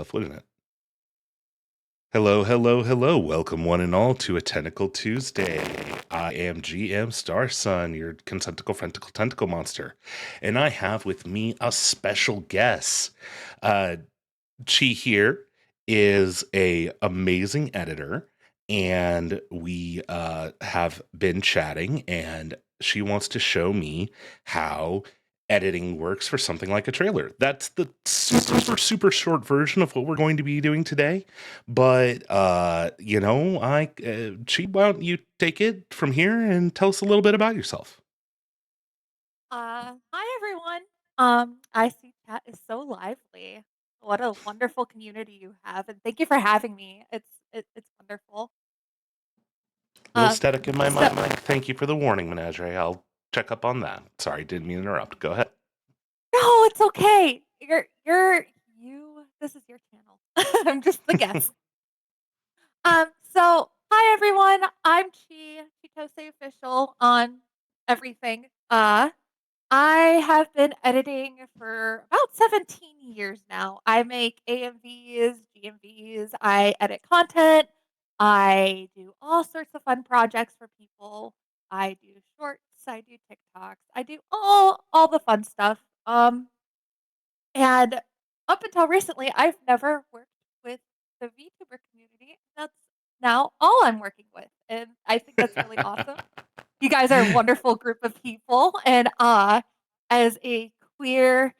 Wouldn't it? Hello, hello, hello. Welcome, one and all, to a Tentacle Tuesday. I am GM Star Sun, your consentical, frenticle, tentacle monster. And I have with me a special guest. Uh, Chi here is a amazing editor, and we have been chatting, and she wants to show me how editing works for something like a trailer. That's the super short version of what we're going to be doing today. But Chi, why don't you take it from here and tell us a little bit about yourself? Hi everyone. I see chat is so lively. What a wonderful community you have, and thank you for having me. It's wonderful. Little Um, static in my so mic. Thank you for the warning, Menagerie. I'll check up on that. Sorry, didn't mean to interrupt. Go ahead. no, it's okay. You. This is your channel. I'm just the guest. So hi everyone. I'm Chitose official on everything. I have been editing for about 17 years now. I make AMVs, GMVs, I edit content, I do all sorts of fun projects for people. I do shorts, I do TikToks, I do all the fun stuff. And up until recently, I've never worked with the VTuber community. That's now all I'm working with, and I think that's really awesome. You guys are a wonderful group of people, and as a queer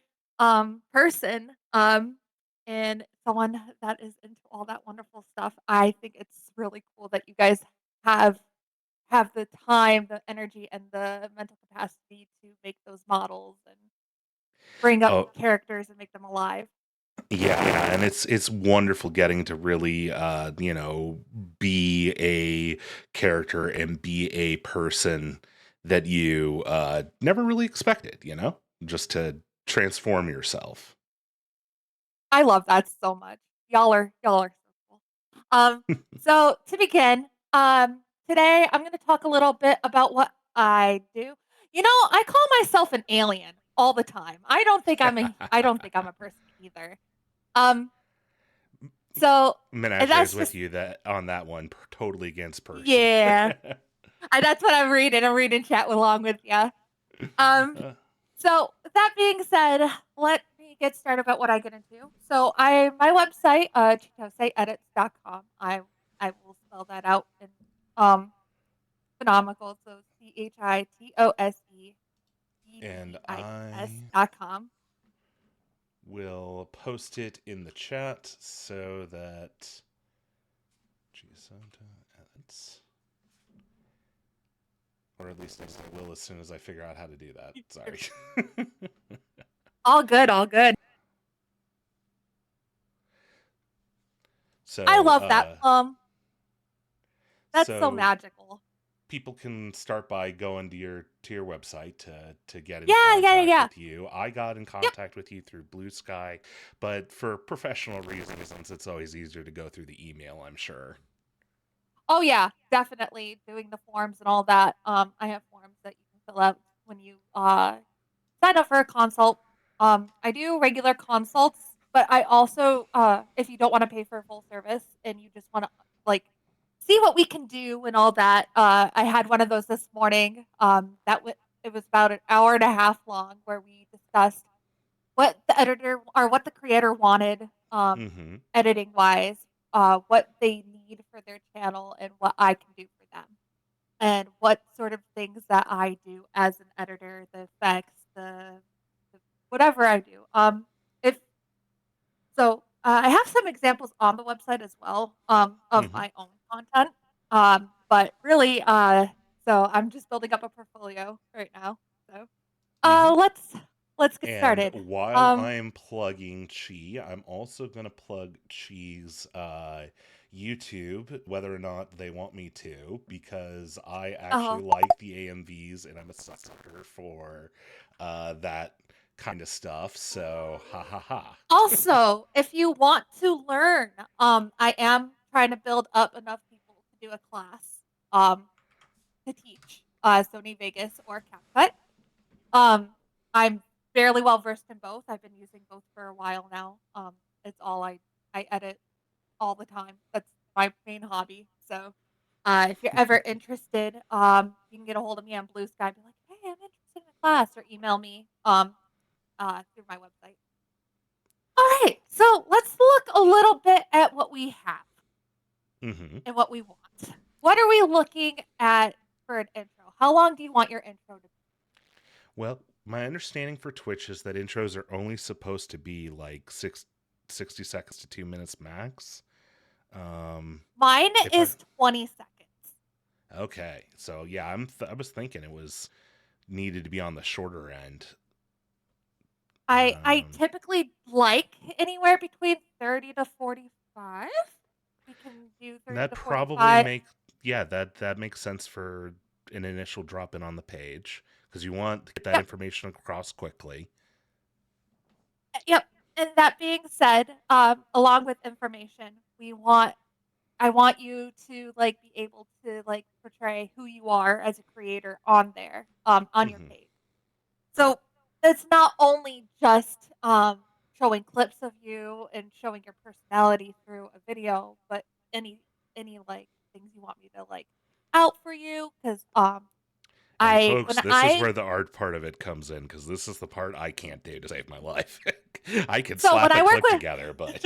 person, and someone that is into all that wonderful stuff, I think it's really cool that you guys have have the time, the energy, and the mental capacity to make those models and bring up Oh, characters and make them alive. yeah, and it's wonderful getting to really be a character and be a person that you never really expected, just to transform yourself. I love that so much. Y'all are so cool. Um, so to begin, today I'm going to talk a little bit about what I do. You know, I call myself an alien all the time. I don't think I'm a person either. Um, so and Menagerie is that's with just you that on that one, totally against person. yeah. That's what I'm reading. I'm reading chat along with you. Um, Uh, So that being said, let me get started about what I get into. So my website, chitoseedits.com. I will spell that out in um phenomenal. So and I ChitoseEdits.com. will post it in the chat so that Gisanta edits. Or at least I will as soon as I figure out how to do that. Sorry. All good, all good. I so, love that. uh, That's so so magical. people can start by going to your website to get in Yeah, yeah, yeah, contact yeah. with you. I got in Yep. contact with you through Blue Sky, but for professional reasons, it's always easier to go through the email, I'm sure. Oh yeah, definitely doing the forms and all that. I have forms that you can fill out when you sign up for a consult. I do regular consults, but I also, if you don't want to pay for a full service and you just want to like see what we can do and all that, I had one of those this morning. It was about an hour and a half long where we discussed what the editor or what the creator wanted, Mm-hmm. editing wise, what they need for their channel, and what I can do for them and what sort of things that I do as an editor, the effects, the whatever I do. If so, I have some examples on the website as well, of Mm-hmm. my own content. But really, so I'm just building up a portfolio right now. So, Mm-hmm. uh, let's let's get And started. while Um, I'm plugging Chi, I'm also going to plug Chi's YouTube, whether or not they want me to, because I actually oh, like the AMVs and I'm a sucker for that kind of stuff. So, ha ha ha. also, if you want to learn, I am trying to build up enough people to do a class. Um, to teach Sony Vegas or CapCut. Um, I'm fairly well versed in both. I've been using both for a while now. It's all I edit all the time. That's my main hobby. So, if you're ever interested, you can get a hold of me on Blue Sky. Be like, hey, I'm interested in a class, or email me through my website. All right, so let's look a little bit at what we have Hmm. and what we want. What are we looking at for an intro? How long do you want your intro to be? Well, my understanding for Twitch is that intros are only supposed to be like 60 seconds to 2 minutes max. Mine If I is 20 seconds. Okay, so yeah, I was thinking it was needed to be on the shorter end. I Um, typically like anywhere between 30 to 45. We can do 30 that to probably 45. make yeah, that makes sense for an initial drop in on the page because you want to get that Yep. information across quickly. Yep. And that being said, along with information, I want you to like be able to like portray who you are as a creator on there, on your Hmm. page. So it's not only just showing clips of you and showing your personality through a video, but any like things you want me to like out for you, because And I folks, when this is I where the art part of it comes in because this is the part I can't do to save my life. I can so when slap a I work clip with together, but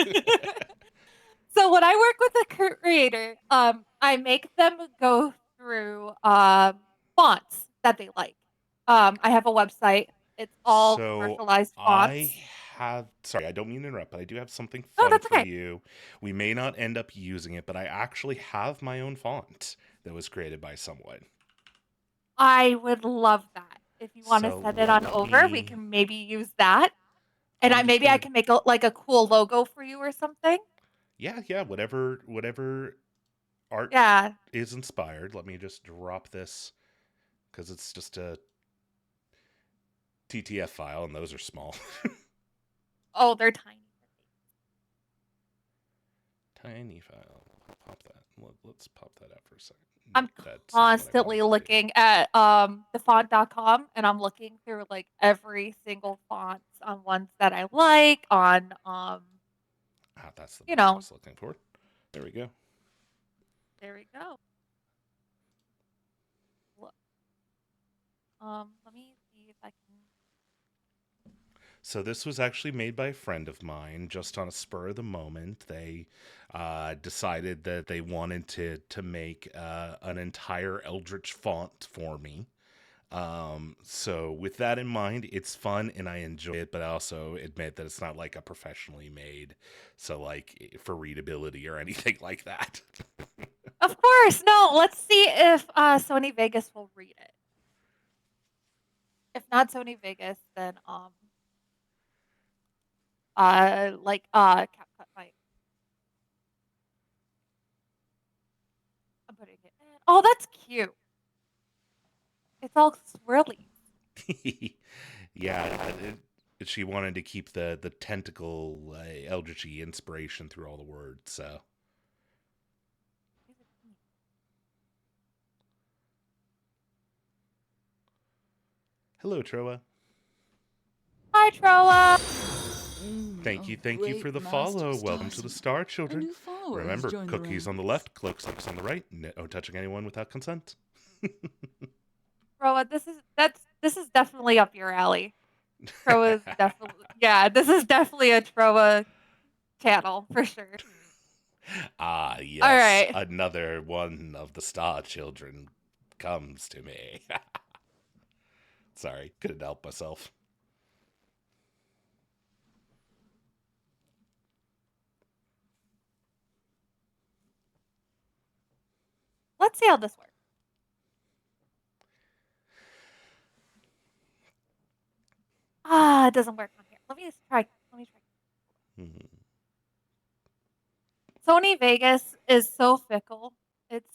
so when I work with a creator, I make them go through fonts that they like. I have a website. It's all so commercialized I fonts. have, sorry, I don't mean to interrupt, but I do have something Oh, fun that's for okay. you. We may not end up using it, but I actually have my own font that was created by someone. I would love that. If you want to So send it let on over, we me, can maybe use that. And I'm just maybe I gonna, can make like a cool logo for you or something. yeah, whatever art Yeah. is inspired. Let me just drop this because it's just a TTF file and those are small. Oh, they're tiny. Tiny file. Pop that. Let's pop that out for a second. I'm That's not what I wanted constantly to do. looking at thefont.com, and I'm looking through like every single fonts on ones that I like on Ah, that's the you button I know, was looking for. There we go. there we go. Look. Let me see if I can. So this was actually made by a friend of mine, just on a spur of the moment. They decided that they wanted to make an entire Eldritch font for me. So with that in mind, it's fun and I enjoy it, but I also admit that it's not like a professionally made, so like for readability or anything like that. Of course, no. Let's see if Sony Vegas will read it. If not Sony Vegas, then CapCut might. I'm putting it in. Oh, that's cute. It's all swirly. Yeah, she wanted to keep the tentacle Eldritchy inspiration through all the words. So hello, Troa. Hi, Troa. Thank you for Great the Master follow. Welcome to the Starson. Star A Children. new follower has Remember, joined the cookies on the ranks. left, cloaks on the right. No touching anyone without consent. Troa, this is definitely up your alley. Troa is definitely, yeah. This is definitely a Troa channel for sure. Ah, All yes, right. another one of the Star Children comes to me. Sorry, couldn't help myself. Let's see how this works. Ah, it doesn't work on here. Let me just try. Let me try. Mhm. Sony Vegas is so fickle. It's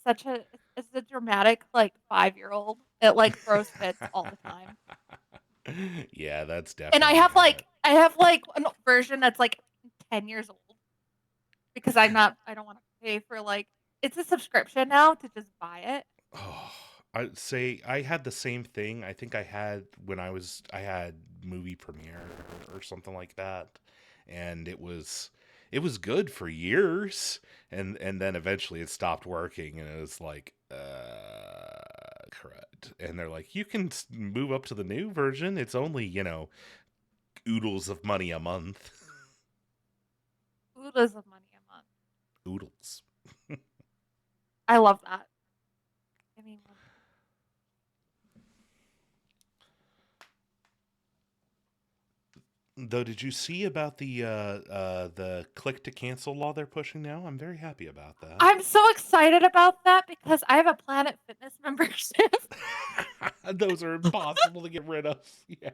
a dramatic like 5-year-old. It like throws fits all the time. Yeah, that's And definitely it. I have like a version that's like 10 years old because I don't want to pay for like it's a subscription now to just buy it. Oh, I'd say I had the same thing. I think I had when I had movie premiere or something like that, and it was good for years, and then eventually it stopped working, and it was like, crud. And they're like, you can move up to the new version. It's only oodles of money a month. Oodles of money a month. Oodles. I love that. I mean, Though, did you see about the click to cancel law they're pushing now? I'm very happy about that. I'm so excited about that because I have a Planet Fitness membership. Those are impossible to get rid of. Yeah.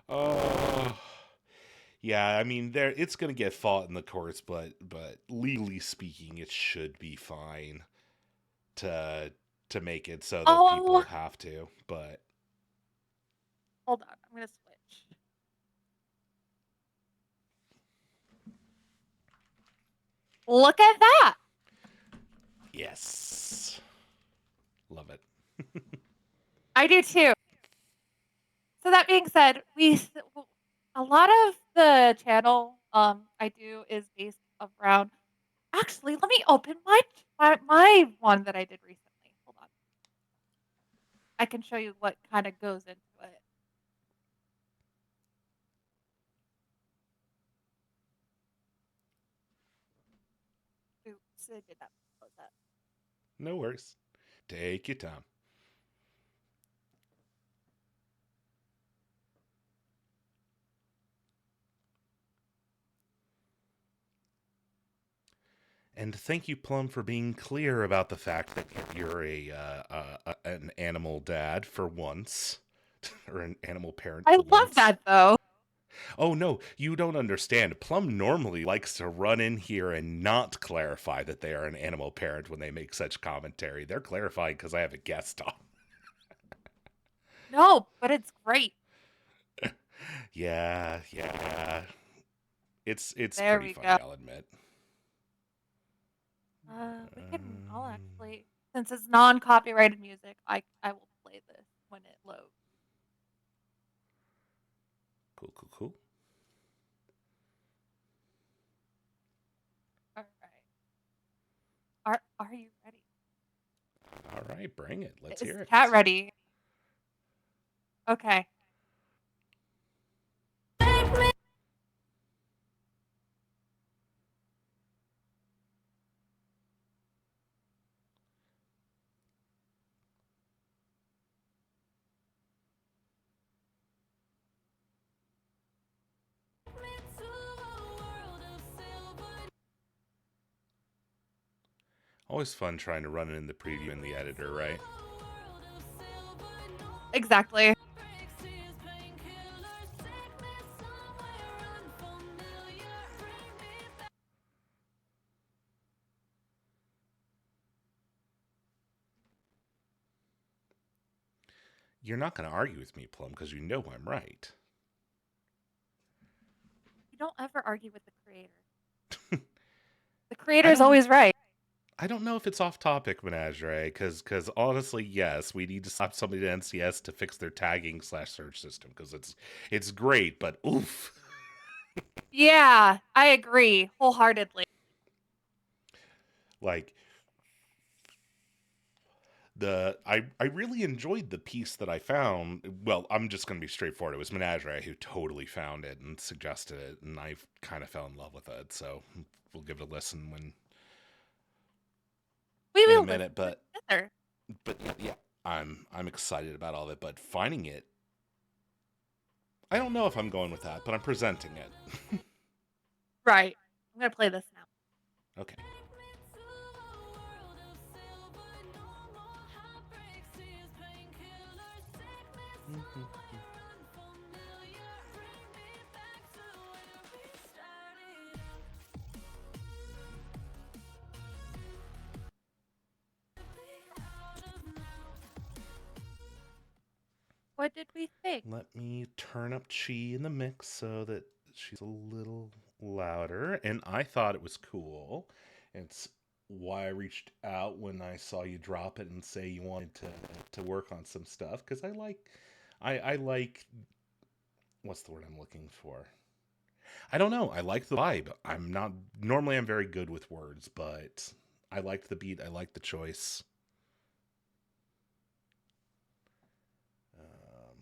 Oh. Yeah, I mean, it's going to get fought in the courts, but legally speaking, it should be fine to make it so that people Oh, have to. But hold on. I'm going to switch. Look at that. yes, love it. I do too. So that being said, a lot of the channel I do is based around. Actually, let me open my one that I did recently. Hold on. I can show you what kind of goes into it. Oops, I did not close that. No worries. Take your time. And thank you, Plum, for being clear about the fact that you're an animal dad for once, or an animal parent I for love once. that though. Oh no, you don't understand. Plum normally likes to run in here and not clarify that they are an animal parent when they make such commentary. They're clarifying because I have a guest on. No, but it's great. Yeah. It's There pretty we funny, go. I'll admit. I'll actually, since it's non-copyrighted music, I will play this when it loads. Cool. All right. Are you ready? All right, bring it. Let's Is hear it. chat ready? Okay. Always fun trying to run it in the preview in the editor, right? Exactly. You're not going to argue with me, Plum, because you know I'm right. You don't ever argue with the creator. The I creator is don't always right. I don't know if it's off topic, Menagerie, because honestly, yes, we need to stop somebody at NCS to fix their tagging / search system because it's great, but oof. Yeah, I agree wholeheartedly. Like I really enjoyed the piece that I found. Well, I'm just gonna be straightforward. It was Menagerie who totally found it and suggested it, and I kind of fell in love with it. So we'll give it a listen when We in a will listen minute. to it together. But yeah, I'm excited about all of it. But finding it, I don't know if I'm going with that, but I'm presenting it. Right. I'm gonna play this now. Okay. What did we think? Let me turn up Chi in the mix so that she's a little louder. And I thought it was cool. It's why I reached out when I saw you drop it and say you wanted to work on some stuff because I like what's the word I'm looking for? I don't know. I like the vibe. I'm very good with words, but I liked the beat. I liked the choice.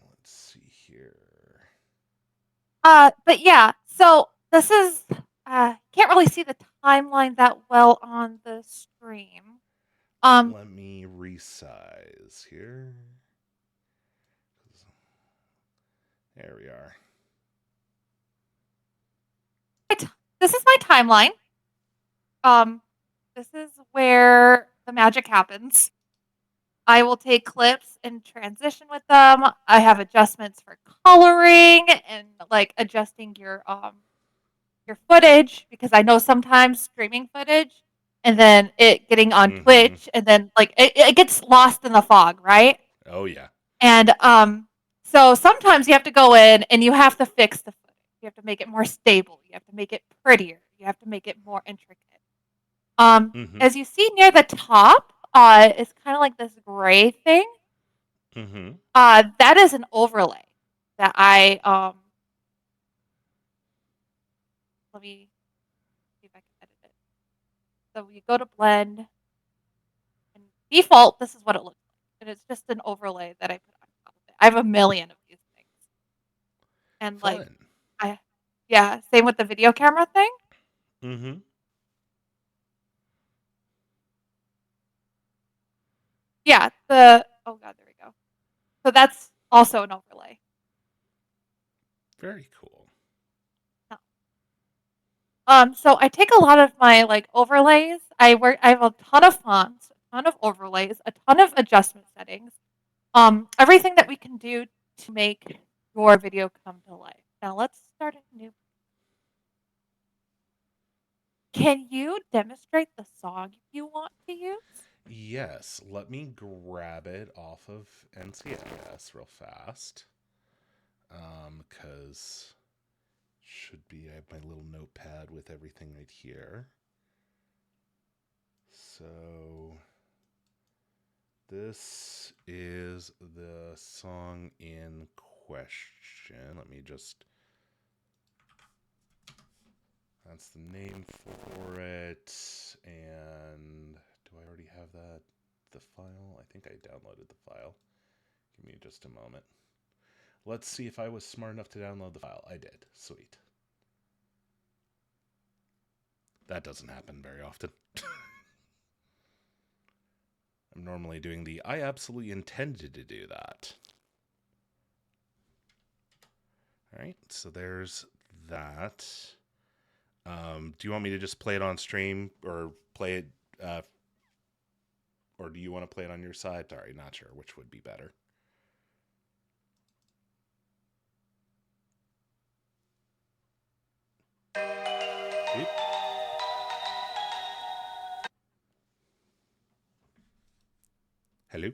Let's see here. But yeah, so this is can't really see the timeline that well on the stream. Let me resize here. There we are. This is my timeline. This is where the magic happens. I will take clips and transition with them. I have adjustments for coloring and like adjusting your footage, because I know sometimes streaming footage and then it getting on Twitch and then like it gets lost in the fog, right? Oh yeah. And so sometimes you have to go in and you have to fix the footage. You have to make it more stable. You have to make it prettier. You have to make it more intricate. As you see near the top, it's kind of like this gray thing. That is an overlay that I let me see if I can edit it. So you go to blend, and default, this is what it looks like, and it's just an overlay that I put on top of it. I have a million of these things, and Fun. yeah, same with the video camera thing. Yeah, oh god, there we go. So that's also an overlay. Very cool. So I take a lot of my like overlays. I have a ton of fonts, a ton of overlays, a ton of adjustment settings. Everything that we can do to make your video come to life. Now let's start a new. Can you demonstrate the song you want to use? Yes, let me grab it off of NCIS real fast. Because should be, I have my little notepad with everything right here. So this is the song in question. Let me just, that's the name for it. And do I already have the file? I think I downloaded the file. Give me just a moment. Let's see if I was smart enough to download the file. I did. Sweet. That doesn't happen very often. I'm normally doing I absolutely intended to do that. All right, so there's that. Do you want me to just play it on stream or play it, or do you want to play it on your side? Sorry, not sure which would be better. Oop. Hello?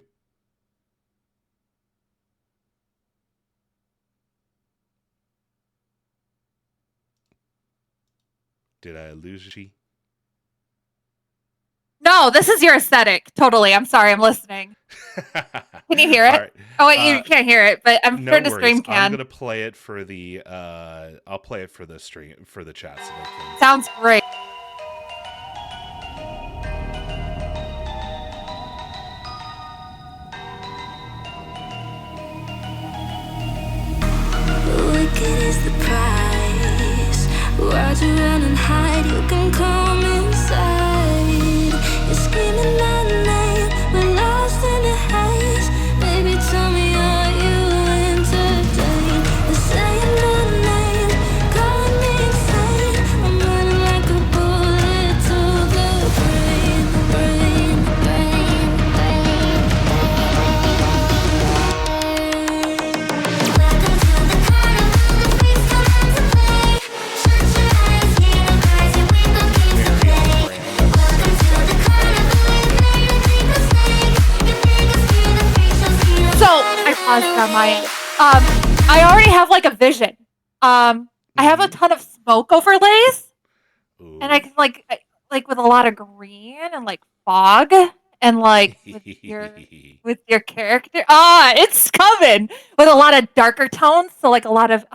Did I lose you? No, this is your aesthetic. Totally. I'm sorry. I'm listening. Can you hear it? Right. Oh, wait, you can't hear it, but I'm sure the stream can. I'm gonna play it for the. I'll play it for the stream for the chat. So can... Sounds great. Wicked is the price. Why'd you run and hide? You can come inside. You're screaming my name. We're lost in the haze. Baby, tell me, are you entertained? They're saying my name, calling me insane. I'm running like a bullet to the brain, brain, brain, brain. Welcome to the carnival, the freaks come out to play. Shut your eyes, hear the cries, and we gon' keep to play. Welcome to the carnival, you made a deep mistake. You think it's cute, the freaks don't see the So I paused on my end. I already have like a vision. I have a ton of smoke overlays, and I can like with a lot of green and like fog and like with your character. Ah, it's coming with a lot of darker tones, so like a lot of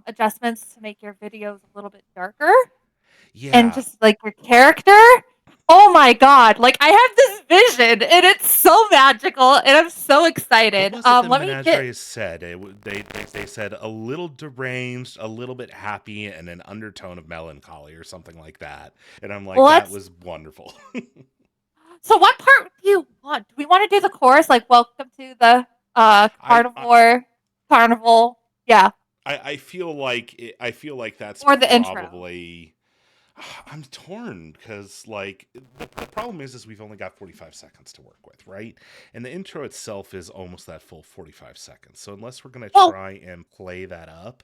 adjustments to make your videos a little bit darker. And Yeah. just like your character. Oh my god! Like I have this vision, and it's so magical, and I'm so What excited. was it that Let me get. Menagerie said? They said a little deranged, a little bit happy, and an undertone of melancholy or something like that. And I'm like, that Let's. was wonderful. So, what part do you want? Do we want to do the chorus, like "Welcome to the I carnival"? Yeah, I feel like that's or the intro. probably. I'm torn because like the problem is we've only got 45 seconds to work with, right? And the intro itself is almost that full 45 seconds. So unless we're gonna Well, try and play that up,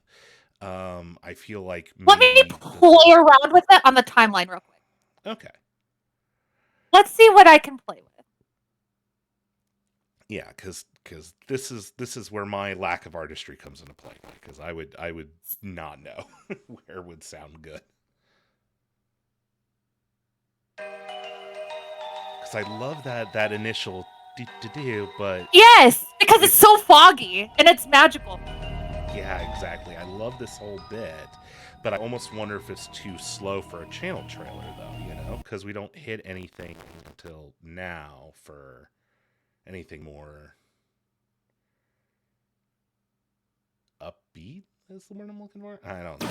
I feel like let me maybe play around with it on the timeline real quick. okay. Let's see what I can play with. Yeah, because this is where my lack of artistry comes into play. Because I would not know where would sound good. Because I love that initial do, but Yes, because it's so foggy and it's magical. yeah, exactly. I love this whole bit, but I almost wonder if it's too slow for a channel trailer, though. You know, because we don't hit anything until now for anything more upbeat. Is the word I'm looking for? I don't know.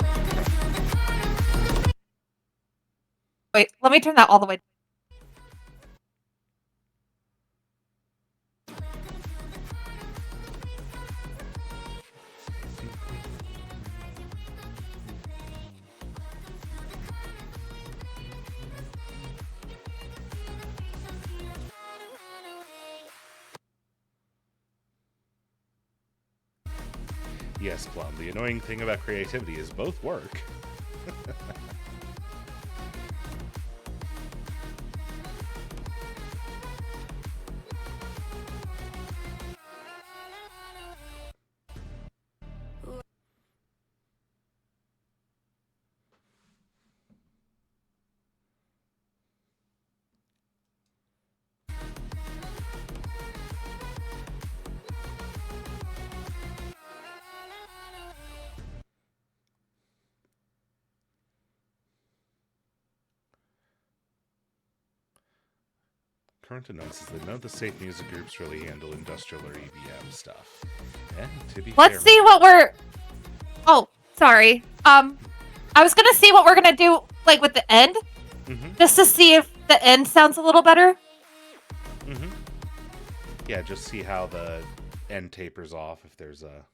Wait, let me turn that all the way. Yes, Plum. The annoying thing about creativity is both work. Current announces that none of the state music groups really handle industrial or EBM stuff. And to be Let's fair, see what we're. Oh, sorry. I was gonna see what we're gonna do, like with the end, just to see if the end sounds a little better. Yeah, just see how the end tapers off if there's a.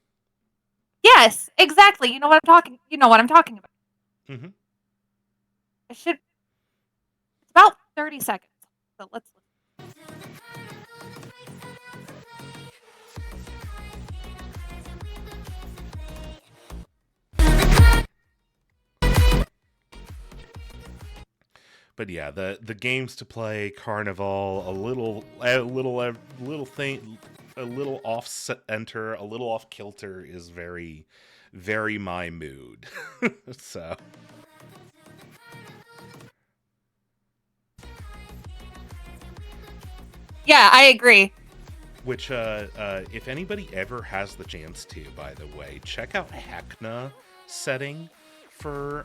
Yes, exactly. You know what I'm talking. You know what I'm talking about. It should. It's about 30 seconds. So let's. But yeah, the games to play, Carnival, a little thing, a little off center, a little off kilter is very, very my mood. So. Yeah, I agree. Which, if anybody ever has the chance to, by the way, check out Heckna setting for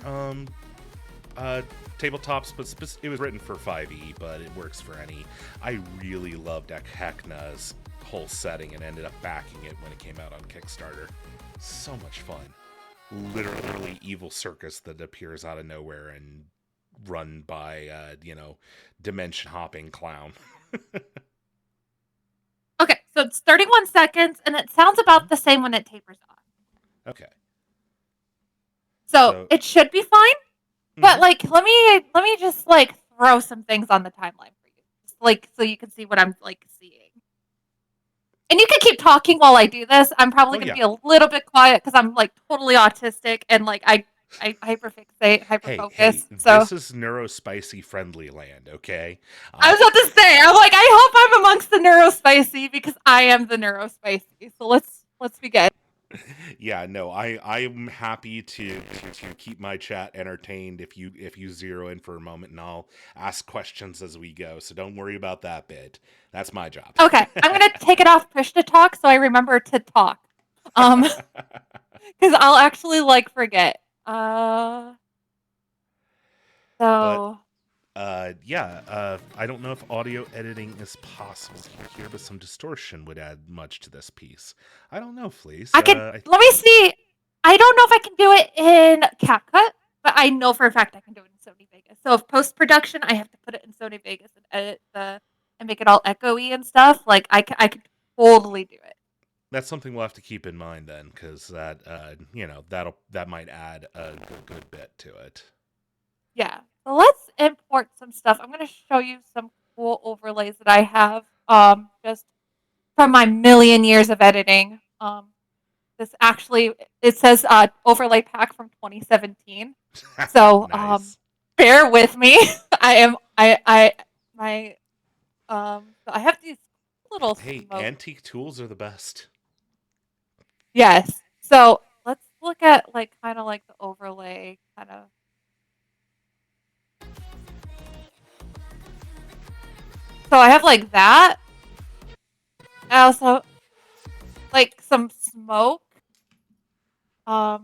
tabletops, but it was written for 5e, but it works for any. I really loved Heckna's whole setting and ended up backing it when it came out on Kickstarter. So much fun. Literally evil circus that appears out of nowhere and run by, dimension hopping clown. Okay, so it's 31 seconds, and it sounds about the same when it tapers off. Okay. So it should be fine. But like, let me just like throw some things on the timeline for you, just, like so you can see what I'm like seeing. And you can keep talking while I do this. I'm probably gonna be a little bit quiet because I'm like totally autistic and like I hyperfixate, hyperfocus. Hey, so this is neurospicy friendly land, okay? I was about to say, I'm like, I hope I'm amongst the neurospicy because I am the neurospicy. So let's begin. Yeah, no, I'm happy to keep my chat entertained if you zero in for a moment, and I'll ask questions as we go. So don't worry about that bit. That's my job. Okay, I'm gonna take it off push to talk so I remember to talk. Because I'll actually like forget. But So yeah, I don't know if audio editing is possible here, but some distortion would add much to this piece. I don't know, Fleece. I can let me see. I don't know if I can do it in CapCut, but I know for a fact I can do it in Sony Vegas. So if post production, I have to put it in Sony Vegas and edit and make it all echoey and stuff. Like I could totally do it. That's something we'll have to keep in mind then, because that that might add a good bit to it. Yeah. So let's import some stuff. I'm going to show you some cool overlays that I have just from my million years of editing. This actually, it says overlay pack from 2017. So Nice. bear with me. So I have these little Hey, smoke. antique tools are the best. Yes. So let's look at like kind of like the overlay kind of. So I have like that. I also like some smoke. Look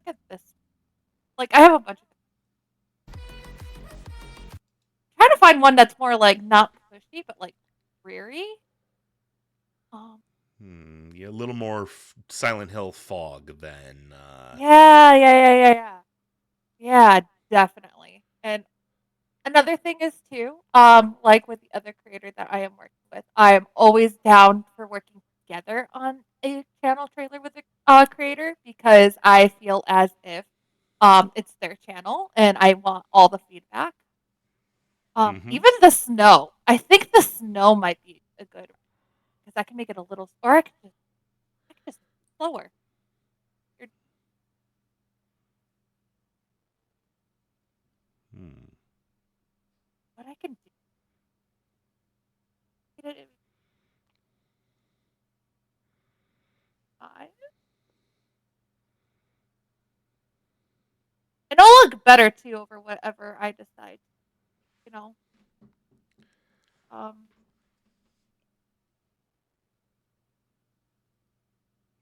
at this. Like I have a bunch of. Trying to find one that's more like not pushy, but like dreary. Yeah, a little more Silent Hill fog than. Yeah, definitely. And another thing is too, like with the other creator that I am working with, I am always down for working together on a channel trailer with a creator because I feel as if it's their channel and I want all the feedback. Even the snow, I think the snow might be a good because I can make it a little, or I can just slower. What I can do. And it'll look better too over whatever I decide, you know.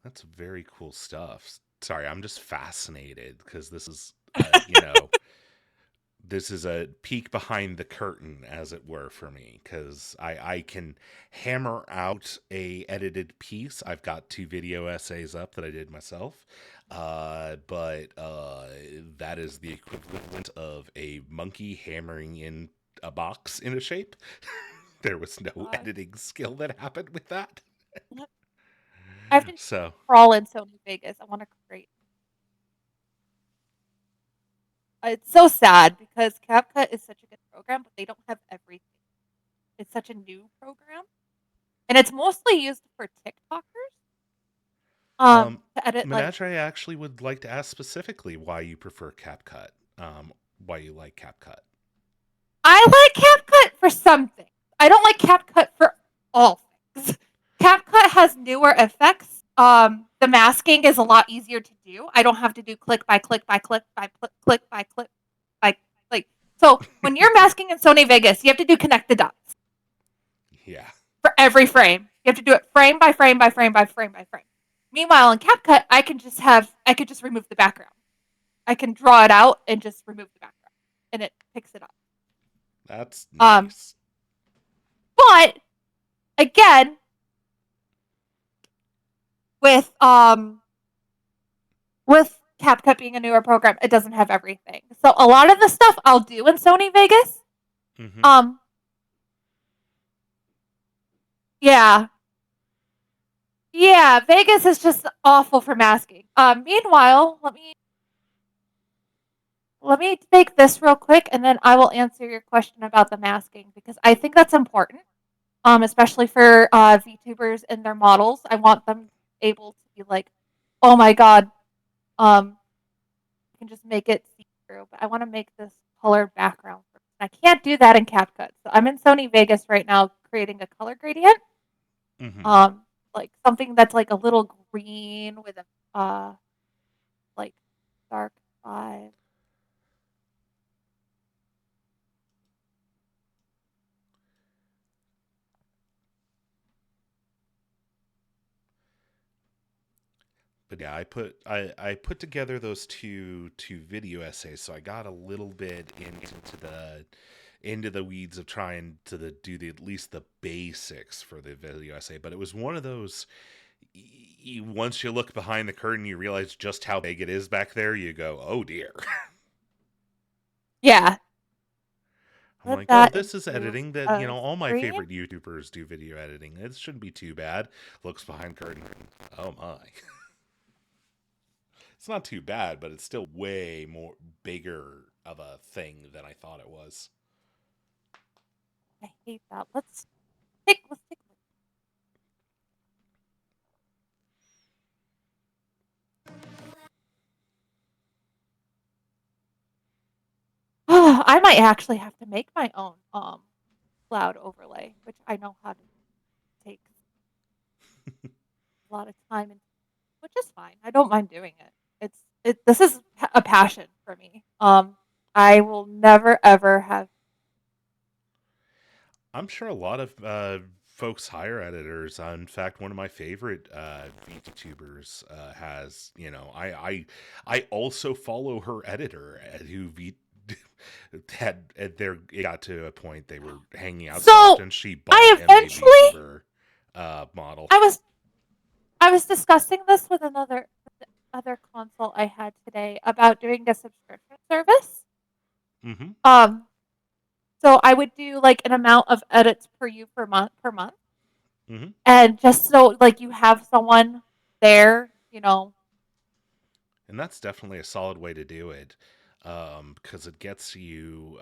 That's very cool stuff. Sorry, I'm just fascinated because this is, this is a peek behind the curtain, as it were, for me. Because I can hammer out a edited piece. I've got 2 video essays up that I did myself, but that is the equivalent of a monkey hammering in a box in a shape. There was no editing skill that happened with that. I have to crawl in Sony Vegas. I want to create. It's so sad because CapCut is such a good program, but they don't have everything. It's such a new program, and it's mostly used for TikTokers. To edit Menage, I actually would like to ask specifically why you prefer CapCut. Why you like CapCut? I like CapCut for some things. I don't like CapCut for all things. CapCut has newer effects. The masking is a lot easier to do. I don't have to do click by click by click by click by click by like. So when you're masking in Sony Vegas, you have to do connect the dots. Yeah. For every frame, you have to do it frame by frame by frame by frame by frame. Meanwhile, in CapCut, I could just remove the background. I can draw it out and just remove the background, and it picks it up. That's nice. But again, with CapCut being a newer program, it doesn't have everything. So a lot of the stuff I'll do in Sony Vegas. Yeah, Vegas is just awful for masking. Meanwhile, let me make this real quick, and then I will answer your question about the masking because I think that's important, especially for VTubers and their models. I want them able to be like, oh my god, I can just make it see through. But I want to make this colored background. I can't do that in CapCut. So I'm in Sony Vegas right now creating a color gradient. Like something that's like a little green with a like dark vibe. But yeah, I put together those two video essays, so I got a little bit into the weeds of trying to do at least the basics for the video essay. But it was one of those. Once you look behind the curtain, you realize just how big it is back there. You go, oh dear. Yeah. I'm Put like, oh, that this is into editing that, a all my screen. favorite YouTubers do video editing. It shouldn't be too bad. Looks behind curtain. Oh my. It's not too bad, but it's still way more bigger of a thing than I thought it was. I hate that. Let's take I might actually have to make my own cloud overlay, which I know how to take a lot of time, and which is fine. I don't mind doing it. This is a passion for me. I will never ever have. I'm sure a lot of folks hire editors. In fact, one of my favorite VTubers has, I also follow her editor who had it got to a point they were hanging out so So often. She bought I MA eventually, VTuber model. I was discussing this with other consult I had today about doing a subscription service. Mm-hmm. So I would do like an amount of edits per month, Mm-hmm. and just so like you have someone there, And that's definitely a solid way to do it, because it gets you,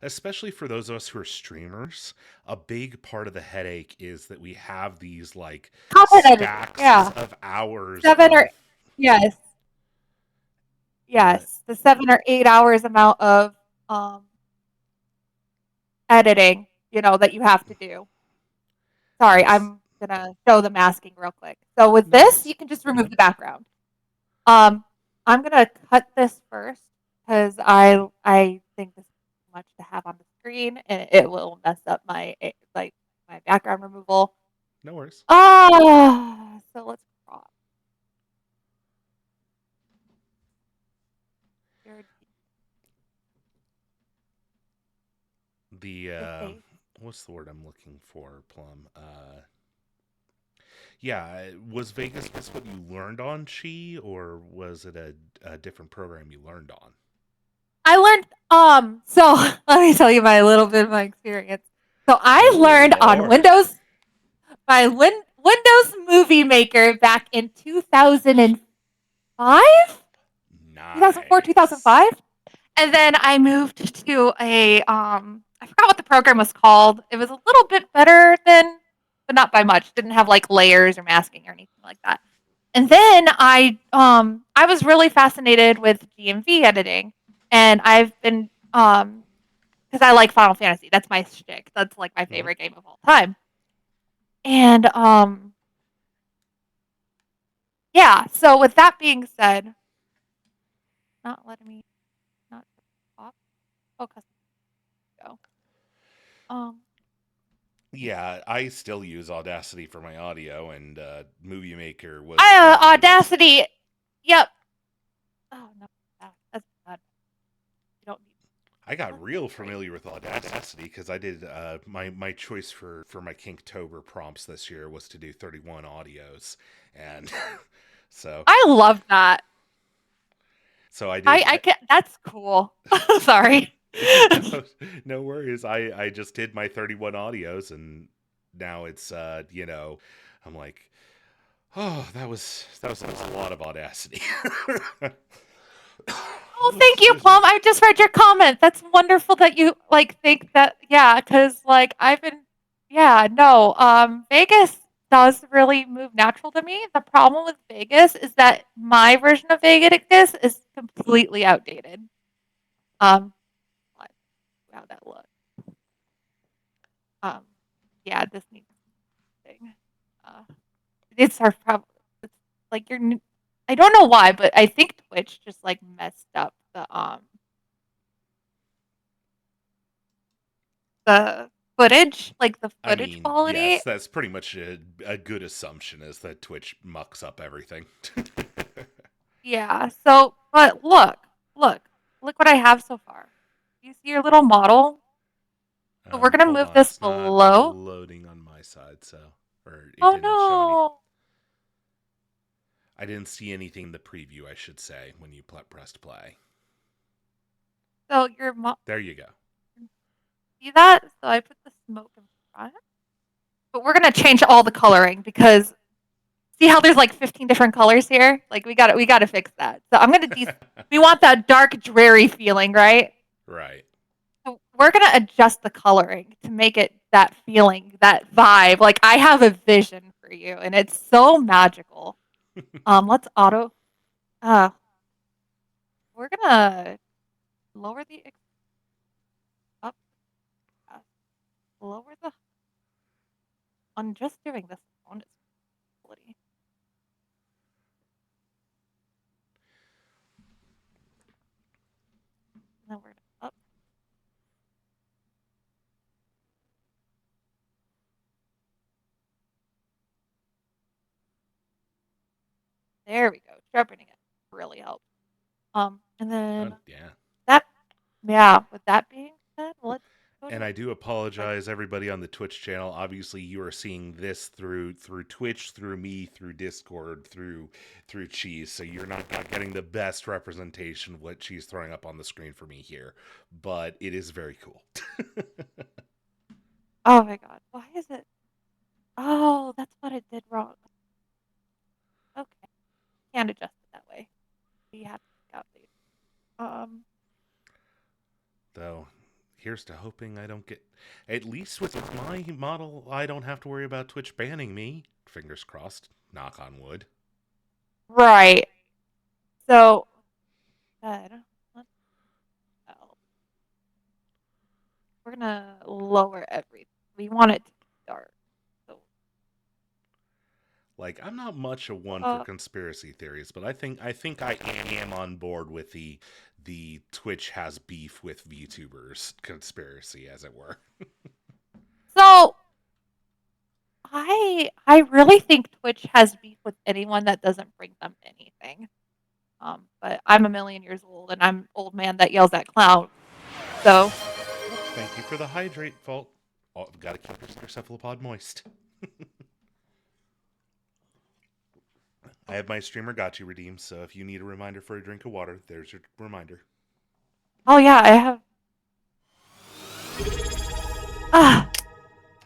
especially for those of us who are streamers, a big part of the headache is that we have these like content editing. stacks Yeah, of hours. 7 or yes, the 7 or 8 hours amount of editing, that you have to do. Sorry, I'm gonna show the masking real quick. So with this, you can just remove the background. I'm gonna cut this first because I think this is too much to have on the screen, and it will mess up my my background removal. No worries. So let's crop. The what's the word I'm looking for, Plum? Yeah, was Vegas what you learned on Chi, or was it a different program you learned on? I learned so let me tell you my little bit of my experience. So I learned on Windows Windows Movie Maker back in 2005? 2004, 2005? And then I moved to a I forgot what the program was called. It was a little bit better than, but not by much. Didn't have like layers or masking or anything like that. And then I was really fascinated with GMV editing, and I've been because I like Final Fantasy. That's my shtick. That's like my favorite game of all time. And yeah. So with that being said, not letting me not off. Oh, custom go. Yeah, I still use Audacity for my audio, and Movie Maker was Audacity. Yep. Oh no, that's bad. You don't need. I got real familiar with Audacity because I did my choice for my Kinktober prompts this year was to do 31 audios, and so I love that. So I did. I can. That's cool. Sorry. No worries. I just did my 31 audios, and now it's I'm like, oh, that was a lot of Audacity. Oh, thank you, Plum. I just read your comment. That's wonderful that you think that. Yeah, because I've been. Yeah, no. Vegas does really move natural to me. The problem with Vegas is that my version of Vegas is completely outdated. How that look. Yeah, this needs thing. it's our problem. It's like I don't know why, but I think Twitch just like messed up the footage, like the I footage mean, quality. yes, that's pretty much a good assumption is that Twitch mucks up everything. Yeah. So, but look what I have so far. You see your little model? So we're gonna Hold move on, this it's not below. loading on my side, or it Oh didn't show any. no. I didn't see anything in the preview, I should say, when you pressed play. So There you go. see that? So I put the smoke in front. But we're gonna change all the coloring because see how there's like 15 different colors here? Like we gotta fix that. So I'm gonna we want that dark, dreary feeling, right? Right. So we're gonna adjust the coloring to make it that feeling, that vibe. Like I have a vision for you, and it's so magical. Let's auto. We're gonna lower the up, lower the. On just doing this on its quality. Then we're up. There we go. Sharpening it really helps. And then Yeah. with that being said, let's go And to I do apologize, everybody on the Twitch channel. Obviously, you are seeing this through Twitch, through me, through Discord, through Cheese. So you're not getting the best representation of what she's throwing up on the screen for me here. But it is very cool. Oh my god. Why is it? Oh, that's what it did wrong. Okay. Can't adjust it that way. We have to update. Though, here's to hoping I don't get... At least with my model, I don't have to worry about Twitch banning me. Fingers crossed. Knock on wood. Right. So, good. We're gonna lower everything. We want it to be dark. So, like, I'm not much of one for conspiracy theories, but I think I am on board with the Twitch has beef with VTubers conspiracy, as it were. So I really think Twitch has beef with anyone that doesn't bring them anything. But I'm a million years old, and I'm old man that yells at clown. So thank you for the hydrate, Fault. Oh, I've got to keep your cephalopod moist. I have my streamer got you redeemed, so if you need a reminder for a drink of water, there's your reminder. oh yeah, I have.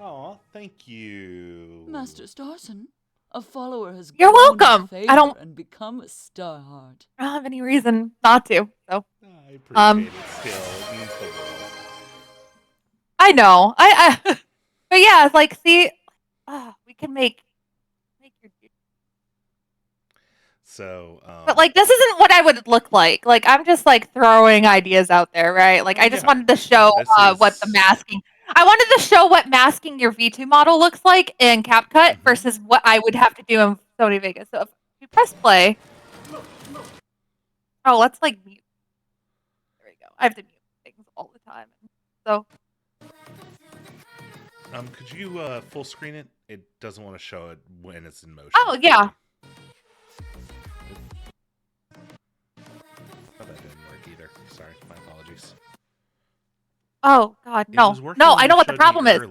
Aw, thank you. Master Starson, a follower has You're grown in welcome. favor and become a starheart. I don't have any reason not to. So I appreciate it still. It means the world. I know. But yeah, it's like, see, we can make your. So, but like, this isn't what I would look like. Like, I'm just like throwing ideas out there, right? Like, I just wanted to show what the masking. I wanted to show what masking your V2 model looks like in CapCut versus what I would have to do in Sony Vegas. So if you press play, let's like mute. There we go. I have to mute things all the time. So, could you full screen it? It doesn't want to show it when it's in motion. oh yeah. Oh, that didn't work either. Sorry, my apologies. Oh God, no, I know what the problem is.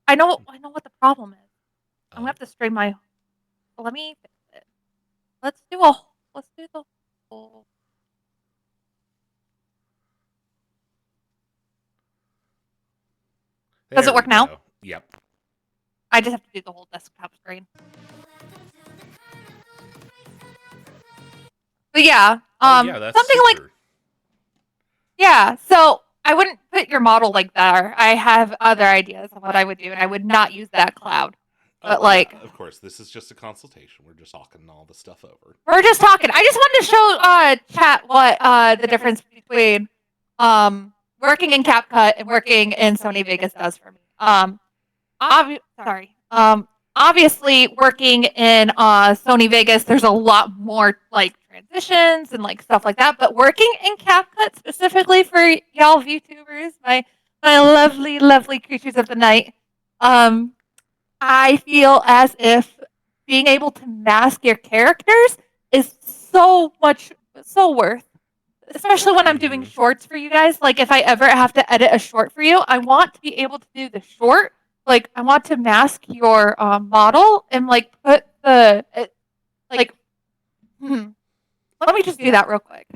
I know what the problem is. I'm gonna have to strain my. Let me fix it. Let's do the whole. Does it work now? Yep. I just have to do the whole desktop screen. But yeah, that's something super. like. Yeah, so I wouldn't put your model like that. I have other ideas of what I would do, and I would not use that cloud. But like, of course, this is just a consultation. We're just talking all the stuff over. We're just talking. I just wanted to show chat what the difference between working in CapCut and working in Sony Vegas does for me. obviously working in Sony Vegas, there's a lot more like transitions and like stuff like that. But working in CapCut specifically for y'all VTubers, my lovely, lovely creatures of the night, I feel as if being able to mask your characters is so worth. Especially when I'm doing shorts for you guys. Like if I ever have to edit a short for you, I want to be able to do the short. Like I want to mask your model and like put the like. Let me just do that real quick.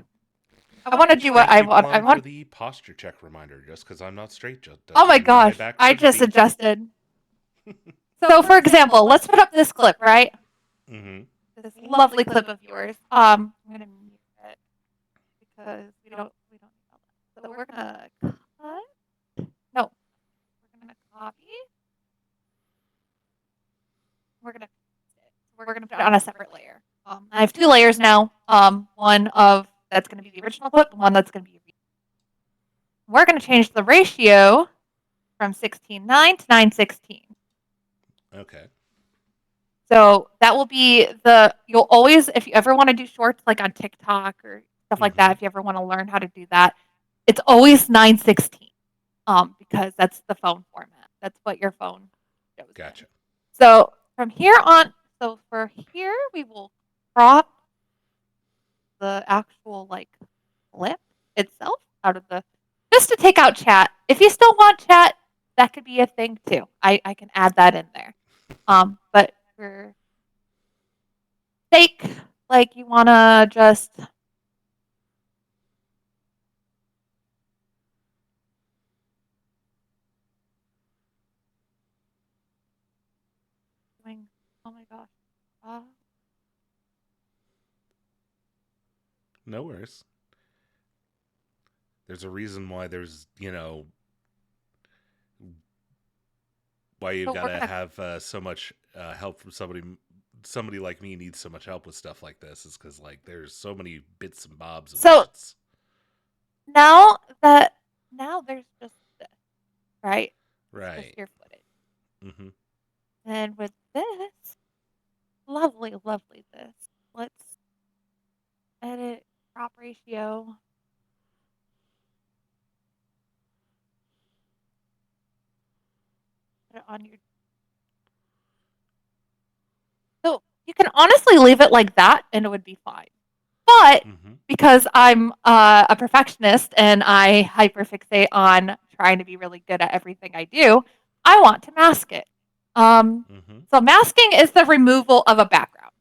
I want to do what I want. I want for the posture check reminder, just because I'm not straight. Just oh my gosh! I just adjusted. So, for example, let's put up this clip, right? This lovely clip of yours. I'm gonna mute it because we don't need all that. So we're gonna cut. No, we're gonna copy. We're gonna put it on a separate layer. I have 2 layers now. One of that's gonna be the original clip, and one that's gonna be. We're gonna change the ratio from 16:9 to 9:16. Okay. So that will be you'll always, if you ever want to do shorts like on TikTok or stuff like that, if you ever want to learn how to do that, it's always 9:16. Because that's the phone format. That's what your phone shows. Gotcha. So from here on, so for here, we will crop the actual like clip itself out of just to take out chat. If you still want chat, that could be a thing too. I can add that in there. But for sake, like you want to just oh my gosh. No worries. There's a reason why there's, why you've got to have so much help from somebody like me needs so much help with stuff like this is because like there's so many bits and bobs of bits. Now there's just this, right? Right. Just your footage. And with this, lovely this, let's edit crop ratio. Put it on your. So you can honestly leave it like that and it would be fine. But because I'm a perfectionist and I hyperfixate on trying to be really good at everything I do, I want to mask it. So masking is the removal of a background.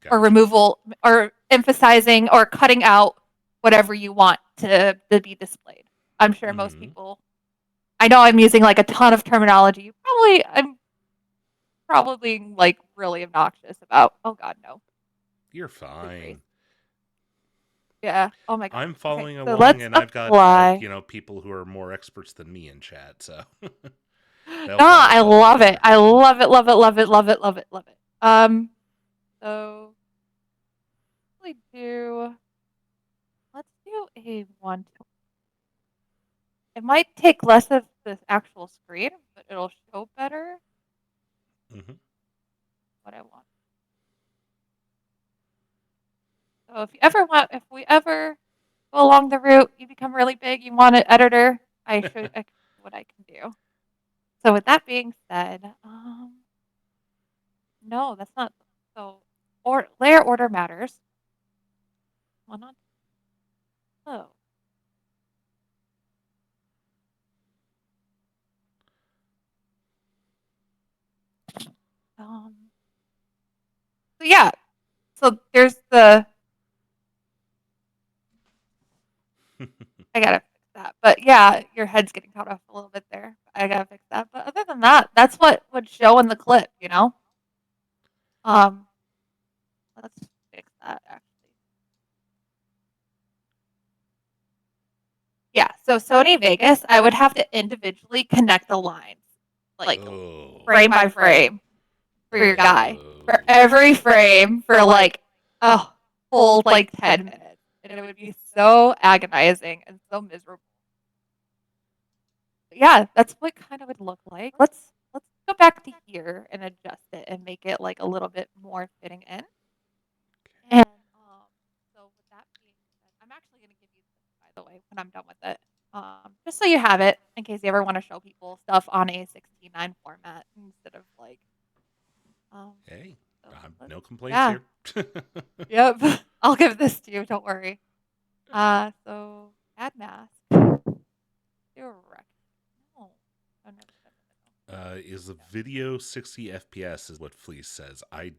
Gotcha. Or removal or emphasizing or cutting out whatever you want to be displayed. I'm sure most people, I know I'm using like a ton of terminology. I'm probably like really obnoxious about, oh God, no. You're fine. Yeah. Oh my God. I'm following along and I've got, people who are more experts than me in chat, so. No, I love it. I love it, love it, love it, love it, love it, love it. So let's do a 1 to. It might take less of the actual screen, but it'll show better what I want. So if we ever go along the route, you become really big, you want an editor, I show you what I can do. So with that being said, no, that's not. So layer order matters. Well, not. Oh. So yeah. So there's the. I gotta fix that, but yeah, your head's getting cut off a little bit there. I gotta fix that, but other than that, that's what would show in the clip, Let's fix that actually. Yeah, so Sony Vegas, I would have to individually connect the lines, like frame by frame, for your guy, for every frame, for like a whole like 10 minutes, and it would be so agonizing and so miserable. But yeah, that's what kind of would look like. Let's go back to here and adjust it and make it like a little bit more fitting in. And so with that being said, I'm actually going to give you this, by the way, when I'm done with it. Just so you have it in case you ever want to show people stuff on a 16:9 format instead of like. Hey, So no complaints yeah. here. Yep. I'll give this to you. Don't worry. So add mask. Direct. No. Oh, no. Is the video 60 FPS is what Fleece says. I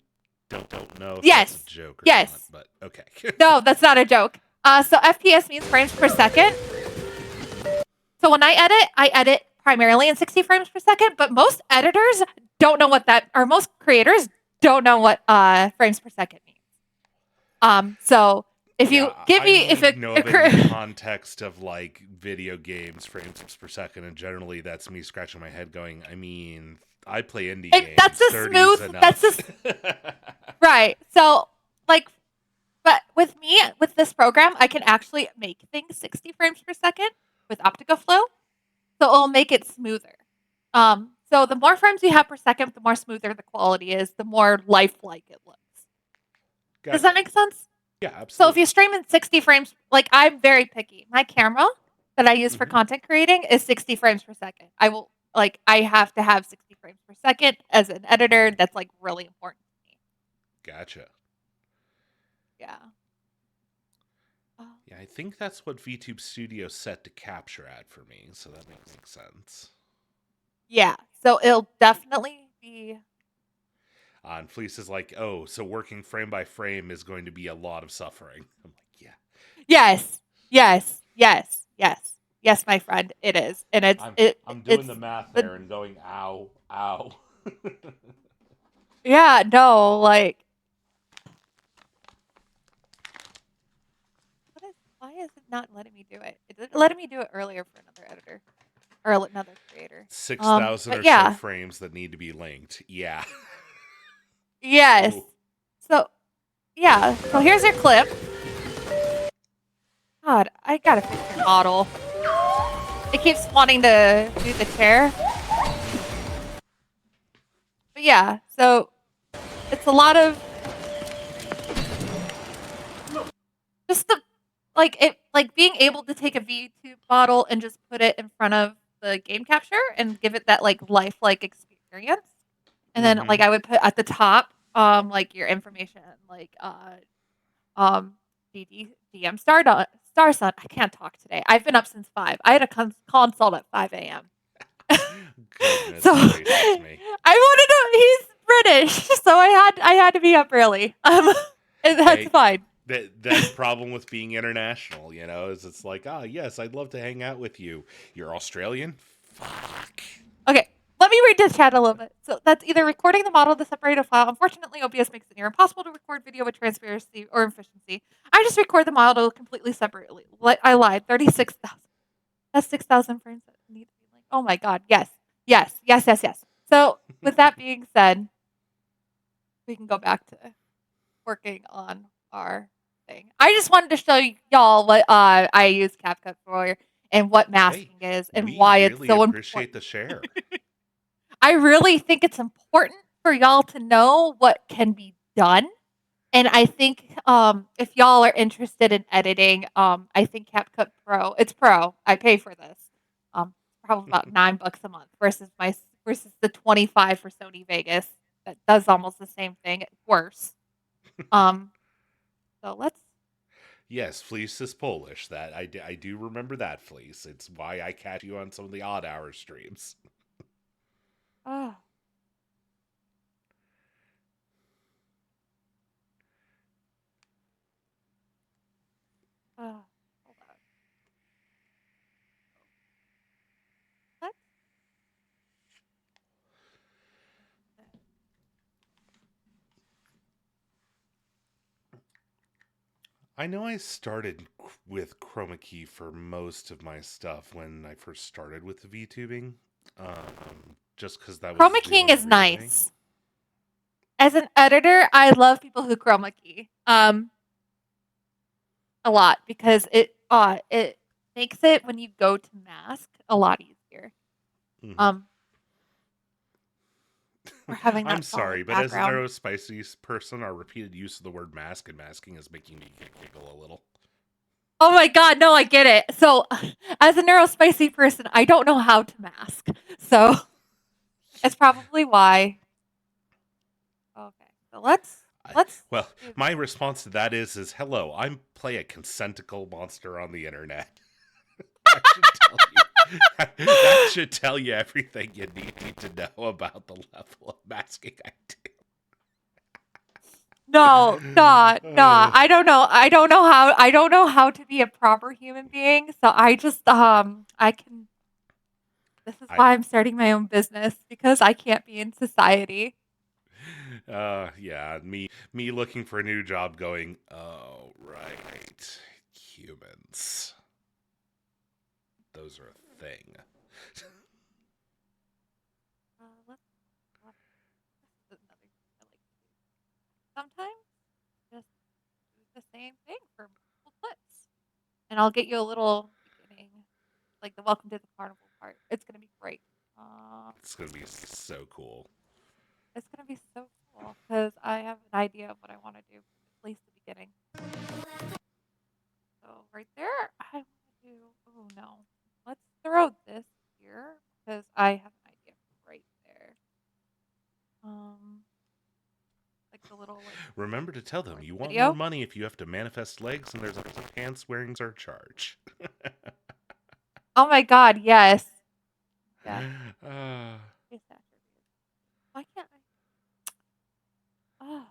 don't know if Yes. that's a joke or Yes. not, but okay. No, that's not a joke. So FPS means frames per second. So when I edit primarily in 60 frames per second, but most editors don't know what that, or most creators don't know what frames per second means. So if you give me, if it know of it in the context of like video games, frames per second, and generally that's me scratching my head, going, I mean, I play indie games. That's a 30's smooth. enough. That's a right. So like, but with me with this program, I can actually make things 60 frames per second with OpticaFlow, so it'll make it smoother. So the more frames you have per second, the more smoother the quality is, the more lifelike it looks. Does that make sense? Yeah, absolutely. So if you stream in 60 frames, like I'm very picky. My camera that I use for content creating is 60 frames per second. I have to have 60 frames per second as an editor. That's like really important to me. Gotcha. Yeah. Yeah, I think that's what VTube Studio set to capture at for me, so that makes sense. Yeah, so it'll definitely be. And Fleece is like, oh, so working frame by frame is going to be a lot of suffering. I'm like, yeah. Yes, my friend, it is, and I'm doing the math there and going, ow. Yeah, no, like. Why is it not letting me do it? It's letting me do it earlier for another editor or another creator. 6,000 or so frames that need to be linked. Yeah. Yes. Ooh. So here's your clip. God, I gotta fix your model. It keeps wanting to do the chair. But yeah, so it's a lot of just the being able to take a VTube model and just put it in front of the game capture and give it that like lifelike experience. And then like I would put at the top like your information like DM Starsun. I can't talk today. I've been up since 5. I had a consult at 5 a.m. So I wanted to. He's British, so I had to be up early. And that's fine. That's the problem with being international, is it's like, yes, I'd love to hang out with you. You're Australian? Fuck. Okay, let me read this chat a little bit. So that's either recording the model to separate a file. Unfortunately, OBS makes it near impossible to record video with transparency or efficiency. I just record the model completely separately. I lied. 36,000. That's 6,000 frames that need to be linked. Oh my god. Yes. So with that being said, we can go back to working on our thing. I just wanted to show y'all what I use CapCut for and what masking is and why it's so important. Appreciate the share. I really think it's important for y'all to know what can be done. And I think if y'all are interested in editing, I think CapCut Pro, it's pro. I pay for this. Probably about $9 a month versus the 25 for Sony Vegas that does almost the same thing. It's worse. So let's. Yes, Fleece is Polish. That I do remember that, Fleece. It's why I catch you on some of the odd hour streams. Oh. Hold on. What? I know I started with Chroma Key for most of my stuff when I first started with the VTubing. Just because that was Chroma keying is nice. As an editor, I love people who chroma key. A lot because it makes it when you go to mask a lot easier. Or having I'm that solid sorry, but as a background. neurospicy person, our repeated use of the word mask and masking is making me giggle a little. Oh my god, no, I get it. So, as a neurospicy person, I don't know how to mask. So, it's probably why. Okay, so let's Well, do my this. response to that is hello, I'm play a consentical monster on the internet. That should tell you everything you need to know about the level of masking I do. No, nah, nah. Uh, I don't know. I don't know how to be a proper human being. So I just I can this is I why I'm starting my own business because I can't be in society. yeah, me looking for a new job going, oh right, humans. Those are a thing. Let's this is another thing I like to do. Sometimes just do the same thing for multiple clips. And I'll get you a little beginning, like the welcome to the carnival part. It's gonna be great. It's gonna be so cool. It's gonna be so cool because I have an idea of what I want to do, at least the beginning. So right there, I want to do. Oh no, let's throw this here because I have an idea right there. Like the little like Remember to tell them short you want more video. money if you have to manifest legs and there's a pants wearing surcharge. Oh my god, yes, yes. uh, Face attributes. Why can't I? Oh,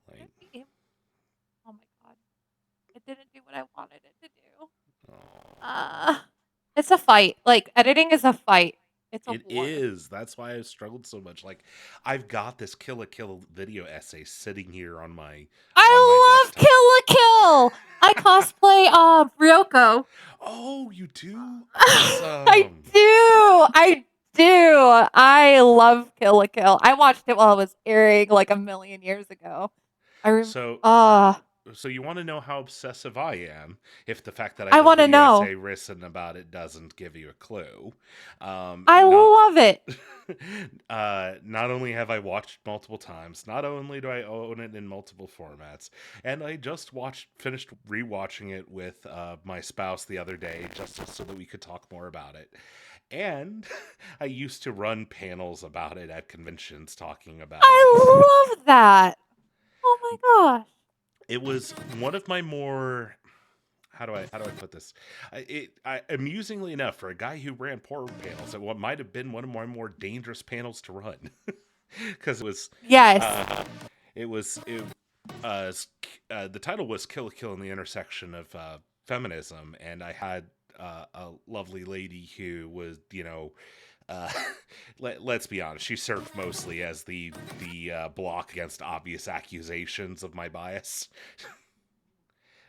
I like, should be able. Oh my god, it didn't do what I wanted it to do. oh. Uh, it's a fight. Like editing is a fight. It's a It war. is. That's why I've struggled so much. Like, I've got this Kill la Kill video essay sitting here on my I love desktop. Kill la Kill. I cosplay Ryoko. Oh, you do? I Awesome. do. I do. I love Kill la Kill. I watched it while it was airing like a million years ago. I rem- So, uh so you want to know how obsessive I am? If the fact that I I have a want to video know. essay written about it doesn't give you a clue, I not love it. not only have I watched multiple times, not only do I own it in multiple formats, and I just finished rewatching it with my spouse the other day, just so that we could talk more about it. And I used to run panels about it at conventions, talking about it. I love that. Oh my gosh. It was one of my more how do I put this? Amusingly enough, for a guy who ran porn panels, it what might have been one of my more dangerous panels to run, because Yes. uh, it was it the title was "Kill la Kill in the Intersection of Feminism," and I had a lovely lady who was, uh, let's be honest, she served mostly as the block against obvious accusations of my bias.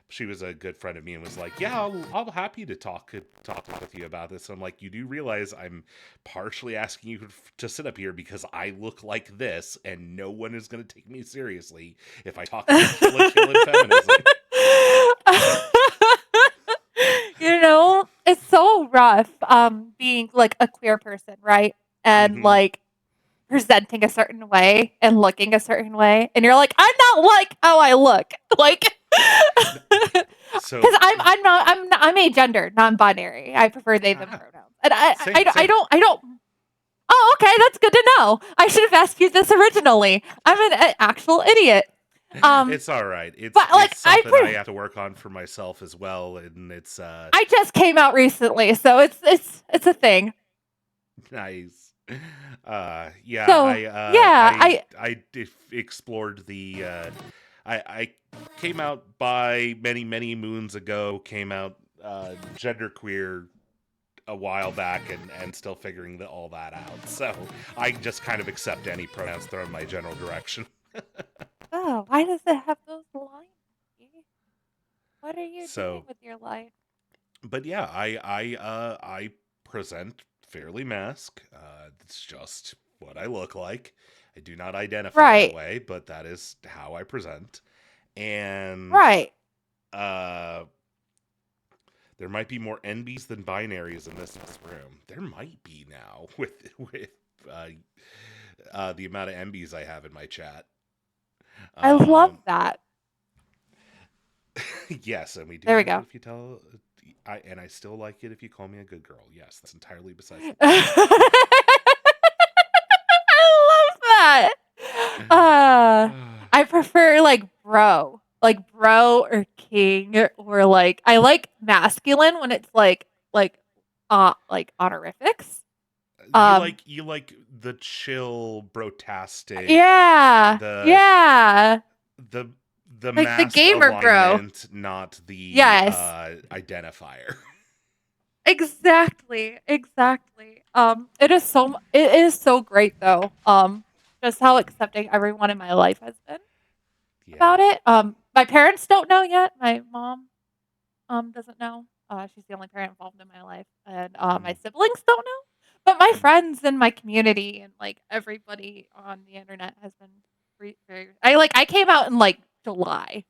She was a good friend of me and was like, "Yeah, I'll happy to talk with you about this." I'm like, "You do realize I'm partially asking you to sit up here because I look like this, and no one is going to take me seriously if I talk about Kill la Kill and feminism." You know, it's so rough being like a queer person, right? And Hmm. like presenting a certain way and looking a certain way and you're like, I'm not like how I look. Like So because I'm agender, non-binary. I prefer they them pronouns. And same, same. I don't. Oh, okay, that's good to know. I should have asked you this originally. I'm an actual idiot. It's all right. But like It's something I have to work on for myself as well, and it's I just came out recently, so it's a thing. nice. Yeah, So yeah, I explored the I came out by many moons ago. Came out genderqueer a while back, and still figuring all that out. So I just kind of accept any pronouns thrown my general direction. oh, why does it have those lines? Nikki? What are you doing So, with your life? but yeah, I present fairly mask. It's just what I look like. I do not identify that Right, way, but that is how I present. And right. uh There might be more NBs than binaries in this room. There might be now with the amount of MBs I have in my chat. I love Um, that. yes, and we do There we like it go. if you tell. I still like it if you call me a good girl. Yes, that's entirely besides the I love that. Uh, point. I prefer like bro or king or like I like masculine when it's like honorifics. You like the chill, brotastic, Yeah, the yeah, the the like the mask gamer bro. alignment, not the Yes, identifier. exactly, exactly. It is so great though. Just how accepting everyone in my life has been Yeah. about it. My parents don't know yet. My mom doesn't know. She's the only parent involved in my life, and my siblings don't know. But my friends and my community and like everybody on the internet has been very. I came out in like July,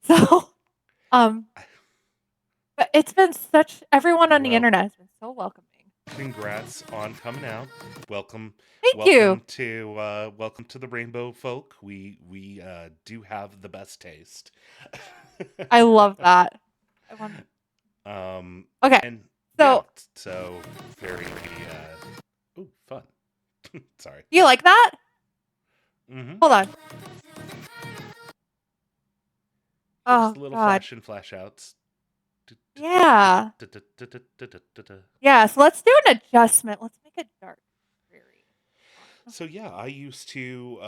so um, but it's been everyone on the Well, internet has been so welcoming. congrats on coming out. Welcome, Thank you. welcome to the Rainbow Folk. We do have the best taste. I love that. I want. Okay, And yeah, so so very fun. Sorry. you like that? Mm-hmm. Hold on. Just Oh little God. flash outs. Yeah. Yeah. So let's do an adjustment. Let's make it dark. Dreary. So yeah, I used to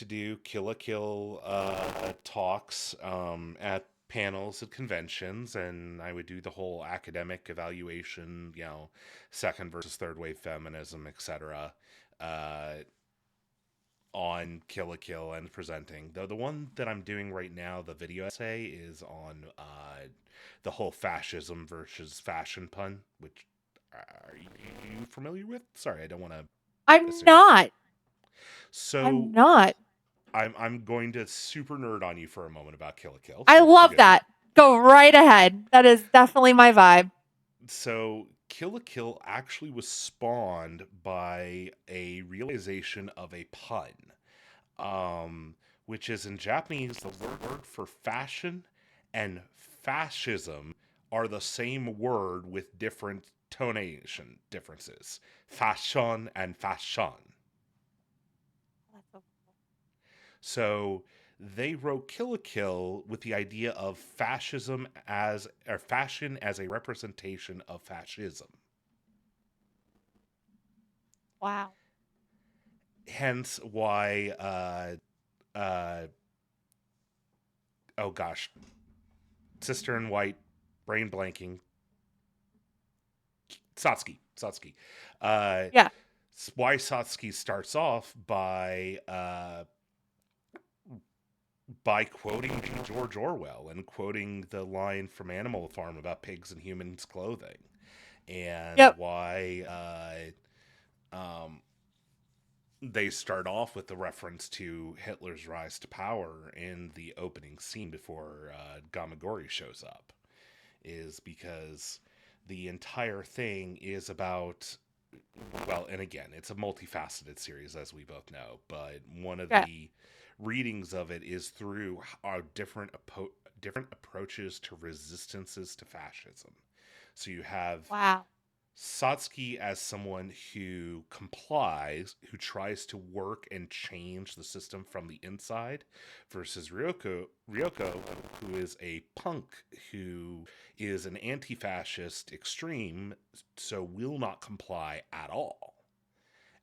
do Kill a Kill talks at panels at conventions, and I would do the whole academic evaluation, second versus third wave feminism, etc. Uh, on Kill a Kill and presenting. Though the one that I'm doing right now, the video essay, is on the whole fascism versus fashion pun, which are you familiar with? Sorry, I don't want to I'm assume. not. So I'm not. I'm going to super nerd on you for a moment about Kill a Kill. I So love forgive me. that. Go right ahead. That is definitely my vibe. So Kill a Kill actually was spawned by a realization of a pun, which is in Japanese the word for fashion and fascism are the same word with different tonation differences. Fashion and fashion. That's so cool. So they wrote Kill a Kill with the idea of fascism fashion as a representation of fascism. Wow. Hence why oh gosh, Sister in White, brain blanking. Satsuki. Yeah. Why Satsuki starts off by quoting George Orwell and quoting the line from Animal Farm about pigs and humans clothing, and Yep. why they start off with the reference to Hitler's rise to power in the opening scene before Gamagori shows up, is because the entire thing is about, well, and again, it's a multifaceted series, as we both know, but one of the readings of it is through our different approaches to resistances to fascism. So you have Satsuki as someone who complies, who tries to work and change the system from the inside, versus Ryoko, who is a punk who is an anti-fascist extreme, so will not comply at all.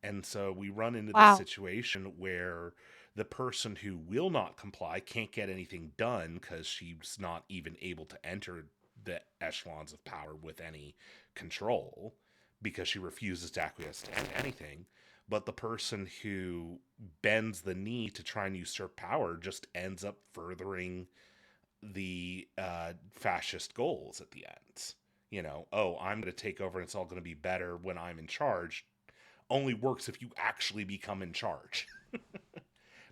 And so we run into this situation where the person who will not comply can't get anything done because she's not even able to enter the echelons of power with any control because she refuses to acquiesce to anything. But the person who bends the knee to try and usurp power just ends up furthering the fascist goals at the end. I'm going to take over and it's all going to be better when I'm in charge. Only works if you actually become in charge.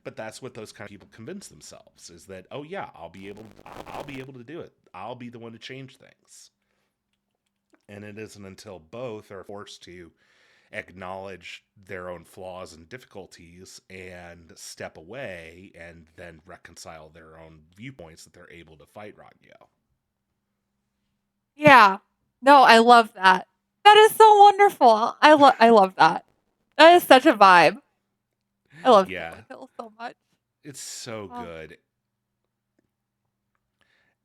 But that's what those kind of people convince themselves is that, oh yeah, I'll be able to do it. I'll be the one to change things. And it isn't until both are forced to acknowledge their own flaws and difficulties and step away and then reconcile their own viewpoints that they're able to fight Ragyo. Yeah. No, I love that. That is so wonderful. I love that. That is such a vibe. I love Yeah. Silent Hill so much. It's so Oh. good.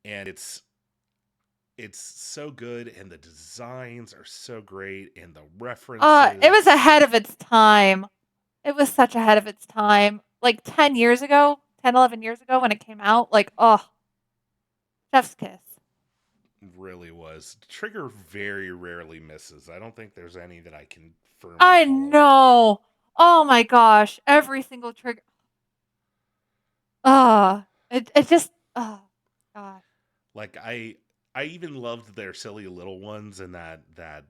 And it's so good, and the designs are so great, and the references. It was ahead of its time. It was such ahead of its time. Like 10 years ago, 10, 11 years ago when it came out, like, oh, chef's kiss. Really was. Trigger very rarely misses. I don't think there's any that I can firmly I call. know. Oh my gosh. Every single trigger. It just, oh gosh. Like I even loved their silly little ones in that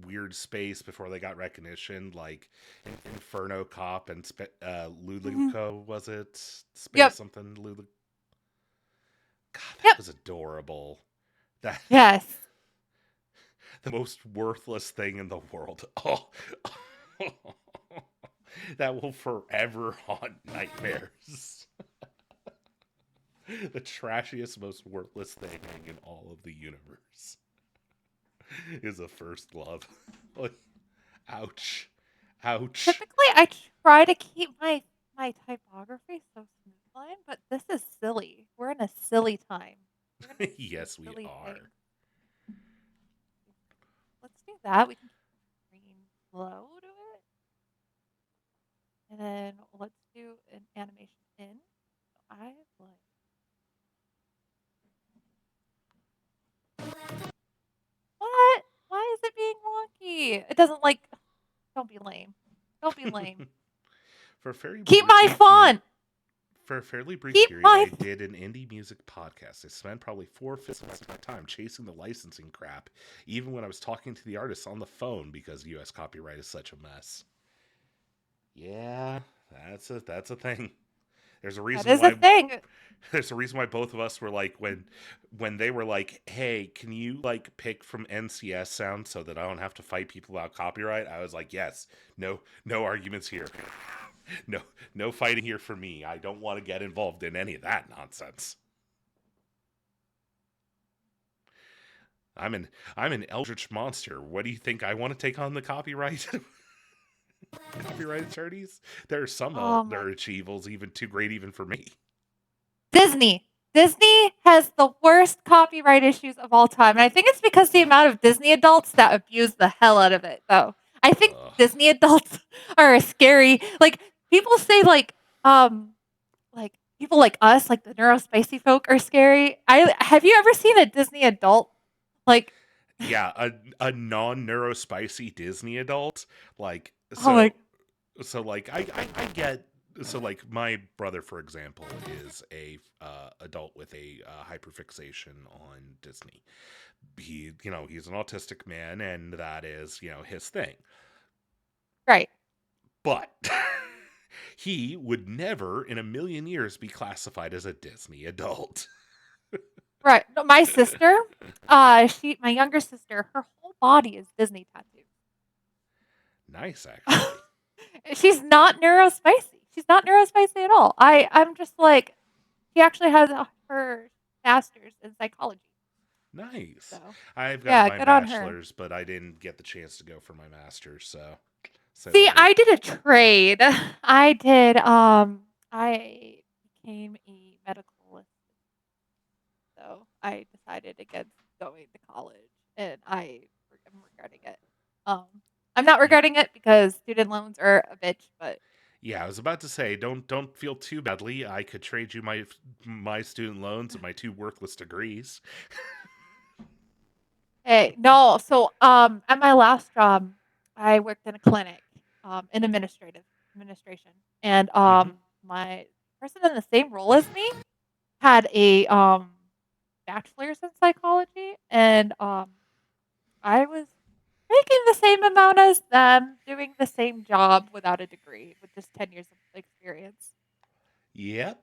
weird space before they got recognition, like Inferno Cop and Luluco, was it? Space Yep. something Lulu. God, that Yep. was adorable. That Yes. the most worthless thing in the world. Oh. That will forever haunt nightmares. The trashiest, most worthless thing in all of the universe is a first love. Like, ouch. Ouch. Typically, I try to keep my typography so smooth line, but this is silly. We're in a silly time. We're gonna do Yes, we silly are. things. Let's do that. We can keep the green flow to it. And then let's do an animation in. I like. What? Why is it being wonky? It doesn't like. Don't be lame. Don't be lame. For a very Keep my brief font. For a fairly brief Keep period, my- I did an indie music podcast. I spent probably 4/5 of my time chasing the licensing crap, even when I was talking to the artists on the phone because U.S. copyright is such a mess. Yeah, that's a thing. There's a reason That is why a thing. there's a reason why both of us were like when they were like, "Hey, can you like pick from NCS sounds so that I don't have to fight people about copyright?" I was like, "Yes, no arguments here, no fighting here for me. I don't want to get involved in any of that nonsense." I'm an eldritch monster. What do you think? I want to take on the copyright attorneys? There are some eldritch evils even too great even for me. Disney has the worst copyright issues of all time. And I think it's because the amount of Disney adults that abuse the hell out of it, though. I think Disney adults are scary. Like, people say, like people like us, like the neurospicy folk, are scary. Have you ever seen a Disney adult? Like, yeah, a non-neurospicy Disney adult, like, so, oh my, so like I get, so like my brother, for example, is a adult with a hyperfixation on Disney. He's an autistic man, and that is his thing. Right. But he would never in a million years be classified as a Disney adult. Right. No, my sister, my younger sister, her whole body is Disney tattooed. Nice, actually. She's not neurospicy. She's not neurospicy at all. I'm just like, she actually has her master's in psychology. Nice. So, I've got good my on her. bachelor's, but I didn't get the chance to go for my master's, so. See, I did a trade. I became a medical assistant. So I decided against going to college, and I'm regretting it. I'm not regretting it because student loans are a bitch, but yeah, I was about to say, don't feel too badly. I could trade you my student loans and my 2 worthless degrees. hey, no. So at my last job, I worked in a clinic, in administration, and my person in the same role as me had a bachelor's in psychology, and I was making the same amount as them, doing the same job without a degree, with just 10 years of experience. Yep.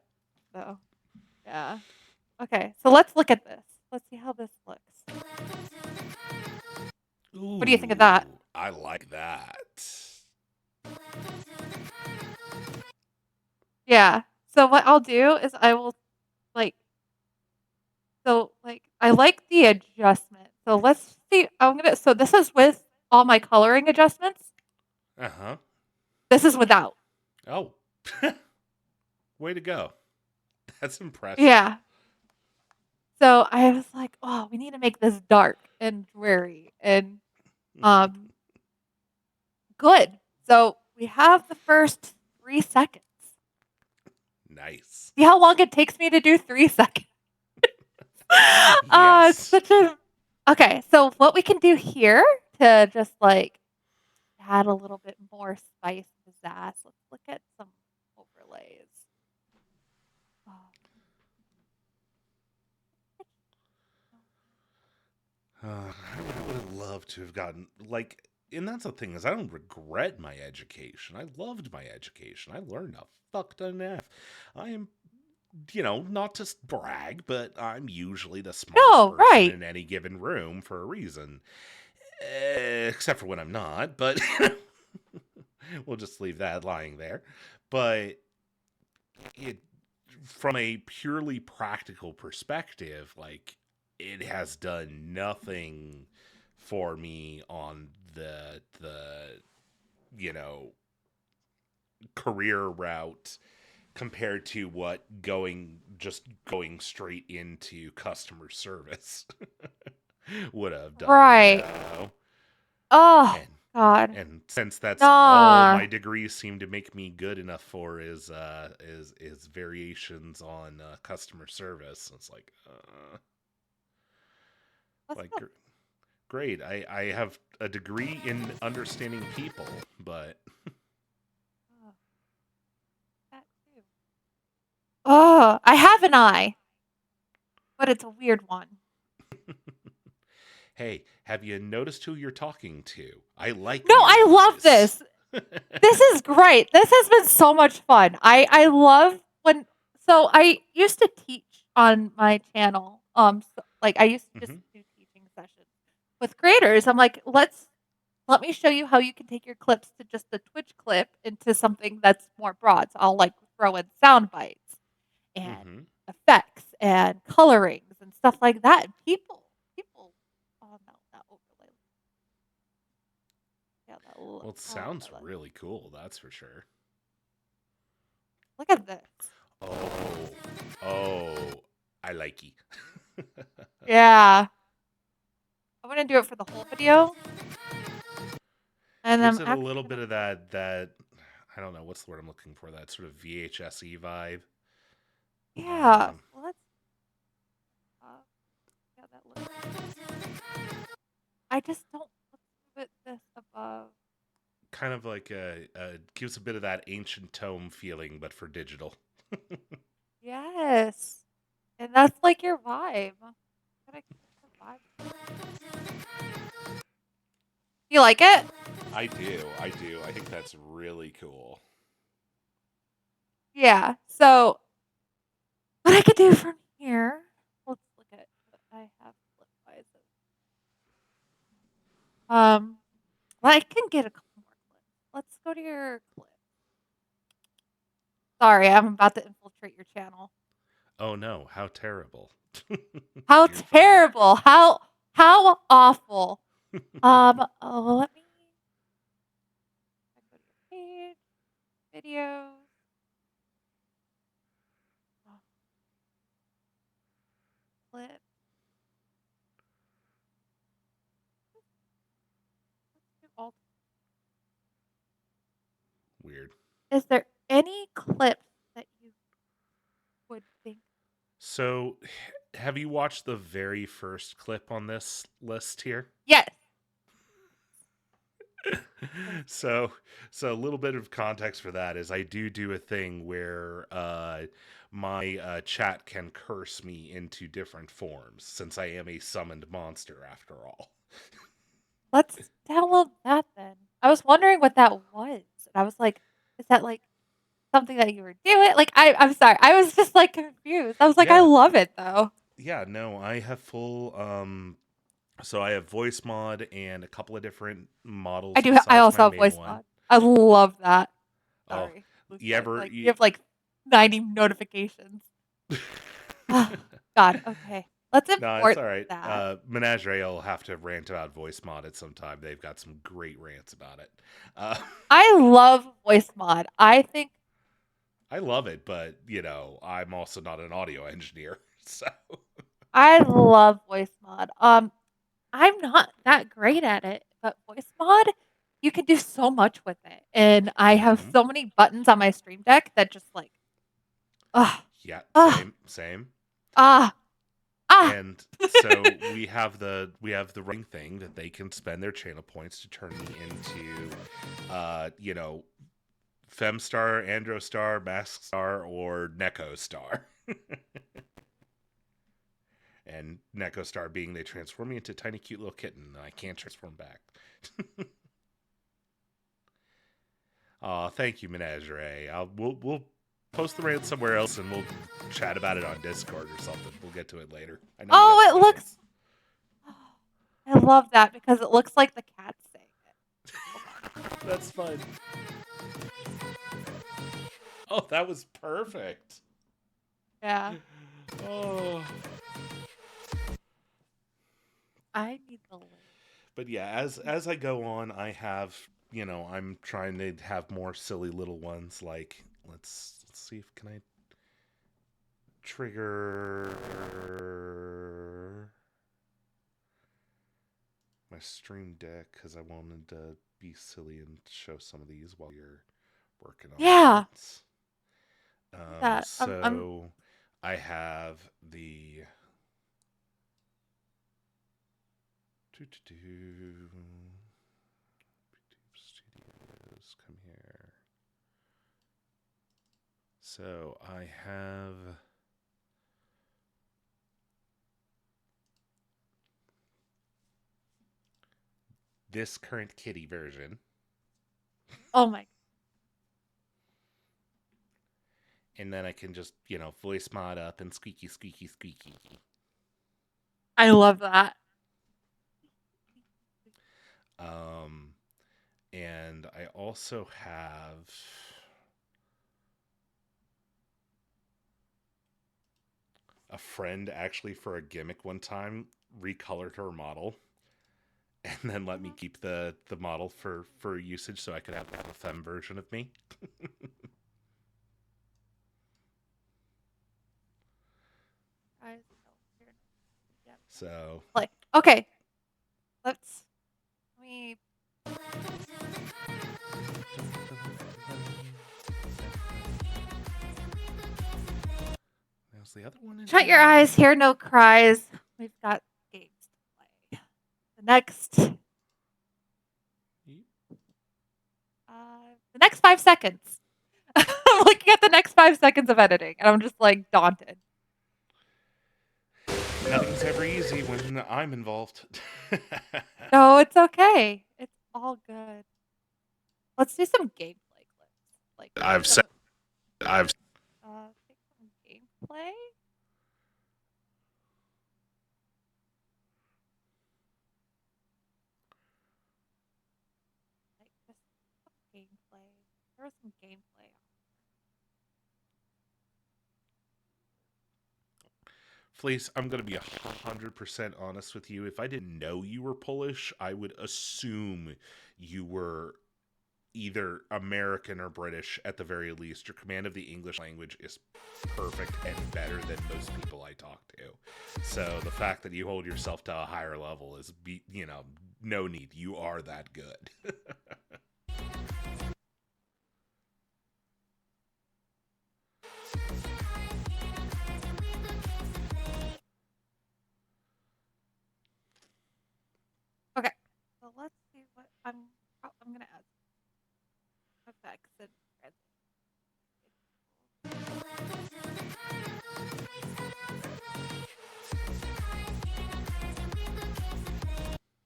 So, yeah. Okay, so let's look at this. Let's see how this looks. What do you think of that? Ooh, I like that. Yeah. So what I'll do is I will like I like the adjustment. So let's see. So this is with all my coloring adjustments. Uh-huh. This is without. Oh. Way to go. That's impressive. Yeah. So I was like, oh, we need to make this dark and dreary and good. So we have the first 3 seconds. Nice. See how long it takes me to do 3 seconds? It's Yes. such a okay. So what we can do here to just like add a little bit more spice and pizzazz. Let's look at some overlays. Oh. I would have loved to have gotten like, and that's the thing is I don't regret my education. I loved my education. I learned a fuck ton of. I am, not to brag, but I'm usually the smartest No, person right. in any given room for a reason. Except for when I'm not, but we'll just leave that lying there. But from a purely practical perspective, like it has done nothing for me on the career route compared to what going straight into customer service would have done. Right. Oh, And God. and since that's all my Nah. degrees seem to make me good enough for is variations on customer service. It's like Let's like go. great. I have a degree in understanding people, but Oh, that too. Oh, I have an eye, but it's a weird one. hey, have you noticed who you're talking to? I like No, weird I love eyes. this. This is great. This has been so much fun. I love when so I used to teach on my channel. I used to just Mhm. do teaching sessions with creators. I'm like, let me show you how you can take your clips to just a Twitch clip into something that's more broad. So I'll like throw in sound bites and Mhm. effects and colorings and stuff like that. And people, oh no, that overlay. Yeah, that. Well, it Oh, sounds okay, really cool, that's for sure. look at this. Oh, I likey. Yeah. I'm gonna do it for the whole video. And Gives I'm it a actually little gonna bit of that I don't know what's the word I'm looking for, that sort of VHS-y vibe. yeah. Um, Well, let's yeah, that looks. I just don't let's put this above. kind of like gives a bit of that ancient tome feeling, but for digital. Yes. And that's like your vibe. Gotta keep the vibe. You like it? I do. I think that's really cool. Yeah. So what I could do from here, let's look at what I have flip wise. Well, I can get a couple more clips. Let's go to your clip. Sorry, I'm about to infiltrate your channel. Oh no, how terrible. How You're fine. terrible. How awful. Let me go to your page, videos. Oh, clip. Let's do alt. Weird. Is there any clips that you would think? So, have you watched the very first clip on this list here? Yes. so a little bit of context for that is I do a thing where my chat can curse me into different forms, since I am a summoned monster after all. Let's download that then. I was wondering what that was. And I was like, is that like something that you were doing? Like, I'm sorry. I was just like confused. I was like, I Yeah. love it though. Yeah, no, I have full so I have voice mod and a couple of different models I besides also my have main voice one. mod. I love that. Oh, Sorry. you ever Like you have like 90 notifications. God, okay. Let's No, it's import all right. that. Menagerie will have to rant about voice mod at some time. They've got some great rants about it. I love voice mod. I think I love it, but I'm also not an audio engineer, so I love voice mod. I'm not that great at it, but voice mod, you can do so much with it. And I have Mhm. so many buttons on my Stream Deck that just like, yeah, ah, same. ah. And so we have the ring thing that they can spend their channel points to turn me into, Femstar, Androstar, Maskstar, or Neko Star. And Neko Star being they transform me into a tiny cute little kitten and I can't transform back. Aw, thank you, Menagerie. We'll post the rant somewhere else and we'll chat about it on Discord or something. We'll get to it later. I know Oh, you it have looks. plans. I love that because it looks like the cat's saying it. That's fun. Oh, that was perfect. Yeah. Oh. I need the link. But yeah, as I go on, I have, I'm trying to have more silly little ones like let's see if can I trigger my Stream Deck because I wanted to be silly and show some of these while you're working on Yeah. it. Yeah, So I have the YouTube Studios. Come here. So I have this current kitty version. Oh my. And then I can just, voice mod up and squeaky, squeaky, squeaky. I love that. And I also have a friend actually for a gimmick one time recolored her model and then let me keep the model for usage so I could have a femme version of me. So like, okay, let me. There's the other one. Shut your eyes, hear no cries. We've got games to play. The next 5 seconds. I'm looking at the next 5 seconds of editing, and I'm just like daunted. Nothing's ever easy when I'm involved. No, it's okay. It's all good. Let's do some gameplay clips. Like I've take some gameplay. Like just some gameplay. There's some gameplay. Fleece, I'm going to be 100% honest with you. If I didn't know you were Polish, I would assume you were either American or British at the very least. Your command of the English language is perfect and better than most people I talk to. So the fact that you hold yourself to a higher level is, no need. You are that good. Okay, so let's see what I'm gonna add effects and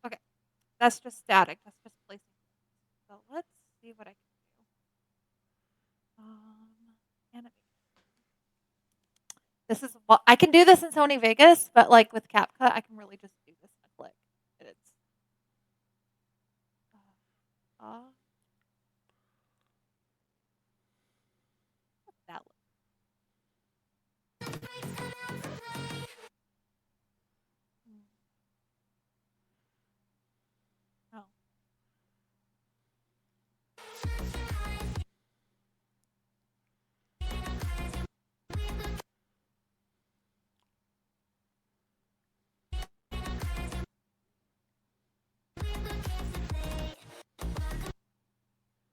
okay, that's just static. That's just placing. So let's see what I can do. this is what I can do this in Sony Vegas, but like with CapCut, I can really just do this in a click. And it's uh, what's that look? Hmm, Oh,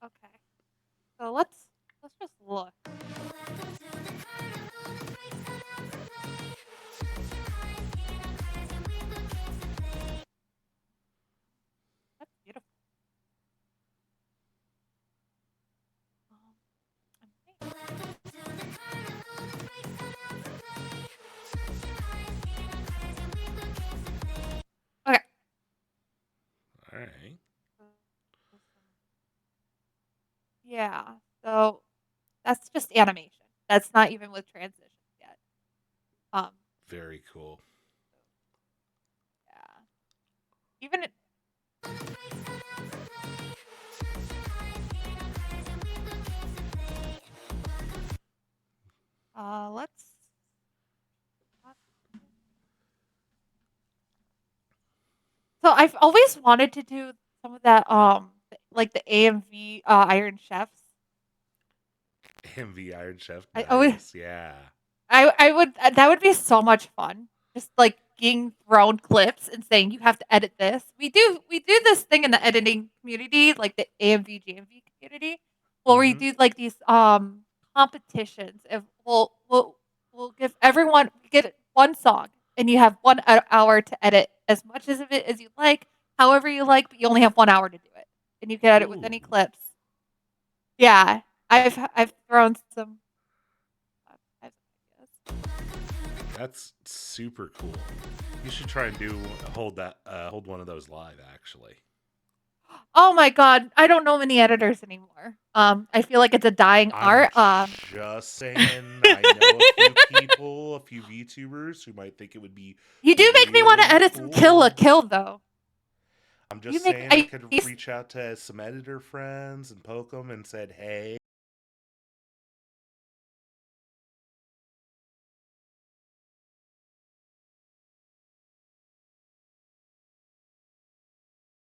okay. So let's just look. That's beautiful. I'm thinking- Okay. All right. Yeah. So that's just animation. That's not even with transitions yet. Um. Very cool. Yeah. Even it, let's. So I've always wanted to do some of that, like the AMV Iron Chefs. MV Iron Chef. I always, Nice. Yeah. I would that would be so much fun. Just like getting thrown clips and saying you have to edit this. We do this thing in the editing community, like the AMV GMV community, where we Mhm. do like these competitions. If we'll give everyone get one song and you have 1 hour to edit as much of it as you like, however you like, but you only have 1 hour to do it, and you can edit with any Ooh. clips. Yeah, I've thrown some. I've That's super cool. You should try and hold one of those live actually. Oh my god, I don't know many editors anymore. I feel like it's a dying I'm art. just saying, I know a few people, a few VTubers who might think it would be You do make me want to really edit some Kill la cool. Kill though. I'm You just make saying I I could used, reach out to some editor friends and poke them and said, hey,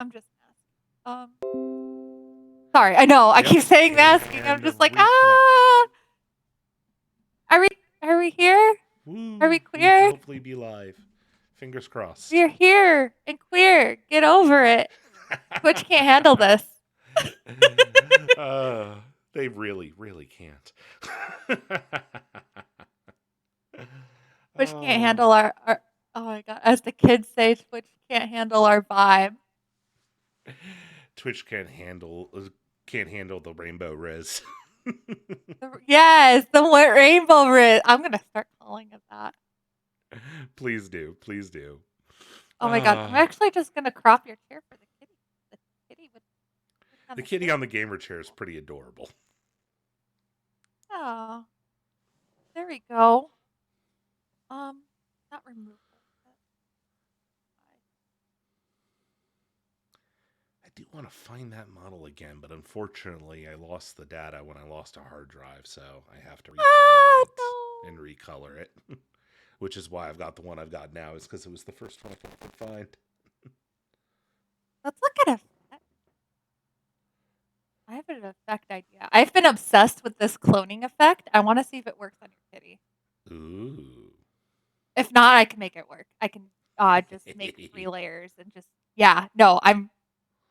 I'm just sorry, I know I yep, keep saying masking. I'm and just like reconnect. Are we here? Are we Woo! We should queer? hopefully be live. Fingers crossed. We're here and queer. Get over it. Twitch can't handle this. They really, really can't. Twitch can't Oh, handle our oh my god, as the kids say, Twitch can't handle our vibe. Twitch can't handle the rainbow res. Yes, the rainbow red. I'm gonna start calling it that. Please do, please do. Oh my god, I'm actually just gonna crop your chair for the kitty. The kitty would The kitty on the gamer chair is pretty adorable. Oh, there we go. Not removable. I do want to find that model again, but unfortunately, I lost the data when I lost a hard drive, so I have to reformat No. and recolor it. Which is why I've got the one I've got now, is because it was the first one I could find. Let's look at effect. I have an effect idea. I've been obsessed with this cloning effect. I want to see if it works on your kitty. Ooh. If not, I can make it work. I can just make 3 layers and just yeah. No, I'm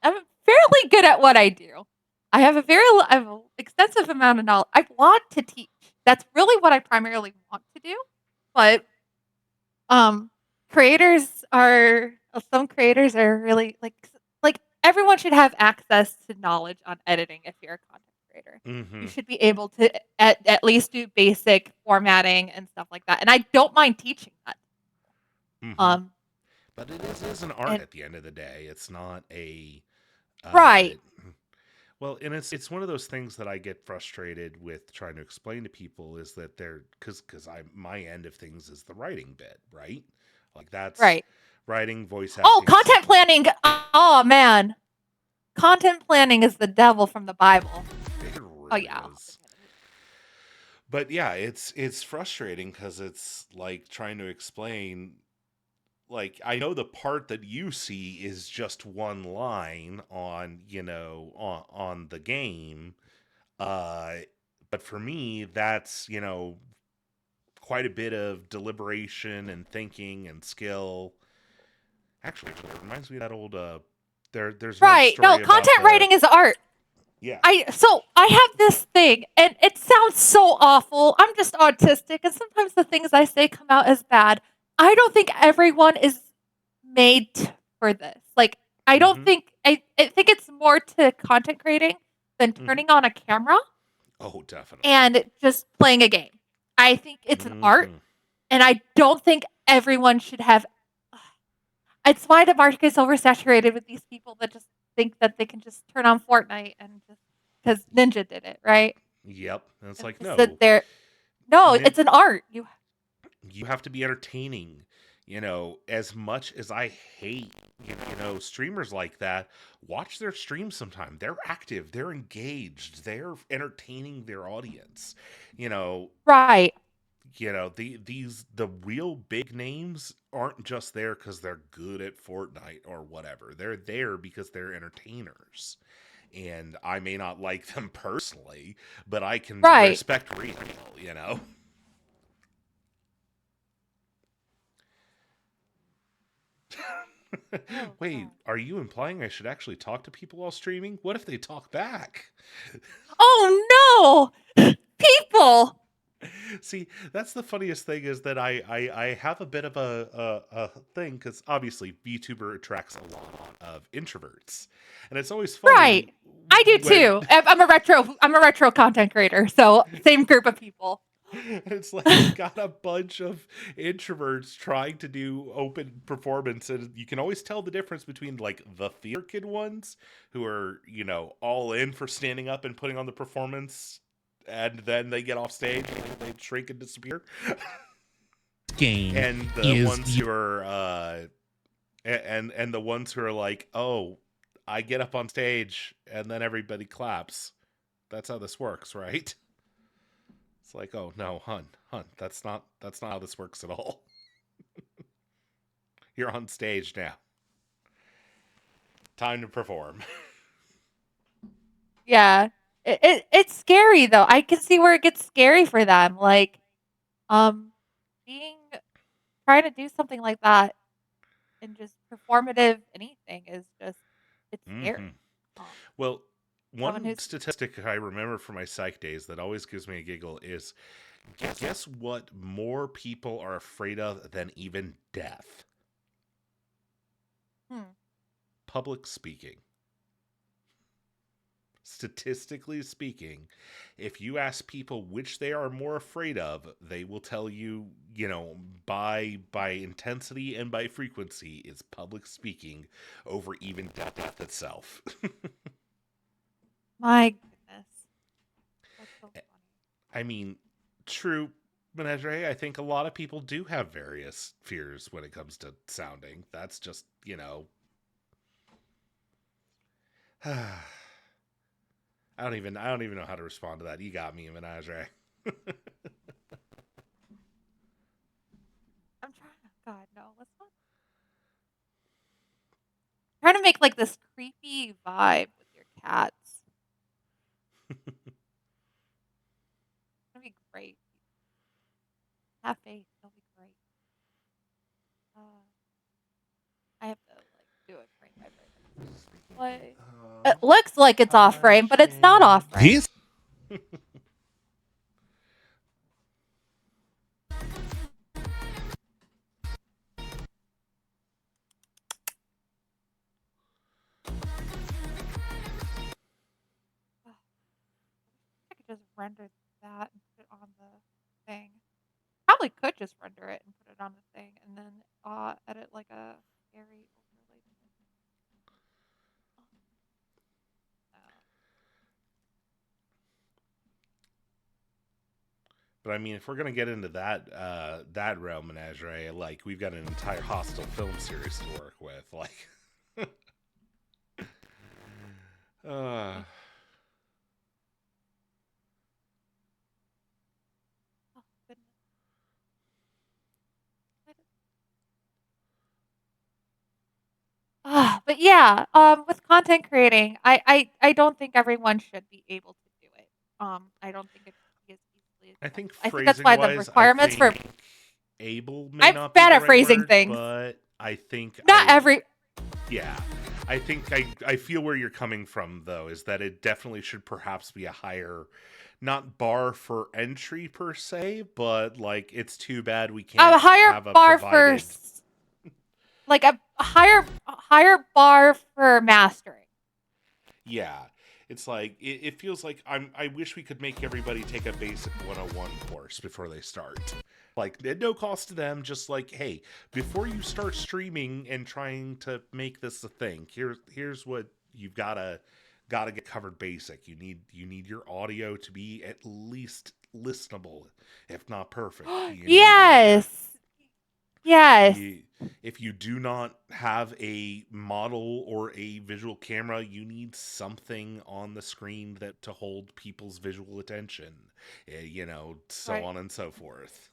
fairly good at what I do. I have I have an extensive amount of knowledge. I want to teach. That's really what I primarily want to do. But creators are some creators are really like everyone should have access to knowledge on editing if you're a content creator. Mm-hmm. You should be able to at least do basic formatting and stuff like that. And I don't mind teaching that. Mm-hmm. But it is an art and at the end of the day. It's not a right. Well, and it's one of those things that I get frustrated with trying to explain to people is that they're because I my end of things is the writing bit, right? Like that's Right. writing, voice Oh, acting, stuff content like planning. Oh man, content planning is the devil from the Bible. it Oh really yeah. is. But yeah, it's frustrating because it's like trying to explain. Like I know the part that you see is just one line on on the game, uh, but for me that's quite a bit of deliberation and thinking and skill. Actually, it reminds me of that old there's an old Right. No, story about content the writing is art. yeah. I have this thing, and it sounds so awful. I'm just autistic, and sometimes the things I say come out as bad. I don't think everyone is made for this. Like, I don't Mhm. think I think it's more to content creating than Mhm. turning on a camera Oh, definitely. and just playing a game. I think it's an art, Mhm. and I don't think everyone should have. It's why the market is oversaturated with these people that just think that they can just turn on Fortnite and just because Ninja did it, right? Yep. And it's And like just sit no. there. No, Nin- it's an art. you have to be entertaining. As much as I hate, streamers like that, watch their streams sometime. They're active, they're engaged, they're entertaining their audience. You know, Right. the real big names aren't just there because they're good at Fortnite or whatever. They're there because they're entertainers. And I may not like them personally, but I can Right. respect real, you know? Oh Wait, God. are you implying I should actually talk to people while streaming? What if they talk back? Oh no, people. See, that's the funniest thing is that I have a bit of a thing because obviously VTuber attracts a lot of introverts, and it's always funny Right. I do when too. I'm a retro content creator, so same group of people. it's like you got a bunch of introverts trying to do open performance, and you can always tell the difference between like the theater kid ones who are all in for standing up and putting on the performance, and then they get off stage and they shrink and disappear. Game And the is ones who are and the ones who are like, oh, I get up on stage and then everybody claps. That's how this works, right? It's like, oh no, hun, that's not how this works at all. You're on stage now. Time to perform. Yeah. It's scary though. I can see where it gets scary for them. Like, um, being trying to do something like that and just performative anything is just it's Hmm. scary. Um, Well, someone one who's statistic I remember from my psych days that always gives me a giggle is guess what more people are afraid of than even death? hmm, Public speaking. Statistically speaking, if you ask people which they are more afraid of, they will tell you, by intensity and by frequency, it's public speaking over even death itself. my goodness. That's so funny. I mean, true, Menedre, I think a lot of people do have various fears when it comes to sounding. That's just, I don't even know how to respond to that. You got me, Menedre. I'm trying to God, no, let's not trying to make like this creepy vibe with your cats. It's gonna be great. Have faith, it'll be great. Uh, I have to like do it frame by frame. Like, it looks like it's off frame, but it's not off frame. his Ugh, I could just render that and put it on the thing. Probably could just render it and put it on the thing and then edit like a scary overlay. Oh, no. But I mean, if we're gonna get into that realm, Menagerie, like we've got an entire Hostile film series to work with. Like, uh, Oh, goodness. But yeah, with content creating, I don't think everyone should be able to do it. I don't think it should be as easily I think accessible. I think that's phrasing why the wise, I requirements for think able may I'm not be bad the at right phrasing word, things. but I think Not every yeah. I think I feel where you're coming from though, is that it definitely should perhaps be a higher, not bar for entry per se, but like it's too bad we a can't higher have a bar for provided. like a higher bar for mastering. Yeah. It's like it feels like I wish we could make everybody take a basic 101 course before they start. Like at no cost to them, just like, hey, before you start streaming and trying to make this a thing, here's what you've gotta get covered basic. You need your audio to be at least listenable, if not perfect. Yes. Yes. If you do not have a model or a visual camera, you need something on the screen that to hold people's visual attention. So Right. on and so forth.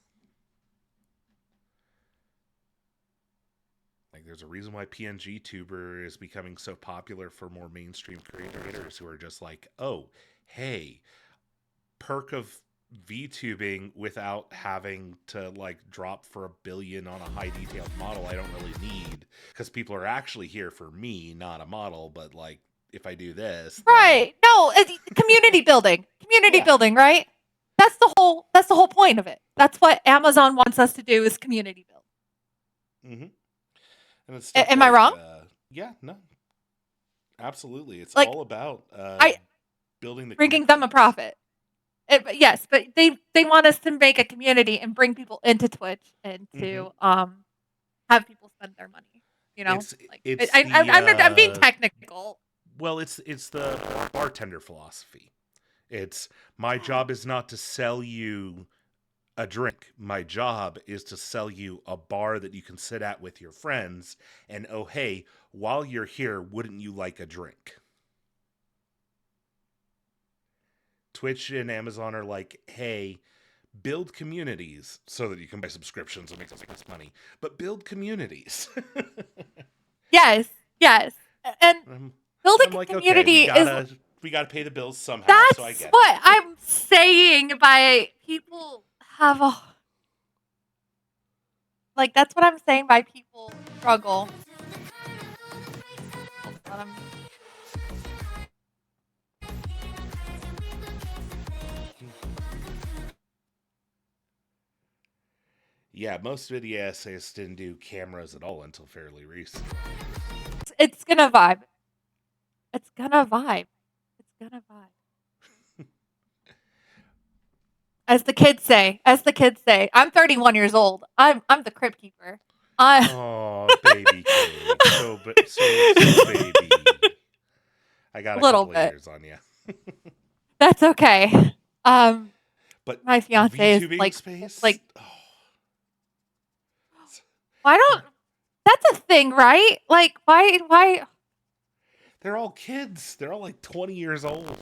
Like, there's a reason why PNG Tuber is becoming so popular for more mainstream creators who are just like, oh, hey, perk of VTubing without having to like drop for $1 billion on a high detailed model I don't really need, because people are actually here for me, not a model. But like, if I do this, Right. No, it's community building. Community Yeah. building, right? That's the whole point of it. That's what Amazon wants us to do is community build. Mm-hmm. And it's Am I wrong? Yeah, no, absolutely. It's Like, all about building the bringing them a connections. profit. Yes, but they want us to make a community and bring people into Twitch and to have people spend their money. You know, I'm being technical. Well, it's the bartender philosophy. It's my job is not to sell you a drink. My job is to sell you a bar that you can sit at with your friends. And oh, hey, while you're here, wouldn't you like a drink? Twitch and Amazon are like, hey, build communities so that you can buy subscriptions and make this money. But build communities. Yes, and building I'm like, community okay, is we gotta pay the bills somehow. that's So I get what it. I'm saying by people have a like that's what I'm saying by people struggle. Hold on, Yeah, most video essayists didn't do cameras at all until fairly recently. it's gonna vibe. It's gonna vibe. It's gonna vibe. As the kids say. I'm 31 years old. I'm the crypt keeper. Oh, baby kid. So baby. I got a Little couple of bit. years on you. That's okay. But my fiance is VTubing like space? Oh. why don't that's a thing, right? Like why They're all kids. They're all like 20 years old.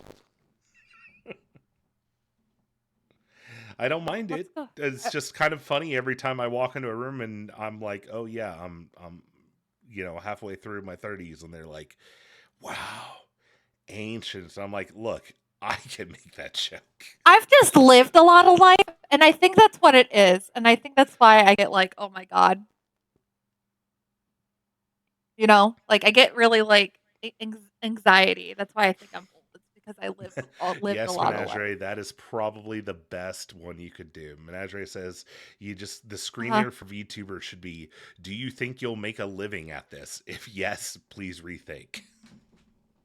I don't mind it. It's just kind of funny every time I walk into a room and I'm like, oh yeah, I'm halfway through my 30s, and they're like, wow, ancient. So I'm like, look, I can make that joke. I've just lived a lot of life, and I think that's what it is. And I think that's why I get like, oh my God. You know, like I get really like anxiety. That's why I think I'm old. It's because I lived Yes, a lot of Menagerie, life. that is probably the best one you could do. Menagerie says the screener for VTuber should be, do you think you'll make a living at this? If yes, please rethink.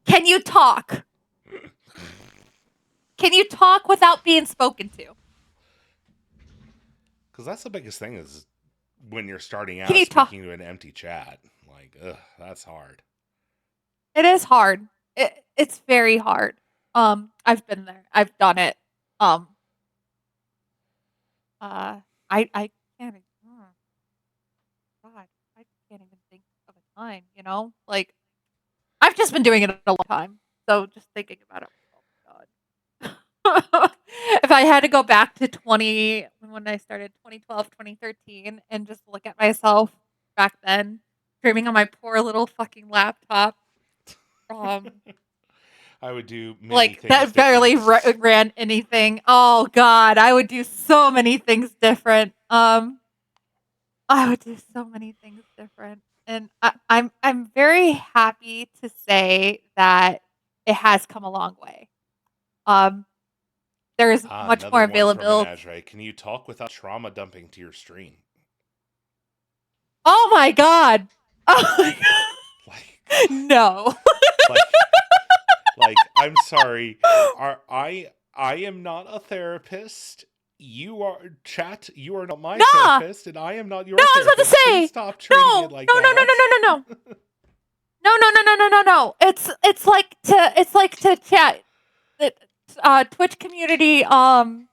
Can you talk? Can you talk without being spoken to? Because that's the biggest thing is when you're starting out speaking to an empty chat. Like, ugh, that's hard. It is hard. It's very hard. I've been there. I've done it. I can't. God, I can't even think of a time. Like I've just been doing it a long time. So just thinking about it, oh my god. If I had to go back to when I started 2012, 2013, and just look at myself back then, streaming on my poor little fucking laptop, um, I would do many like things that barely different. ran anything. Oh god, I would do so many things different. I would do so many things different, and I'm very happy to say that it has come a long way. Um, there's much Another more one from availability. Menage. Can you talk without trauma dumping to your stream? Oh my god! Oh my Like, god! No. like, I'm sorry. I am not a therapist. You are chat. You are not my Nah. therapist, and I am not your No, I was about to therapist. Please say. stop treating No. it like No. No. that. No. No. No. No. No. No. No. No. No. No. It's like to chat. Twitch community. Can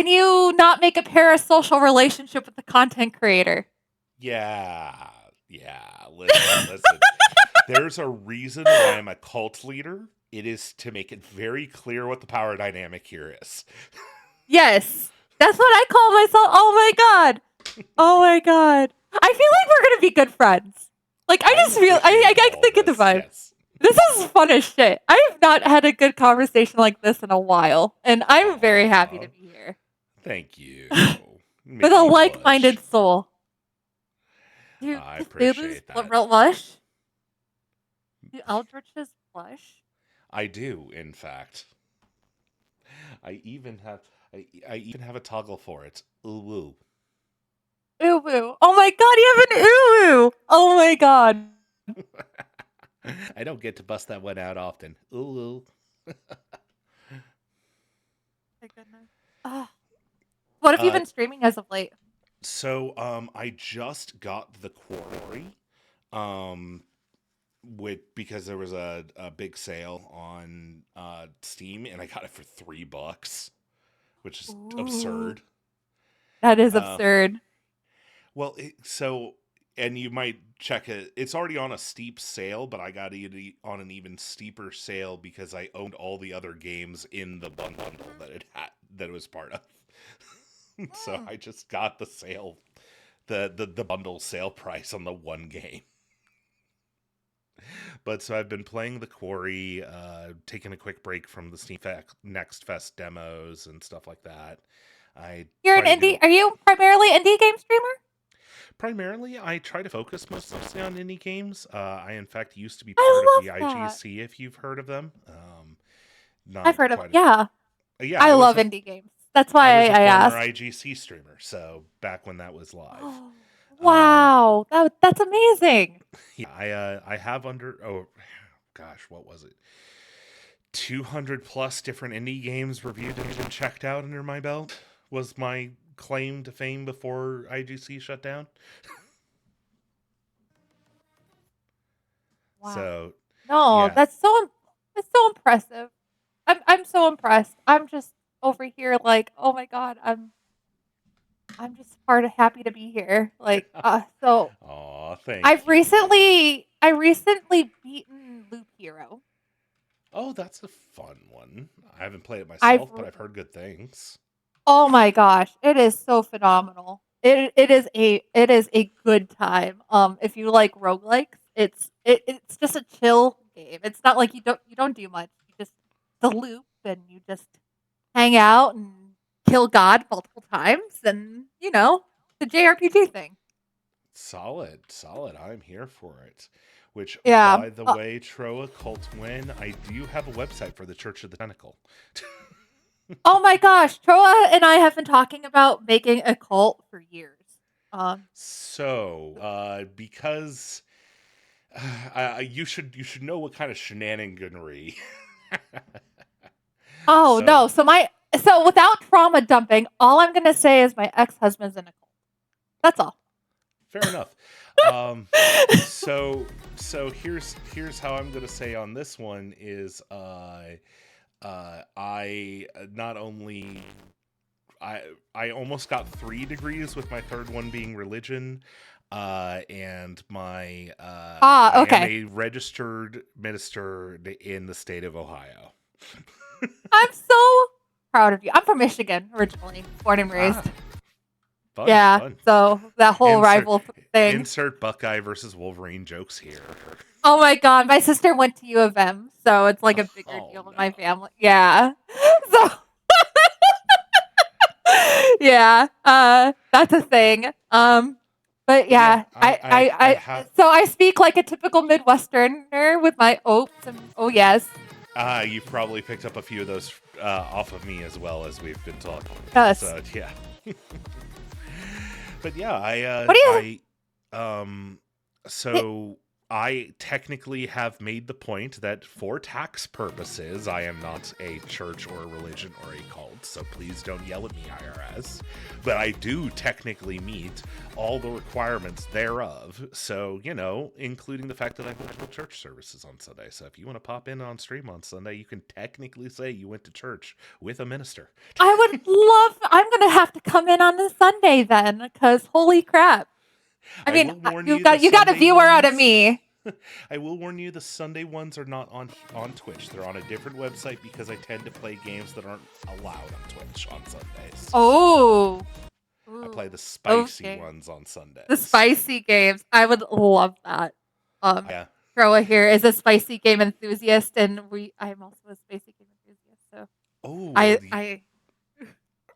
you not make a parasocial relationship with the content creator? Yeah. Listen. There's a reason why I'm a cult leader. It is to make it very clear what the power dynamic here is. Yes, that's what I call myself. Oh my god. Oh my god. I feel like we're gonna be good friends. Like I just feel I can think of the vibe. Yes. This is fun as shit. I have not had a good conversation like this in a while, and I'm very happy to be here Thank you. with a like-minded soul. Do I Cthulhu's appreciate that. blush? Do Eldritch's blush? I do, in fact. I even have a toggle for it. Ooh woo. Ooh woo. Oh my god, you have an ooh woo. Oh my god. I don't get to bust that one out often. Ooh woo. My goodness. What have you been streaming as of late? So, I just got the Quarry, because there was a big sale on Steam, and I got it for $3, which is absurd. That is absurd. Well, and you might check it. It's already on a steep sale, but I got it on an even steeper sale because I owned all the other games in the bundle that it was part of. So I just got the sale, the bundle sale price on the one game. But so I've been playing the Quarry, taking a quick break from the Steam Next Fest demos and stuff like that. You're an indie. Are you primarily indie game streamer? Primarily, I try to focus mostly on indie games. I, in fact, used to be part of the IGC, if you've heard of them. I've heard of them. Yeah. Yeah, I love indie games. That's why I asked. I was a former IGC streamer, so back when that was live. Oh, wow, that's amazing. Yeah, I have what was it? 200 plus different indie games reviewed and checked out under my belt was my claim to fame before IGC shut down. Wow. So yeah. That's so impressive. I'm so impressed. I'm just over here like, oh my god, I'm just happy to be here. Like, so. Aw, thank I you. recently beaten Loop Hero. Oh, that's a fun one. I haven't played it myself, but I've heard good things. Oh my gosh, it is so phenomenal. It is a good time. If you like roguelikes, it's just a chill game. It's not like you don't do much. You just the loop and you just hang out and kill God multiple times, and the JRPG thing. Solid. I'm here for it. Which, by the way, Troa Cult Win, I do have a website for the Church of the Tentacle. Oh my gosh, Troa and I have been talking about making a cult for years. Because you should know what kind of shenaniganry. No, so without trauma dumping, all I'm gonna say is my ex-husband's in a cult. That's all. Fair enough. So here's how I'm gonna say on this one is I not only I almost got 3 degrees with my third one being religion. And I am Okay. a registered minister in the state of Ohio. I'm so proud of you. I'm from Michigan originally, born and raised. Fun, Yeah, fun. so that whole Insert- rival thing. Insert Buckeye versus Wolverine jokes here. Oh my god, my sister went to U of M, so it's like a bigger Oh, deal in no. my family. Yeah. So yeah, that's a thing. But yeah, I have. so I speak like a typical Midwesterner with my oops and oh yes. You've probably picked up a few of those off of me as well as we've been talking. Yes. So yeah. But yeah, What do you- so I technically have made the point that for tax purposes, I am not a church or a religion or a cult, so please don't yell at me, IRS. But I do technically meet all the requirements thereof, so, including the fact that I go to church services on Sunday. So if you want to pop in on stream on Sunday, you can technically say you went to church with a minister. I would love. I'm gonna have to come in on this Sunday then, because holy crap! I mean, will warn you got the a Sunday viewer out of ones- me. I will warn you, the Sunday ones are not on Twitch. They're on a different website because I tend to play games that aren't allowed on Twitch on Sundays. Oh, I play the spicy okay. ones on Sundays. The spicy games. I would love that. Yeah. Croa here is a spicy game enthusiast, and I'm also a spicy game enthusiast. So Oh, I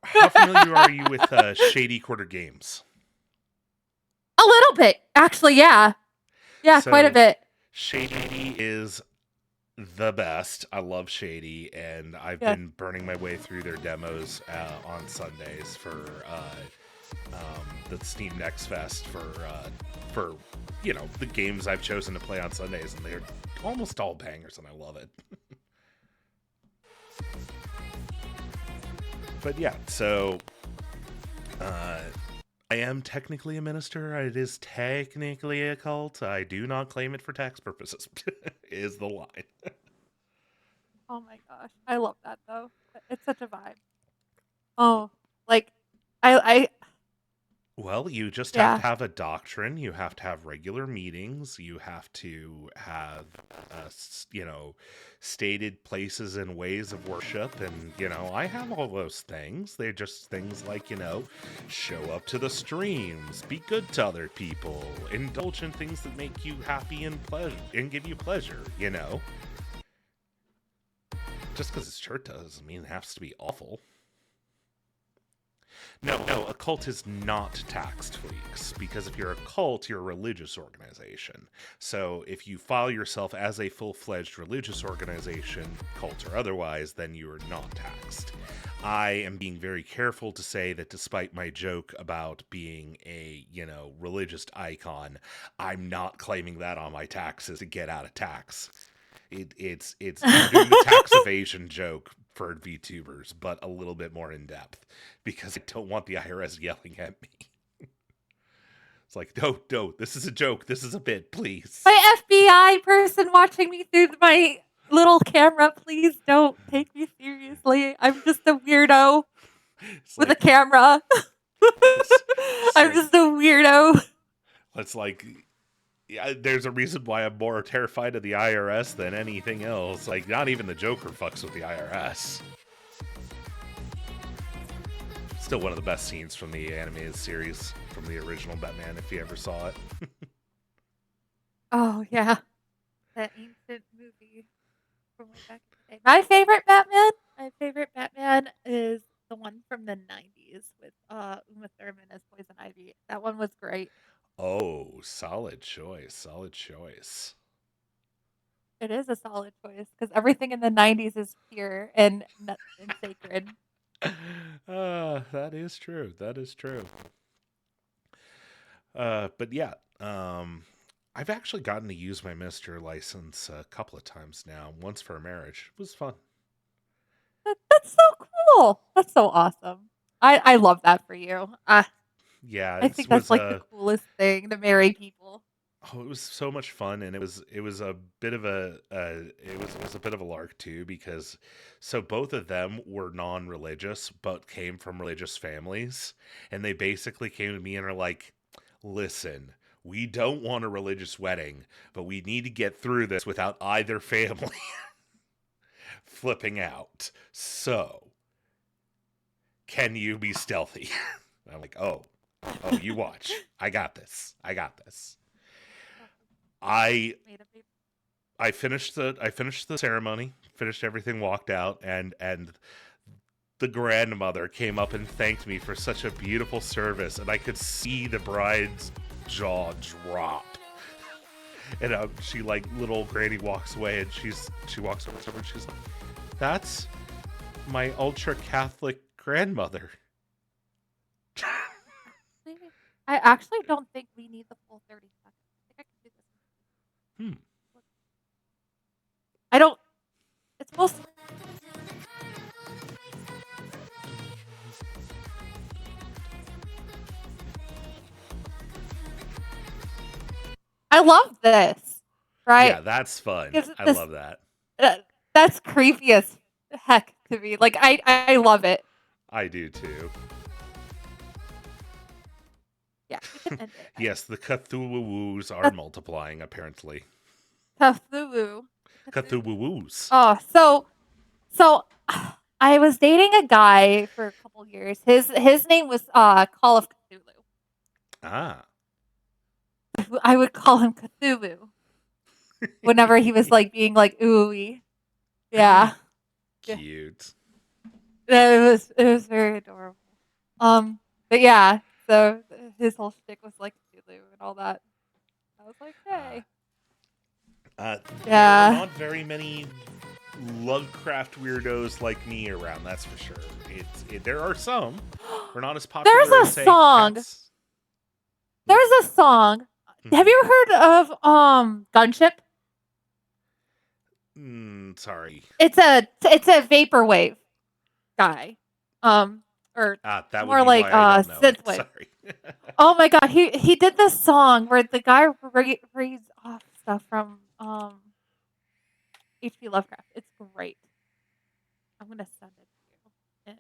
how familiar are you with Shady Quarter Games? a little bit actually. Yeah, quite a So- bit. Shady is the best. I love Shady, and I've Yeah. been burning my way through their demos on Sundays for the Steam Next Fest for the games I've chosen to play on Sundays, and they're almost all bangers, and I love it. But yeah, so I am technically a minister. It is technically a cult. I do not claim it for tax purposes. Is the line. Oh my gosh, I love that though. It's such a vibe. Oh, like I Well, you just Yeah. have to have a doctrine. You have to have regular meetings. You have to have, stated places and ways of worship. And, I have all those things. They're just things like, show up to the streams, be good to other people, indulge in things that make you happy and pleasure and give you pleasure, Just because it's church doesn't mean it has to be awful. No, a cult is not taxed, freaks, because if you're a cult, you're a religious organization. So if you file yourself as a full-fledged religious organization, cult or otherwise, then you are not taxed. I am being very careful to say that despite my joke about being a, religious icon, I'm not claiming that on my taxes to get out of tax. It's doing the tax evasion joke for VTubers, but a little bit more in depth because I don't want the IRS yelling at me. It's like, no, this is a joke. This is a bit, please. my FBI person watching me through my little camera, please don't take me seriously. I'm just a weirdo It's with like, a camera. I'm like- just a weirdo. it's like, yeah, there's a reason why I'm more terrified of the IRS than anything else. Like, not even the Joker fucks with the IRS. Still one of the best scenes from the animated series, from the original Batman, if you ever saw it. Oh yeah, that ancient movie from way back in the day. My favorite Batman is the one from the '90s with Uma Thurman as Poison Ivy. That one was great. Oh, solid choice. It is a solid choice because everything in the '90s is pure and sacred. That is true. But yeah, I've actually gotten to use my minister license a couple of times now. Once for a marriage. It was fun. That's so cool. That's so awesome. I love that for you. Yeah, I think that's like the coolest thing to marry people. Oh, it was so much fun, and it was a bit of it was a bit of a lark too, because so both of them were non-religious but came from religious families, and they basically came to me and are like, "Listen, we don't want a religious wedding, but we need to get through this without either family flipping out. So, can you be stealthy?" I'm like, "Oh, you watch. I got this. I got this." I Made a baby. I finished the ceremony, finished everything, walked out, and the grandmother came up and thanked me for such a beautiful service, and I could see the bride's jaw drop. And she, like, little granny walks away, and she walks over to her and she's like, "That's my ultra Catholic grandmother." I actually don't think we need the full 30 seconds. I think I can do this. Hmm. I don't. It's mostly. I love this, right? Yeah, that's fun. Gives it I this- love that. That's creepy as heck to me. Like I love it. I do too. Yeah, we can end it. Yes, the Cthulhu-woos are multiplying, apparently. Cthulhu. Cthulhu-woos. Oh, so I was dating a guy for a couple years. His name was Call of Cthulhu. Ah. I would call him Cthulhu whenever he was like being like ooey. Yeah, Yeah. Cute. it was very adorable. But yeah, so his whole shtick was like Cthulhu and all that. I was like, hey, There Yeah. are not very many Lovecraft weirdos like me around, that's for sure. There are some. We're not as popular There's a as, say, song. cats. there's a song. Have you ever heard of Gunship? Sorry. It's a vaporwave guy. Or That more would be like, why I don't know it. synthwave. Sorry. oh my god, he did this song where the guy reads off stuff from H.P. Lovecraft. It's great. I'm gonna send it to you. And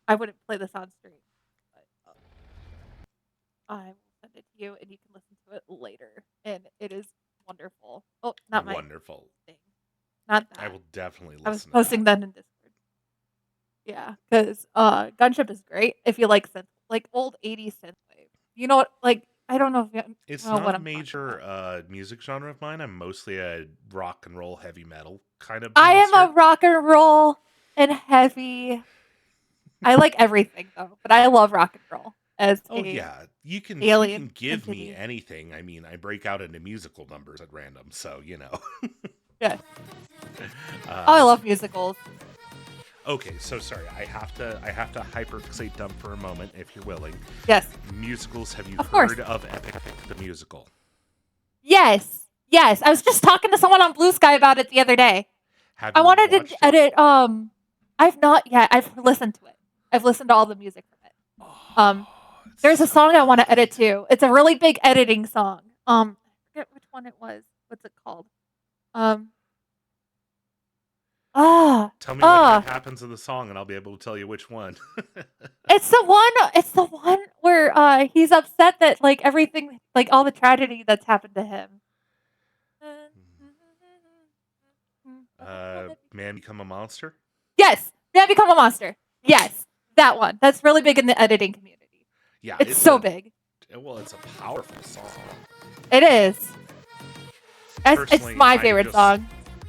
I wouldn't play this on stream, but I will send it to you, and you can listen to it later. And it is wonderful. Oh, not my Wonderful. thing. Not that. I will definitely listen I was to posting that in Discord. Yeah, because Gunship is great if you like old 80s synthwave. You know what? Like, I don't know if you It's know not what a I'm talking major about. music genre of mine. I'm mostly a rock and roll, heavy metal kind of I am a monster. rock and roll and heavy. I like everything though, but I love rock and roll as Oh a yeah, you can alien give me entity. anything. I mean, I break out into musical numbers at random, so you know. Yes. Oh, I love musicals. Okay, so sorry. I have to hyperfixate them for a moment, if you're willing. Yes. Musicals. Have you Of course. heard of Epic the musical? Yes. Yes. I was just talking to someone on Blue Sky about it the other day. Have I you wanted watched to it? edit. I've not yet. I've listened to it. I've listened to all the music from it. It's There's a so song I want to good. edit too. It's a really big editing song. I forget which one it was. What's it called? Tell me what ah, happens in the song, and I'll be able to tell you which one. it's the one. It's the one where he's upset that like everything, like all the tragedy that's happened to him. Man Become a Monster? Yes, Man Become a Monster. Yes, that one. That's really big in the editing community. Yeah, It's so big. Well, it's a powerful song. It is. It's Personally, my favorite song.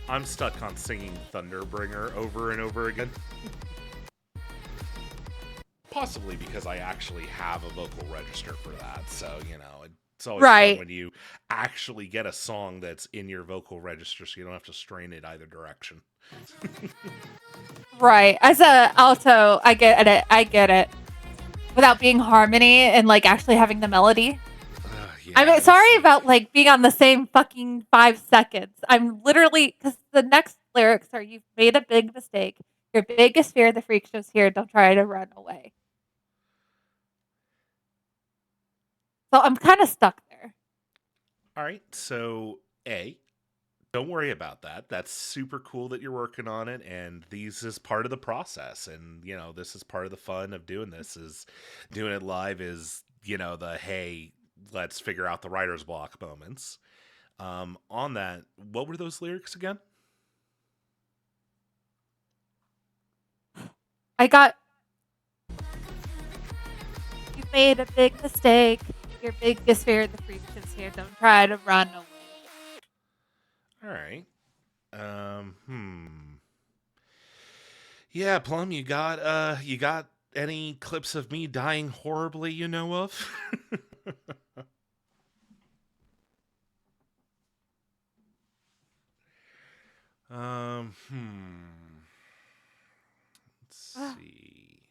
I'm stuck on singing Thunderbringer over and over again. Possibly because I actually have a vocal register for that, so, you know, it's always Right. fun when you actually get a song that's in your vocal register so you don't have to strain it either direction. Right. As a alto, I get it. I get it. Without being harmony and like actually having the melody. Yeah, I'm it's sorry like- about like being on the same fucking 5 seconds. I'm literally because the next lyrics are you've made a big mistake. Your biggest fear, the freak show's here. Don't try to run away. So I'm kind of stuck there. All right. So, don't worry about that. That's super cool that you're working on it, and these is part of the process. And this is part of the fun of doing this. Is doing it live is the hey, let's figure out the writer's block moments. On that, what were those lyrics again? You made a big mistake. Your biggest fear, the freak is here. Don't try to run away. All right. Yeah, Plum, you got any clips of me dying horribly you know of? Let's see.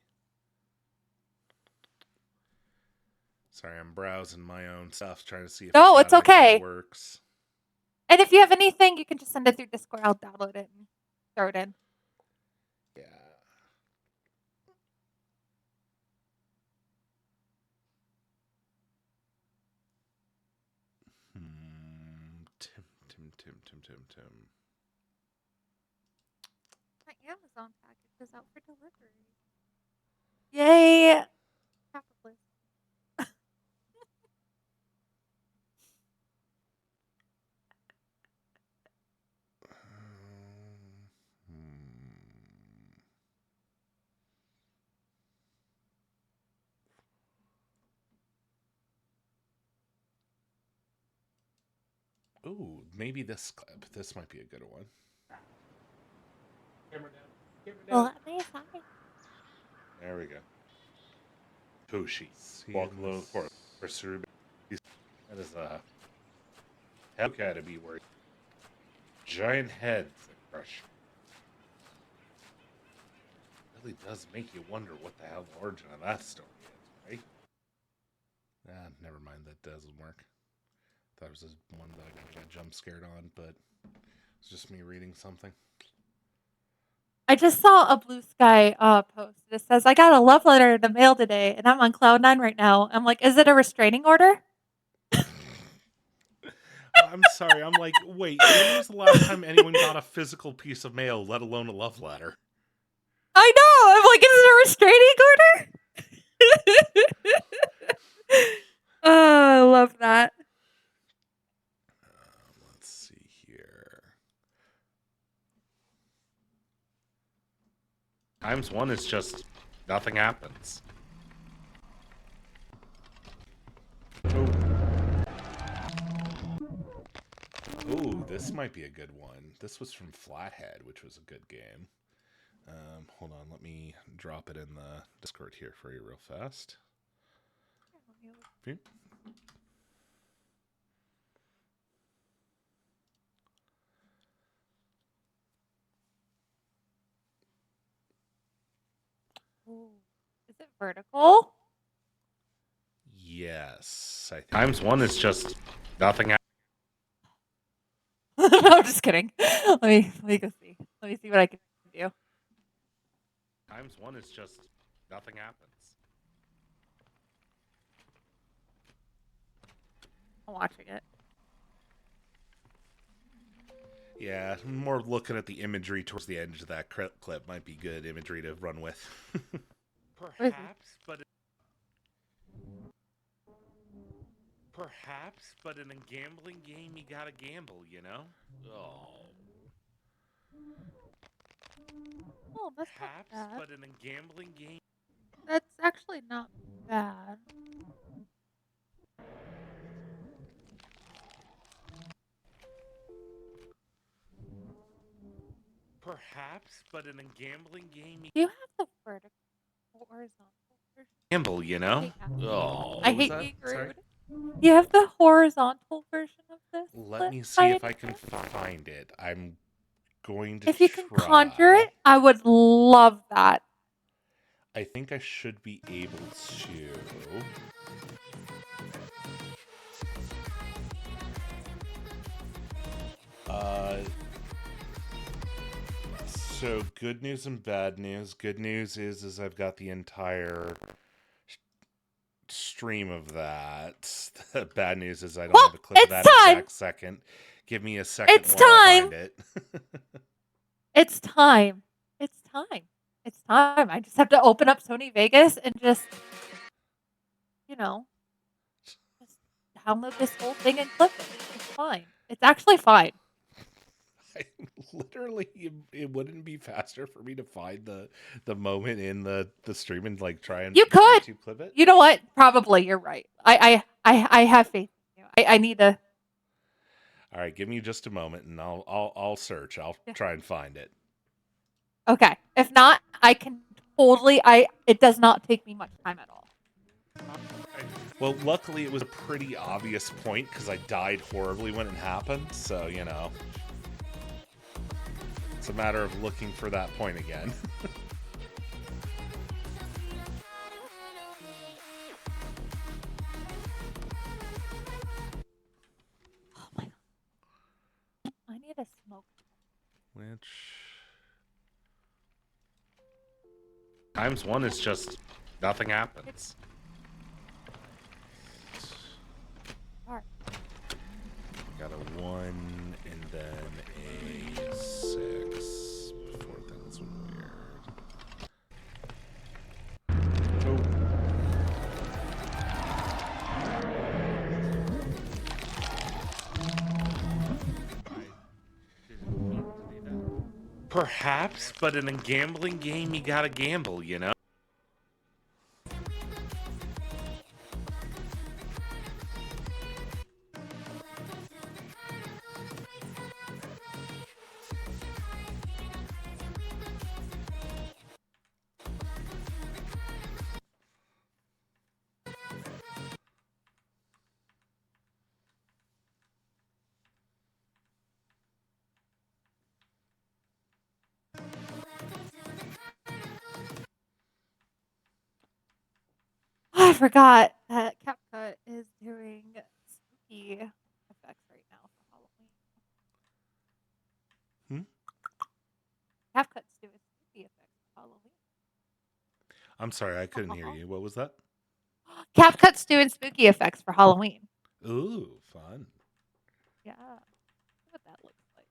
Sorry, I'm browsing my own stuff, trying to see if No, I've it's got anything that okay. works. And if you have anything, you can just send it through Discord. I'll download it and throw it in. Yeah. Tim. My Amazon package is out for delivery. Yay! Capitalist. Ooh, maybe this clip. This might be a good one. Camera down. Well, that may fine. There we go. Toshi. Walk low for Cerubi. That is a Hellcat to be worried. Giant heads that crush. Really does make you wonder what the hell the origin of that story is, right? Never mind, that doesn't work. Thought it was just one that I got jump scared on, but it's just me reading something. I just saw a Blue Sky post. It says, I got a love letter in the mail today, and I'm on cloud 9 right now. I'm like, is it a restraining order? I'm sorry. I'm like, wait, when was the last time anyone got a physical piece of mail, let alone a love letter? I know. I'm like, is it a restraining order? Oh, I love that. Let's see here. Times one is just nothing happens. Ooh, this might be a good one. This was from Flathead, which was a good game. Hold on, let me drop it in the Discord here for you real fast. Okay. Ooh. Is it vertical? Yes. Times one is just nothing happens. No, I'm just kidding. Let me go see. Let me see what I can do. Times one is just nothing happens. I'm watching it. Yeah, more looking at the imagery towards the edge of that clip might be good imagery to run with. Perhaps, but in a gambling game, you gotta gamble, you know? Oh. Oh, that's Perhaps, not bad. but in a gambling game. That's actually not bad. Perhaps, but in a gambling game, Do you have the vertical or horizontal version? gamble, you know? Oh. I what was hate that? being Sorry? rude. Do you have the horizontal version of this? Let me see if I can find it. I'm going to If you can try. conjure it, I would love that. I think I should be able to. So good news and bad news. Good news is I've got the entire stream of that. The bad news is I don't Well, have a clip of it's that time. exact second. Give me a second It's while I time. find it. It's time. It's time. It's time. I just have to open up Sony Vegas and just, you know, just download this whole thing and clip it. It's fine. It's actually fine. Literally, it wouldn't be faster for me to find the moment in the stream and like try and You could. YouTube clip it. You know what? Probably you're right. I have faith in you. I need to. All right, give me just a moment and I'll search. I'll try and find it. Okay. If not, I can totally. It does not take me much time at all. Well, luckily it was a pretty obvious point because I died horribly when it happened. So you know, it's a matter of looking for that point again. Oh my god. I need a smoke. Which ×1 is just nothing happens. Alright. Got a 1 and then a 6 before things went weird. Perhaps, but in a gambling game, you gotta gamble, you know? I forgot that CapCut is doing spooky effects right now for Halloween. CapCut's doing spooky effects for Halloween. I'm sorry, I couldn't hear you. What was that? CapCut's doing spooky effects for Halloween. Ooh, fun. Yeah. See what that looks like.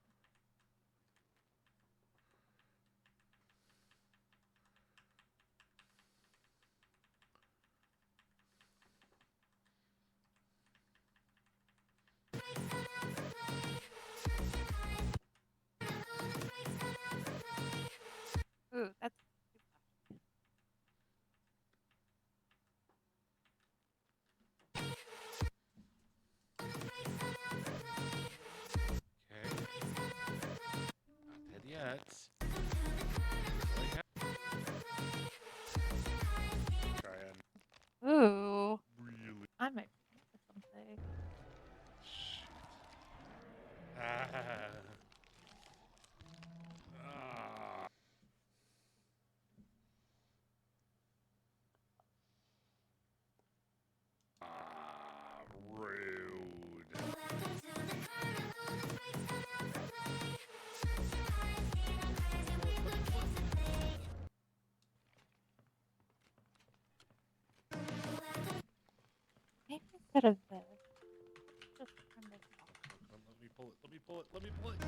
Ooh, that's Okay. Not dead yet. Try and ooh. really. I might be into something. Rude. Maybe instead of this, just turn this off. Let me pull it. Let me pull it. Let me pull it.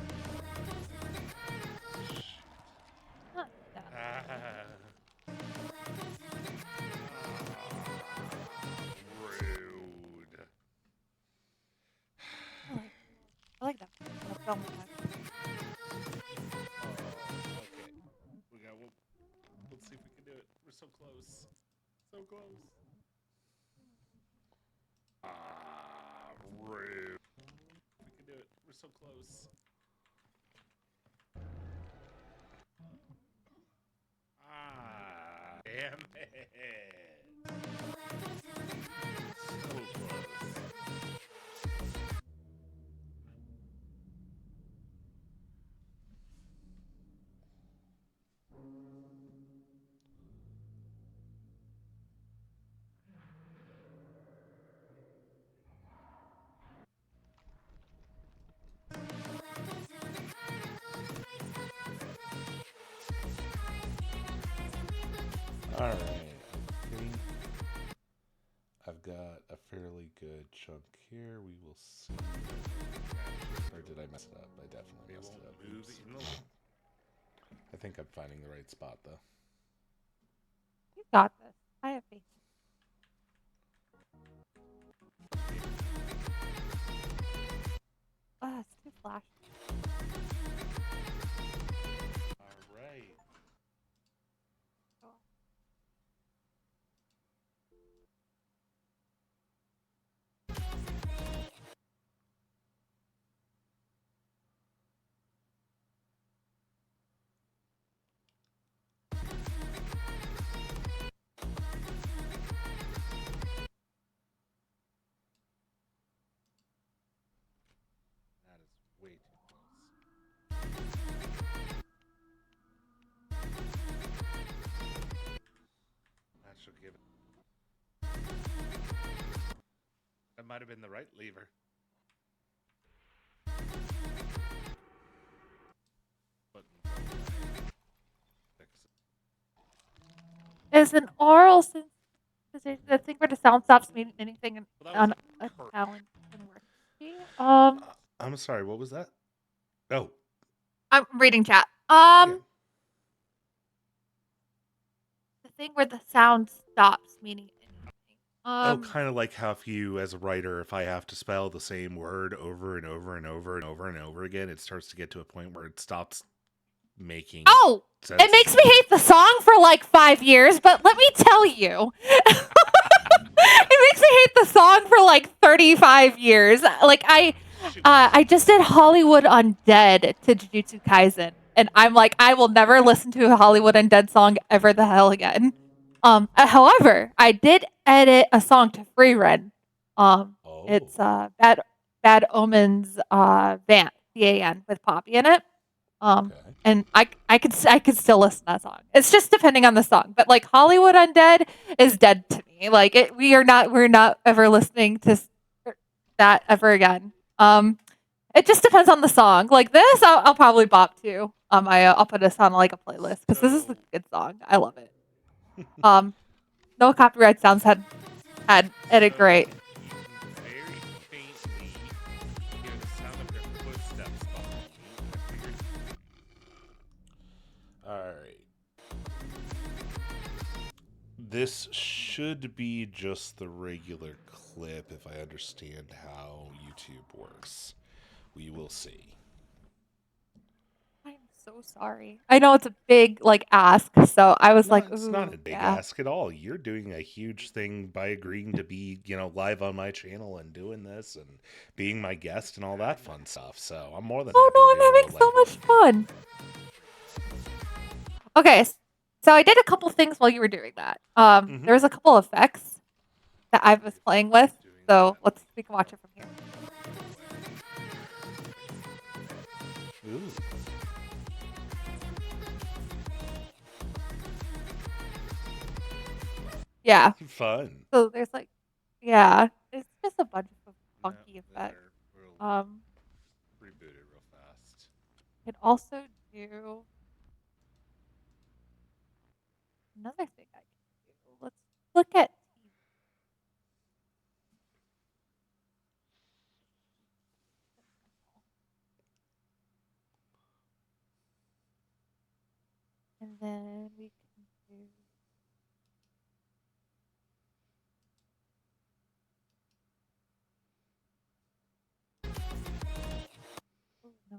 Not that. Rude. I like that. That's film effect. Okay. Let's see if we can do it. We're so close. So close. Rude. We can do it. We're so close. Damn it. So close. All right, I think I've got fairly good chunk here. We will see. Or did I mess it up? I definitely messed it up. Oops. I think I'm finding the right spot, though. You got this. I have faith. It's too flashy. All right. That is way too close. That should give it. That might have been the right lever. Is an oral synthesis the thing where the sound stops meaning anything on a challenge can work? I'm sorry, what was that? Oh. I'm reading chat. Yeah. The thing where the sound stops meaning anything. Kind of like how if you, as a writer, if I have to spell the same word over and over and over and over and over again, it starts to get to a point where it stops making sense. It makes me hate the song for like 5 years, but let me tell you. It makes me hate the song for like 35 years. Like I just did Hollywood Undead to Jujutsu Kaisen, and I'm like, I will never listen to a Hollywood Undead song ever the hell again. However, I did edit a song to Freerun. It's Bad Omens Van, VAN with Poppy in it. And I could still listen to that song. It's just depending on the song. But like Hollywood Undead is dead to me. Like we're not ever listening to that ever again. It just depends on the song. Like this, I'll probably bop to. I'll put this on like a playlist because this is a good song. I love it. No copyright sounds had edit great. Very faintly hear the sound of their footsteps behind you. Alright. This should be just the regular clip if I understand how YouTube works. We will see. I'm so sorry. I know it's a big like ask, so I was like, it's not a big ask at all. You're doing a huge thing by agreeing to be, live on my channel and doing this and being my guest and all that fun stuff. So I'm more than happy to I'm be able having to so much fun. Okay, so I did a couple things while you were doing that. There was a couple effects that I was playing with, so we can watch it from here. Ooh. Yeah. Fun. So there's like, yeah, it's just a bunch of funky effects. Reboot it real fast. You can also do another thing I can do. Let's look at TV. And then we can do no.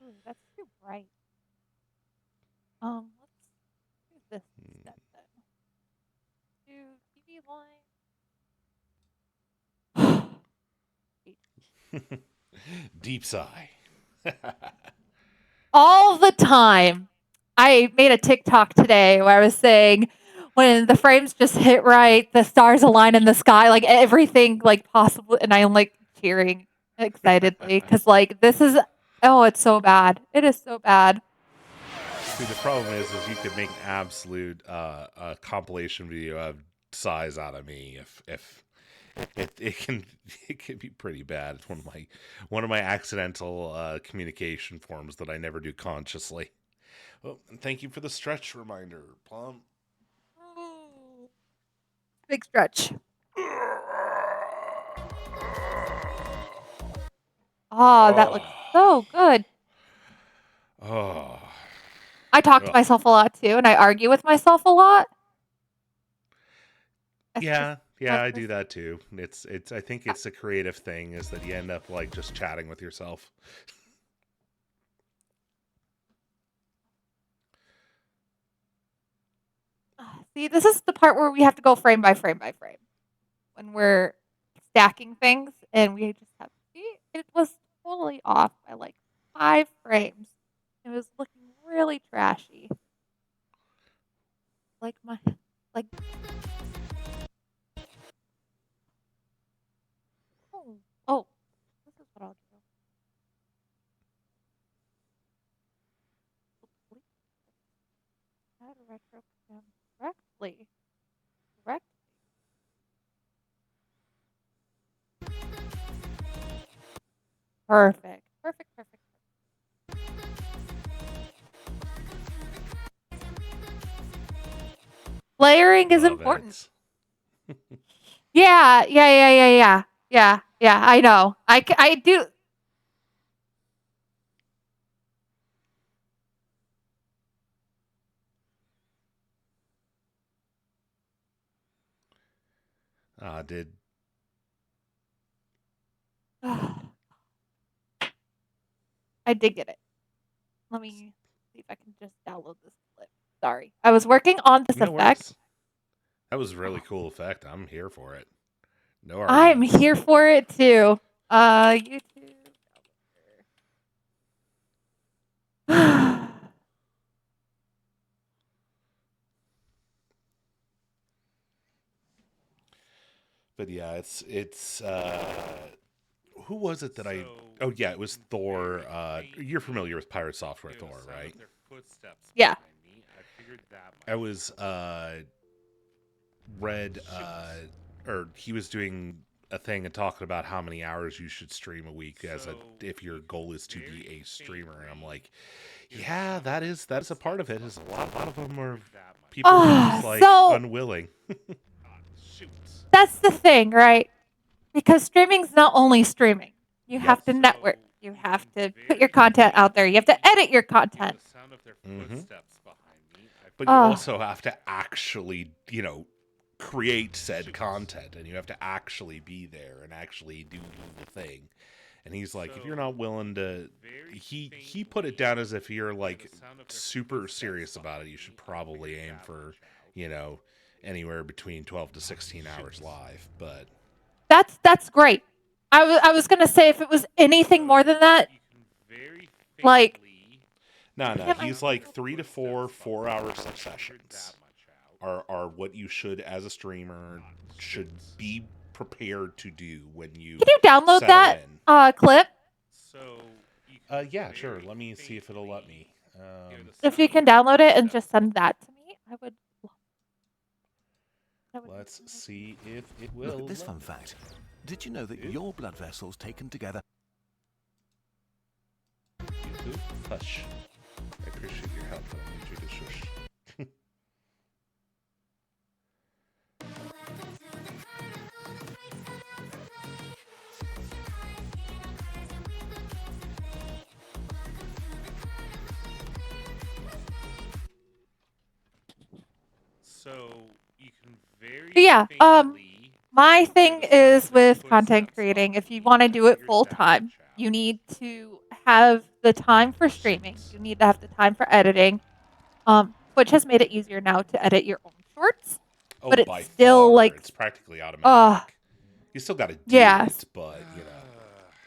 Ooh, that's too bright. Let's do this instead then. Do TV line. Deep sigh. All the time. I made a TikTok today where I was saying when the frames just hit right, the stars align in the sky, like everything like possible, and I'm like cheering excitedly because like this is it's so bad. It is so bad. See, the problem is you could make an absolute compilation video of size out of me if it can be pretty bad. It's one of my accidental communication forms that I never do consciously. Well, and thank you for the stretch reminder, Plum. Big stretch. Oh, that looks so good. Oh. I talk to Ugh. myself a lot too, and I argue with myself a lot. It's Yeah, just yeah, not I this- do that too. It's I think it's a creative thing is that you end up like just chatting with yourself. See, this is the part where we have to go frame by frame by frame when we're stacking things, and we just have see it was totally off by like 5 frames. It was looking really trashy. Like my like oh, this is what I'll do. How to retro them correctly. Correct. Perfect. Perfect. Perfect. Layering is Love important. it. Yeah. I know. I do. Did I did get it. Let me see if I can just download this clip. Sorry. I was working on this no effect. worries. That was a really cool effect. I'm here for it. No I'm arguments. here for it too. YouTube. But yeah, it's who was it that I oh yeah, it was Thor. You're familiar with Pirate Software Thor, right? Yeah. I was read or he was doing a thing and talking about how many hours you should stream a week as a if your goal is to be a streamer. And I'm like, yeah, that is a part of it. Is a lot of them are people who are just like So- unwilling. That's the thing, right? Because streaming's not only streaming. You have to network. You have to put your content out there. You have to edit your content. But you also have to actually, create said content, and you have to actually be there and actually do the thing. And he's like, if you're not willing to, he put it down as if you're like super serious about it, you should probably aim for, anywhere between 12 to 16 hours live. But That's great. I was gonna say if it was anything more than that, like no, Damn, he's like 3 to 4 4-hour sessions are what you should, as a streamer, should be prepared to do when you can you download settle that in. clip? Yeah, sure. Let me see if it'll let me. If you can download it and just send that to me, I would. That would be Let's amazing. see if it will. Look at this let fun me. fact. Did you know that your blood vessels taken together? YouTube? Hush. I appreciate your help, but I need you to shush. Yeah, my thing is with content creating, if you want to do it full time, you need to have the time for streaming. You need to have the time for editing. Twitch has made it easier now to edit your own shorts. Oh, But it's by still, far, like, it's practically automatic. You still got to do Yes. it, but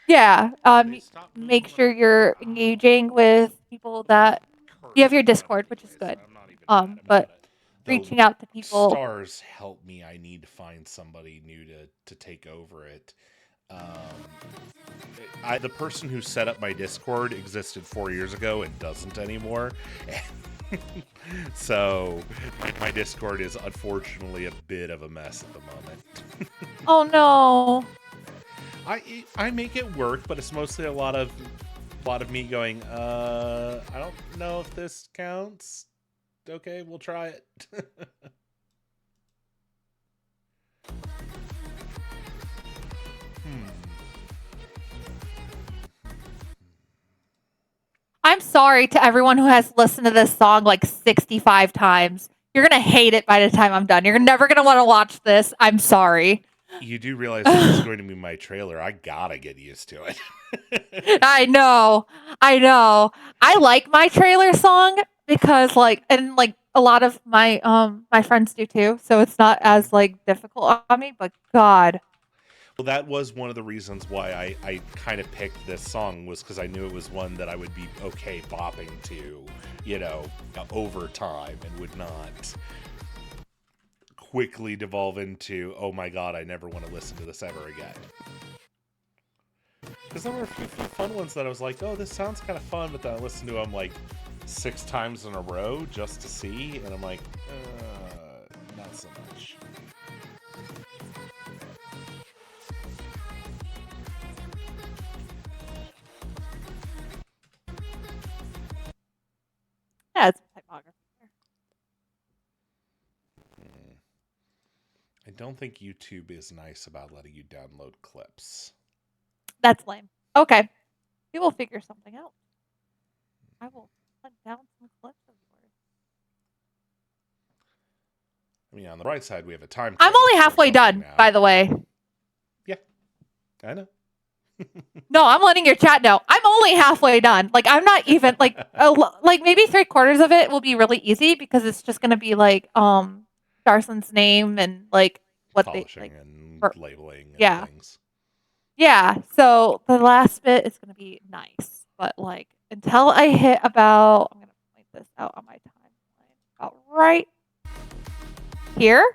Yeah. Make sure you're engaging with people that you have your Discord, which is good. But the reaching out to people. stars help me. I need to find somebody new to take over it. The person who set up my Discord existed 4 years ago and doesn't anymore. So my Discord is unfortunately a bit of a mess at the moment. Oh no. I make it work, but it's mostly a lot of me going, I don't know if this counts. Okay, we'll try it. I'm sorry to everyone who has listened to this song like 65 times. You're going to hate it by the time I'm done. You're never going to want to watch this. I'm sorry. You do realize this is going to be my trailer. I gotta get used to it. I know. I like my trailer song because and a lot of my friends do too. So it's not as difficult on me, but God. Well, that was one of the reasons why I kind of picked this song, was because I knew it was one that I would be okay bopping to, over time, and would not quickly devolve into, oh my God, I never want to listen to this ever again. Because there were a few fun ones that I was like, oh, this sounds kind of fun, but then I listened to them like 6 times in a row just to see, and I'm like, not so much. Yeah, it's typography. I don't think YouTube is nice about letting you download clips. That's lame. Okay. We will figure something out. I will hunt down some clips of yours. I mean, on the bright side, we have a time. I'm only halfway done, by the way. Yeah, I know. No, I'm letting your chat know. I'm only halfway done. I'm not even maybe 3/4 of it will be really easy because it's just gonna be Darson's name and what polishing they and or, labeling and yeah. things. Yeah, so the last bit is gonna be nice, but until I hit about, I'm gonna point this out on my timeline, about right here,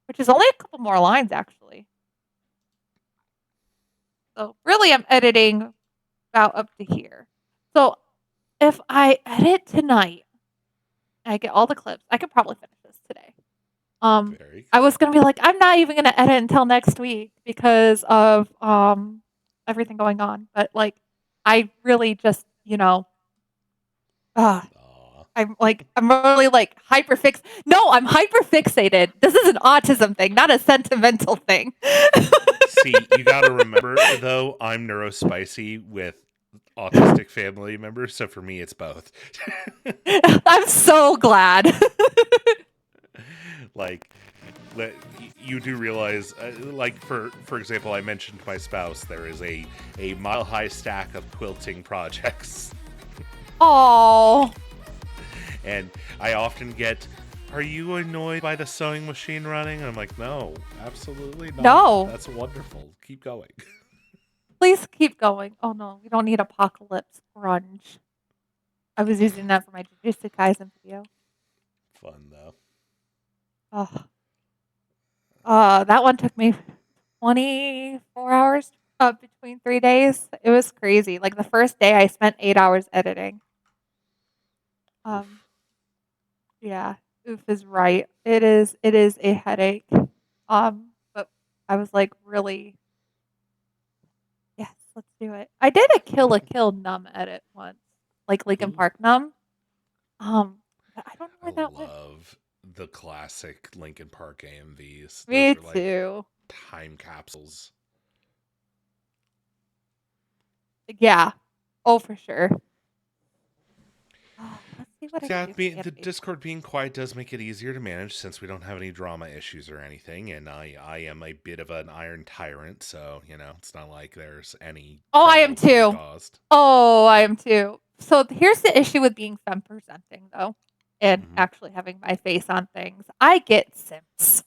which is only a couple more lines actually. So really, I'm editing about up to here. So if I edit tonight, I get all the clips. I could probably finish this today. I was gonna be like, I'm not even gonna edit until next week because of everything going on. But I really just I'm really hyperfix. No, I'm hyperfixated. This is an autism thing, not a sentimental thing. See, you gotta remember though, I'm neurospicy with autistic family members, so for me, it's both. I'm so glad. You do realize, for example, I mentioned to my spouse, there is a mile-high stack of quilting projects. Oh. And I often get, are you annoyed by the sewing machine running? And I'm like, no, absolutely not. No. That's wonderful. Keep going. Please keep going. Oh no, we don't need apocalypse grunge. I was using that for my Jujutsu Kaisen video. Fun though. That one took me 24 hours between 3 days. It was crazy. The first day I spent 8 hours editing. Yeah, oof is right. It is a headache. But I was really, yes, let's do it. I did a Kill la Kill Numb edit once, Linkin Park Numb. But I don't know where that went. I love the classic Linkin Park AMVs. Me Those are too. Time capsules. Yeah. Oh, for sure. Let's see what I can do. The Discord being quiet does make it easier to manage since we don't have any drama issues or anything, and I am a bit of an iron tyrant, so it's not like there's any. Oh, I am too. Caused. Oh, I am too. So here's the issue with being femme presenting though, and actually having my face on things. I get simps.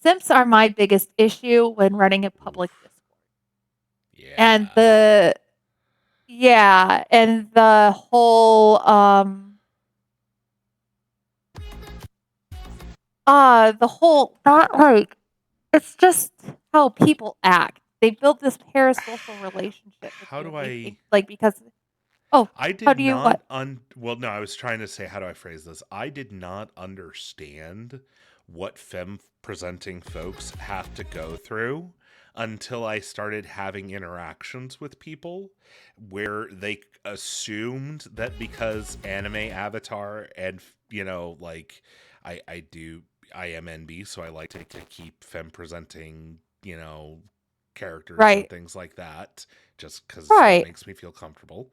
Simps are my biggest issue when running a public Discord. Yeah. And the whole not it's just how people act. They build this parasocial relationship. How do I because I did how do you not well, no, I was trying to say, how do I phrase this? I did not understand what femme presenting folks have to go through until I started having interactions with people where they assumed that because anime avatar and I am NB, so I like to keep femme presenting characters and things like that, just because it makes me feel comfortable.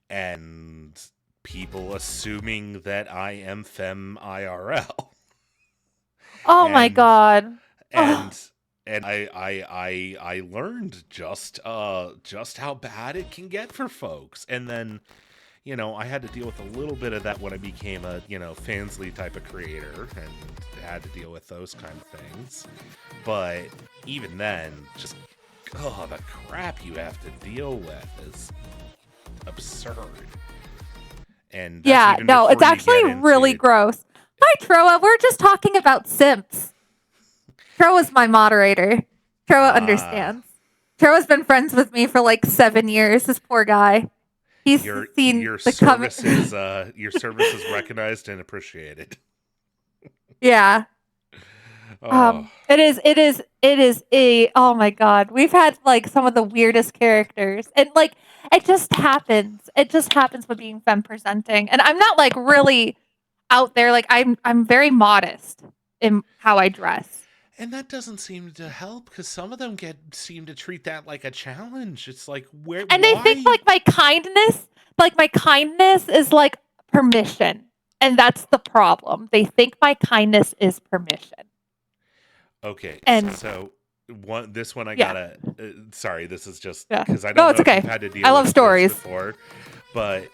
and people assuming that I am femme IRL. Oh my And god. and and I learned just how bad it can get for folks. And then, I had to deal with a little bit of that when I became a, Fansly type of creator, and had to deal with those kind of things. But even then, just the crap you have to deal with is absurd. And that's Yeah, even no, it's before you actually get really into gross. Hi, Troa. We're just talking about simps. Troa's my moderator. Troa understands. Troa's been friends with me for like 7 years. This poor guy. He's your seen your the comment. service is recognized and appreciated. Yeah. Oh, It is a, oh my god. We've had like some of the weirdest characters. And like it just happens. It just happens with being femme presenting. And I'm not like really out there. Like I'm very modest in how I dress. and that doesn't seem to help, because some of them seem to treat that like a challenge. It's like, where, And they think why? like my kindness is like permission. And that's the problem. They think my kindness is permission. Okay, And so this one I yeah, gotta. Sorry, this is just yeah. because I No, don't it's know if okay. you've had to deal I love with this stories. before, but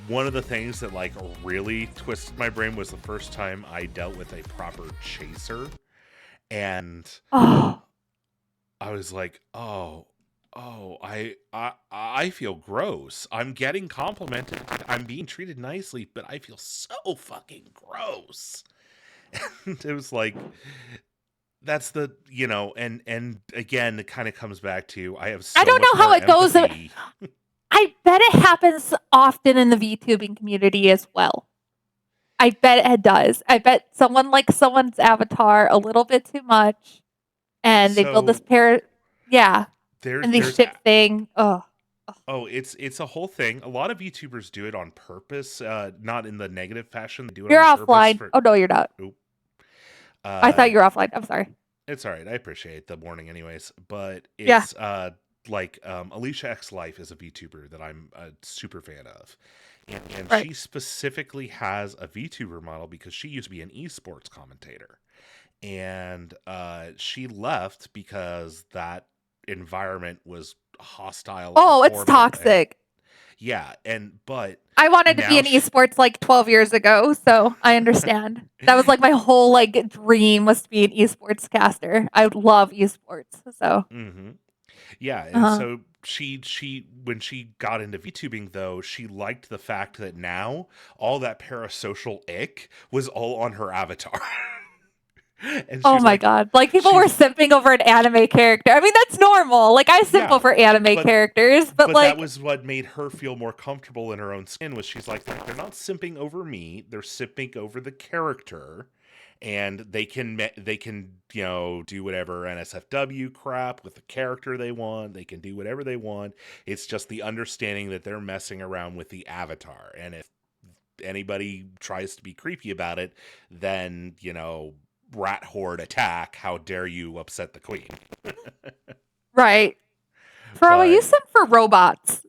one of the things that like really twisted my brain was the first time I dealt with a proper chaser, and Oh, I was like, I feel gross. I'm getting complimented. I'm being treated nicely, but I feel so fucking gross. And it was like, that's the, and again, it kind of comes back to, I have so I don't much know how more it goes. empathy. I bet it happens often in the VTubing community as well. I bet it does. I bet someone likes someone's avatar a little bit too much, and they build this So pair. Yeah, and they there's ship thing. Oh, oh, it's a whole thing. A lot of YouTubers do it on purpose, not in the negative fashion. They do it you're on purpose offline. for. Oh no, you're not. Oop. I thought you were offline. I'm sorry. It's all right. I appreciate the warning, anyways. But Yeah. it's like Alicia X Life is a VTuber that I'm a super fan of, and Right. she specifically has a VTuber model because she used to be an esports commentator, and she left because that environment was hostile. Oh, and it's horrible, and toxic. yeah, but I wanted to be now in esports like 12 years ago, so I understand. That was like my whole like dream was to be an esports caster. I love esports, so hmm Yeah, and uh so she when she got into VTubing though, she liked the fact that now all that parasocial ick was all on her avatar. And oh she's my like, god. Like people were she's simping over an anime character. I mean, that's normal. Like I simp yeah, over anime but characters, but but that like was what made her feel more comfortable in her own skin, was she's like, they're not simping over me, they're simping over the character. And they can do whatever NSFW crap with the character they want. They can do whatever they want. It's just the understanding that they're messing around with the avatar. And if anybody tries to be creepy about it, then rat horde attack. How dare you upset the queen? right. Pro, you But simp for robots.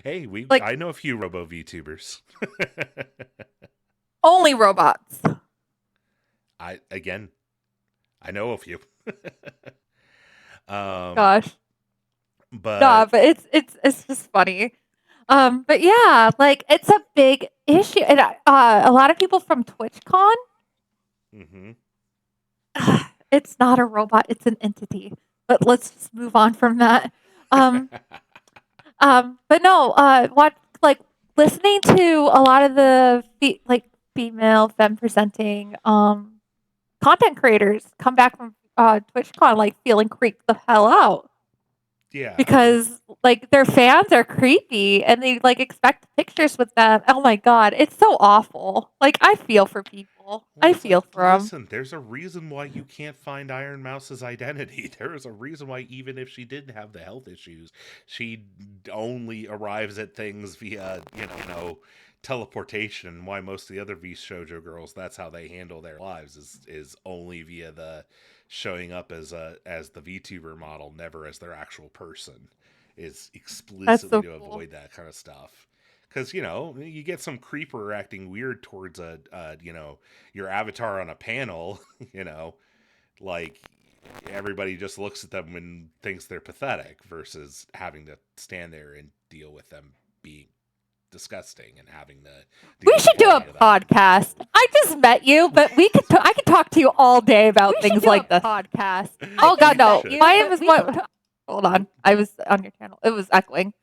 hey, Like I know a few Robo VTubers. only robots. I know a few. um, Gosh. No, but but it's just funny. But yeah, like it's a big issue, and a lot of people from TwitchCon, mhm. it's not a robot; it's an entity. But let's just move on from that. Um, but no, what like listening to a lot of the female femme presenting content creators come back from TwitchCon like feeling creeped the hell out. Yeah. Because like their fans are creepy and they like expect pictures with them. Oh my god, it's so awful. Like I feel for people. Well, I it's feel like, for them. listen, there's a reason why you can't find Iron Mouse's identity. There is a reason why, even if she didn't have the health issues, she only arrives at things via, teleportation. Why most of the other V Shoujo girls, that's how they handle their lives, is only via the showing up as the VTuber model, never as their actual person. is That's explicitly so to cool. avoid that kind of stuff. Because you get some creeper acting weird towards your avatar on a panel. Like everybody just looks at them and thinks they're pathetic, versus having to stand there and deal with them being disgusting and having to deal We with should do a any of that. podcast. I just met you, but I could talk to you all day about things like this. Podcast. Oh God, no! should. My name is what? Hold on, I was on your channel. It was echoing.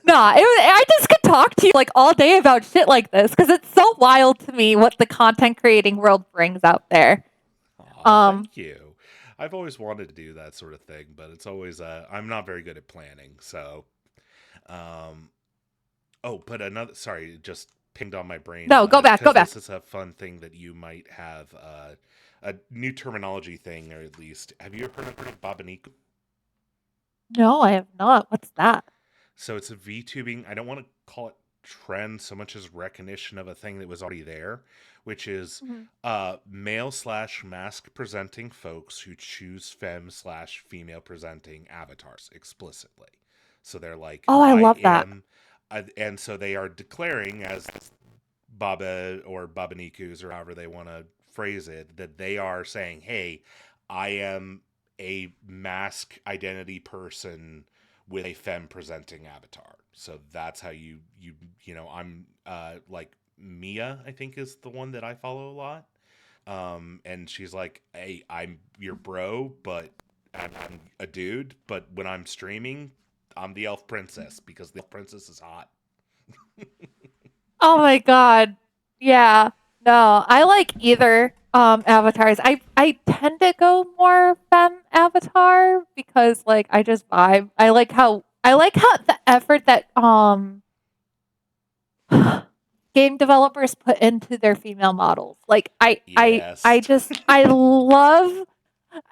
Nah, I just could talk to you like all day about shit like this because it's so wild to me what the content creating world brings out there. Aw, thank you. I've always wanted to do that sort of thing, but it's always I'm not very good at planning. So, but another, sorry, just pinged on my brain. No, go back, 'cause go back. This is a fun thing that you might have a new terminology thing, or at least have you ever heard of Babaniku? No, I have not. What's that? So it's a VTubing. I don't want to call it trend so much as recognition of a thing that was already there, which is male/mask presenting folks who choose femme/female presenting avatars explicitly. So they're like, Oh, I love that. and so they are declaring as Baba or Babanikus or however they want to phrase it, that they are saying, hey, I am a mask identity person with a femme presenting avatar. So that's how I'm like Mia, I think is the one that I follow a lot. And she's like, hey, I'm your bro, but I'm a dude, but when I'm streaming, I'm the elf princess because the elf princess is hot. Oh my God. Yeah. No, I like either avatars. I tend to go more femme avatar because like I just vibe. I like how the effort that game developers put into their female models. Like I Yes. I love,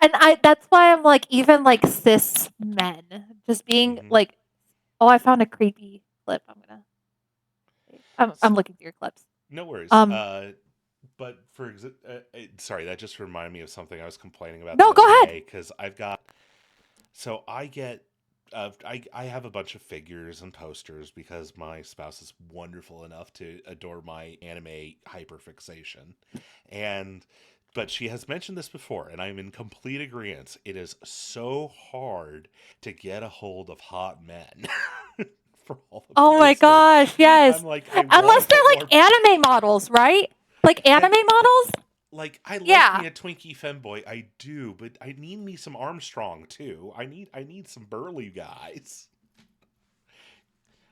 and that's why I'm like, even like cis men just being Mhm. like, oh, I found a creepy clip. I'm looking through your clips. No worries. But sorry, that just reminded me of something I was complaining about. No, go ahead. Because I have a bunch of figures and posters because my spouse is wonderful enough to adore my anime hyperfixation, but she has mentioned this before, and I'm in complete agreement. It is so hard to get a hold of hot men. For all the Oh my posters. gosh, yes. I'm like, Unless they're like anime models, right? Like anime models? Like, I like Yeah. me a Twinkie femboy, I do, but I need me some Armstrong too. I need some burly guys.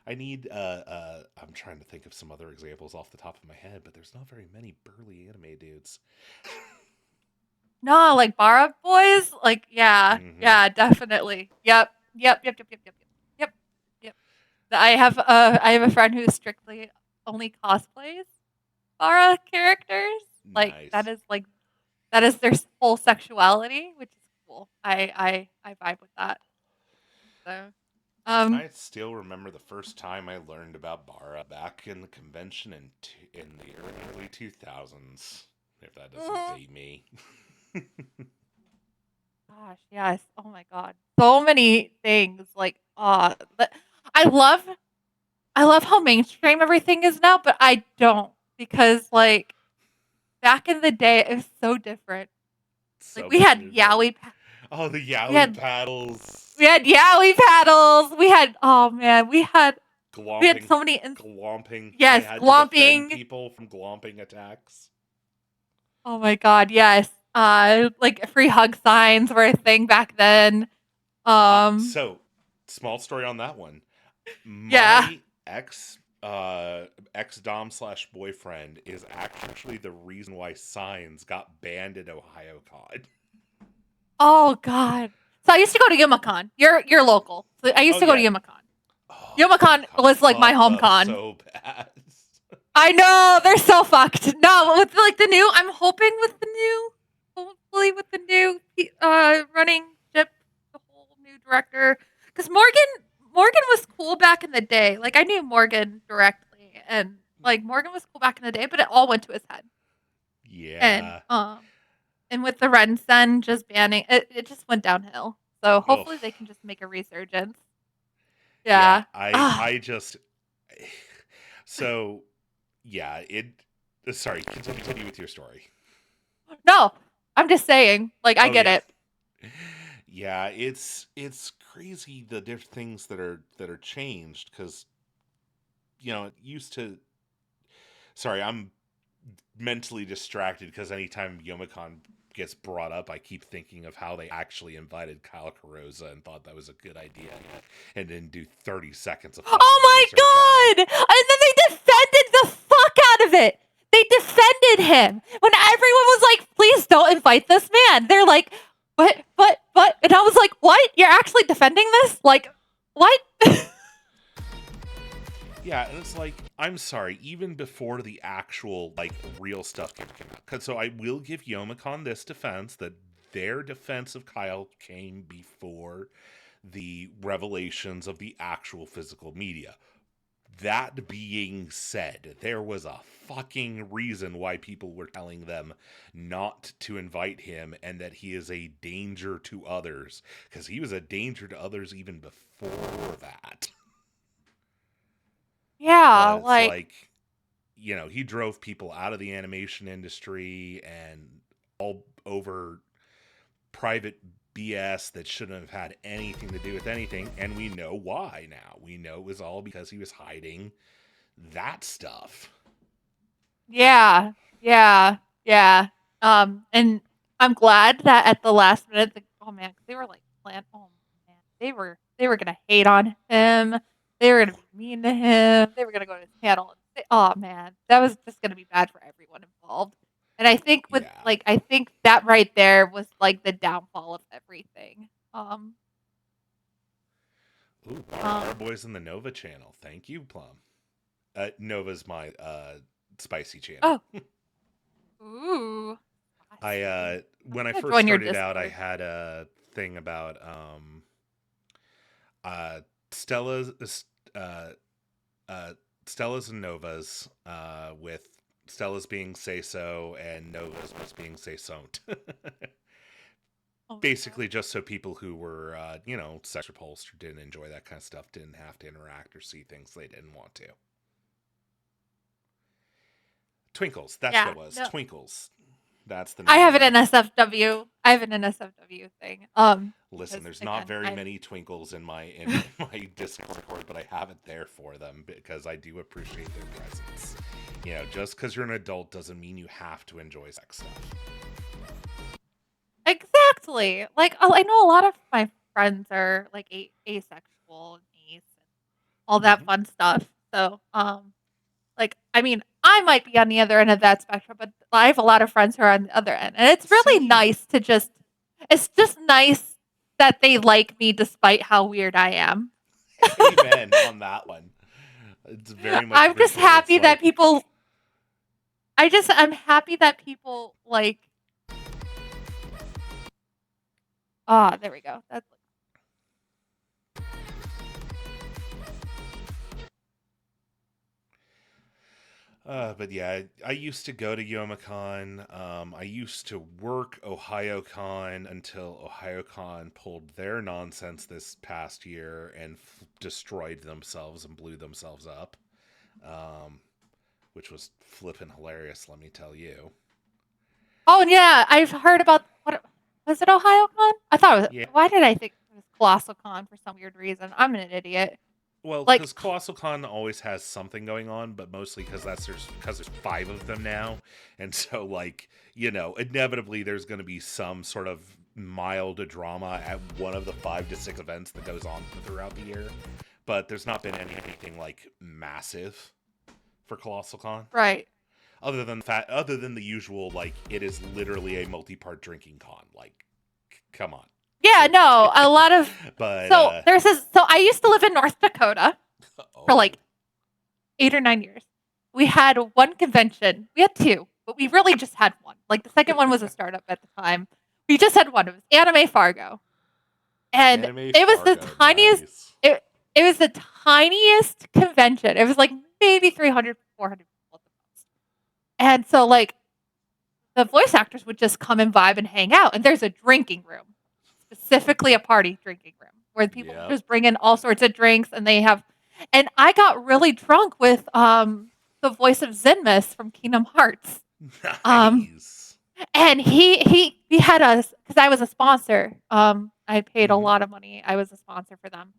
I need I'm trying to think of some other examples off the top of my head, but there's not very many burly anime dudes. No, like Bara boys? Like, yeah. Mhm. Yeah, definitely. Yep. I have a friend who strictly only cosplays Bara characters. Like Nice. that is their whole sexuality, which is cool. I vibe with that. So I still remember the first time I learned about Bara back in the convention in the early 2000s. If that doesn't date me. gosh, yes. Oh my God. So many things. Like, I love how mainstream everything is now, but I don't, because like back in the day it was so different. Like we had yaoi. Oh, the yaoi paddles. We had yaoi paddles. We had we had Glomping. so many Glomping. Yes, I had glomping. to defend people from glomping attacks. Oh my God, yes. Like free hug signs were a thing back then. So, small story on that one. My ex-dom/boyfriend is actually the reason why signs got banned at OhioCon. Oh God. So I used to go to YumaCon. You're local. So I used to go to YumaCon. Oh, YumaCon was like my home con. So bad. I know, they're so fucked. No, with like the new, I'm hoping with the new, hopefully with the new running ship, the whole new director, because Morgan was cool back in the day. Like I knew Morgan directly, and like Morgan was cool back in the day, but it all went to his head. Yeah. And with the Ren-sen just banning it, just went downhill. So hopefully they can just make a resurgence. Yeah. I just so yeah, sorry, continue with your story. No, I'm just saying, like, I get Okay. it. Yeah, it's crazy the different things that are changed because it used to. Sorry, I'm mentally distracted because anytime Yomicon gets brought up, I keep thinking of how they actually invited Kyle Carosa and thought that was a good idea, and didn't do 30 seconds of fucking Oh my research on it. god! And then they defended the fuck out of it. They defended him when everyone was like, "Please don't invite this man." They're like, "What? And I was like, "What? You're actually defending this? Like, what?" Yeah, and it's like, I'm sorry, even before the actual, like, real stuff came out. 'Cause so I will give Yomicon this defense, that their defense of Kyle came before the revelations of the actual physical media. That being said, there was a fucking reason why people were telling them not to invite him and that he is a danger to others. Because he was a danger to others even before that. Yeah, But it's like, he drove people out of the animation industry and all over private BS that shouldn't have had anything to do with anything. And we know why now. We know it was all because he was hiding that stuff. yeah, yeah. And I'm glad that at the last minute, oh man, 'cause they were like, oh man, they were gonna hate on him. They were gonna be mean to him. They were gonna go to his panel and say, oh man, that was just gonna be bad for everyone involved. And I think Yeah. I think that right there was like the downfall of everything. Ooh, our boys in the Nova channel. Thank you, Plum. Nova's my spicy channel. Oh. Ooh. When I gonna first join your started out, I Discord. had a thing about Stella's Stella's and Novas, with Stella's being say so and Novas was being say sont. Oh my Basically, just so people who were, sex repulsed or didn't enjoy that kind of stuff didn't have to interact or see things they didn't want to. Twinkles, that's Yeah, what it was. no. Twinkles. That's the name. I have of an it. NSFW. I have an NSFW thing. Listen, because, there's again, not very many Twinkles in my my Discord, but I have it there for them because I do appreciate their presence. Just because you're an adult doesn't mean you have to enjoy sex stuff. Exactly. Like, I know a lot of my friends are like asexual and ace and all that Mhm. fun stuff. So, like, I mean, I might be on the other end of that spectrum, but I have a lot of friends who are on the other end, and it's really Same. nice to just. It's just nice that they like me despite how weird I am. Amen on that one. It's very much. I'm just appreciated. happy It's that like, people. I'm happy that people like. Ah, there we go. That's. But yeah, I used to go to Yomicon. I used to work OhioCon until OhioCon pulled their nonsense this past year and destroyed themselves and blew themselves up, which was flippin' hilarious, let me tell you. Oh yeah, I've heard about what was it OhioCon? I thought it was. Yeah. Why did I think it was ColossalCon for some weird reason? I'm an idiot. Well, Like, because ColossalCon always has something going on, but mostly because there's 5 of them now, and so inevitably there's going to be some sort of mild drama at one of the 5 to 6 events that goes on throughout the year. But there's not been anything like massive for ColossalCon, right. other than the usual, like, it is literally a multi-part drinking con. Like, come on. Yeah, no, a lot of. But So there's this. So I used to live in North Dakota oh, for like 8 or 9 years. We had one convention. We had 2, but we really just had one. Like the second one was a startup at the time. We just had one. It was Anime Fargo, and Anime it was the Fargo, tiniest. nice. It was the tiniest convention. It was like maybe 300, 400 people at the most. And so like the voice actors would just come and vibe and hang out. And there's a drinking room, specifically a party drinking room. where people Yep. just bring in all sorts of drinks and and I got really drunk with the voice of Zinmas from Kingdom Hearts. Nice. And he had us because I was a sponsor. I paid a Mhm. lot of money. I was a sponsor for them.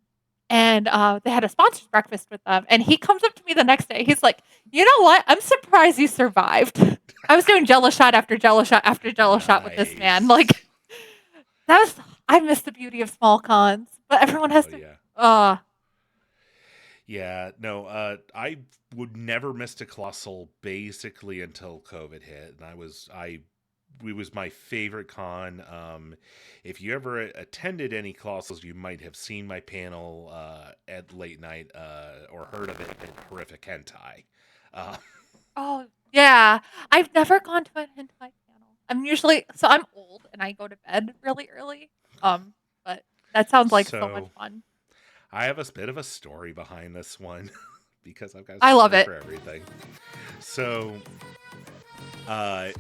And they had a sponsors breakfast with them. And he comes up to me the next day. He's like, "You know what? I'm surprised you survived." I was doing Jello shot after Jello shot after Jello shot with this man. Nice. Like I miss the beauty of small cons, but everyone has Oh, to. yeah. Yeah, no, I would never missed a Colossal basically until COVID hit, and it was my favorite con. If you ever attended any Colossals, you might have seen my panel at late night or heard of it at Horrific Hentai. Uh, Oh yeah, I've never gone to a hentai panel. I'm old and I go to bed really early. But that sounds like so much so fun. I have a bit of a story behind this one because I've got a I love story it. for everything. So, uh,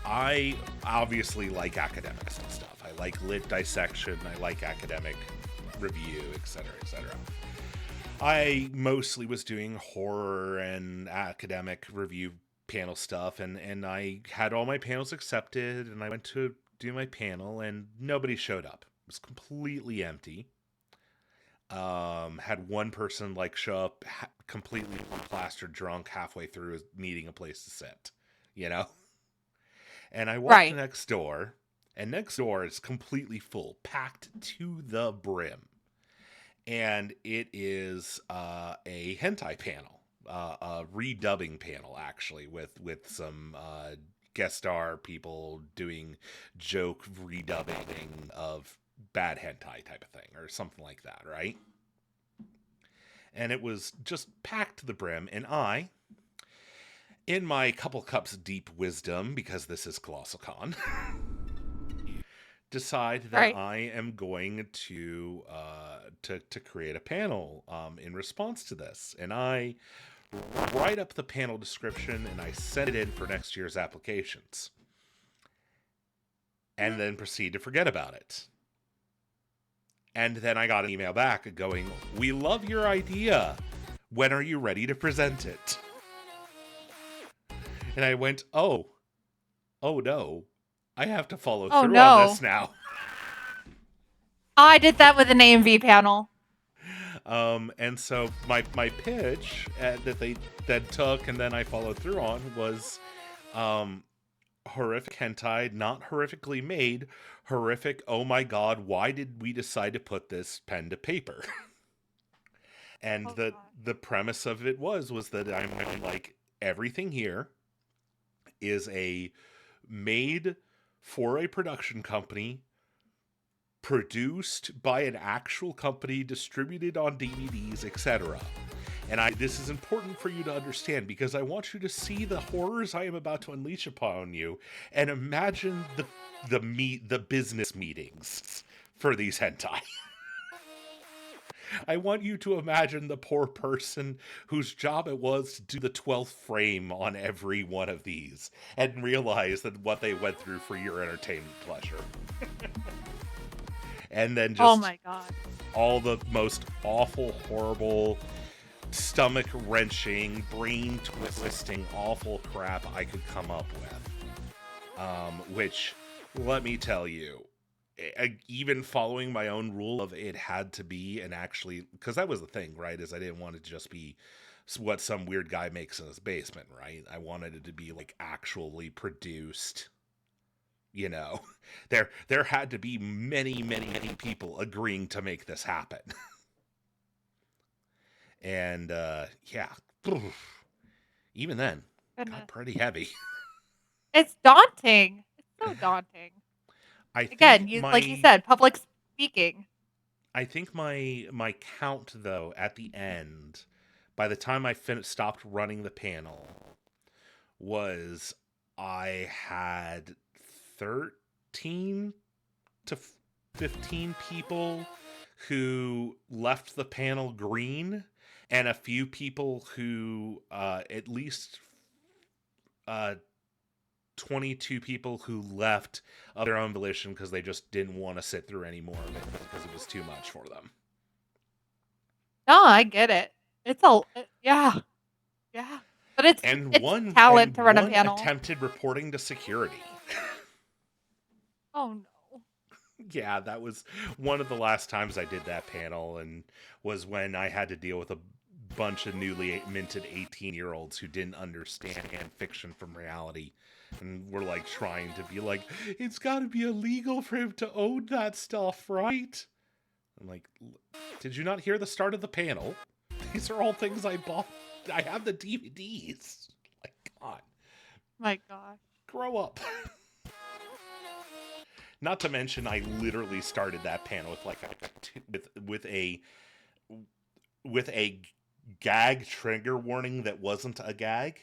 I obviously like academic stuff. I like lit dissection. I like academic review, etc., etc. I mostly was doing horror and academic review panel stuff, and I had all my panels accepted, and I went to do my panel, and nobody showed up. It was completely empty. Had one person like show up completely plastered drunk halfway through needing a place to sit, you know? And I walked Right. next door, and next door is completely full, packed to the brim. And it is a hentai panel, a redubbing panel, actually, with some guest star people doing joke redubbing of bad hentai type of thing, or something like that, right? And it was just packed to the brim, and I, in my couple cups deep wisdom, because this is Colossal Con, decide that Right. I am going to create a panel in response to this, and I write up the panel description and I send it in for next year's applications, and then proceed to forget about it. And then I got an email back going, "We love your idea. When are you ready to present it?" And I went, oh no, I have to follow Oh through on this no. now. I did that with an AMV panel. And so my pitch that they then took and then I followed through on was horrific hentai, not horrifically made, horrific, oh my god, why did we decide to put this pen to paper? And Oh, God. the premise of it was that I'm like, everything here is made for a production company, produced by an actual company, distributed on DVDs, etc. And this is important for you to understand because I want you to see the horrors I am about to unleash upon you and imagine the business meetings for these hentai. I want you to imagine the poor person whose job it was to do the 12th frame on every one of these and realize that what they went through for your entertainment pleasure. And then Oh just my God. all the most awful, horrible, stomach-wrenching, brain-twisting, awful crap I could come up with. Which, let me tell you, even following my own rule of it had to be and actually, because that was the thing, right, is I didn't want it to just be what some weird guy makes in his basement, right? I wanted it to be like actually produced. You know, there had to be many people agreeing to make this happen. And yeah, even then, Goodness. got pretty heavy. It's daunting. It's so daunting. I think Again, like you said, public speaking. I think my count though at the end, by the time I stopped running the panel, was I had 13 to 15 people who left the panel green, and a few people who at least 22 people who left of their own volition because they just didn't want to sit through any more of it because it was too much for them. No, I get it. Yeah. But it's talent to run a panel. Attempted reporting to security. Oh no. Yeah, that was one of the last times I did that panel, and was when I had to deal with a bunch of newly minted 18-year-olds who didn't understand fiction from reality, and were like trying to be like, it's got to be illegal for him to own that stuff, right? I'm like, did you not hear the start of the panel? These are all things I bought. I have the DVDs. Like, God. My gosh. Grow up. Not to mention, I literally started that panel with like with a gag trigger warning that wasn't a gag.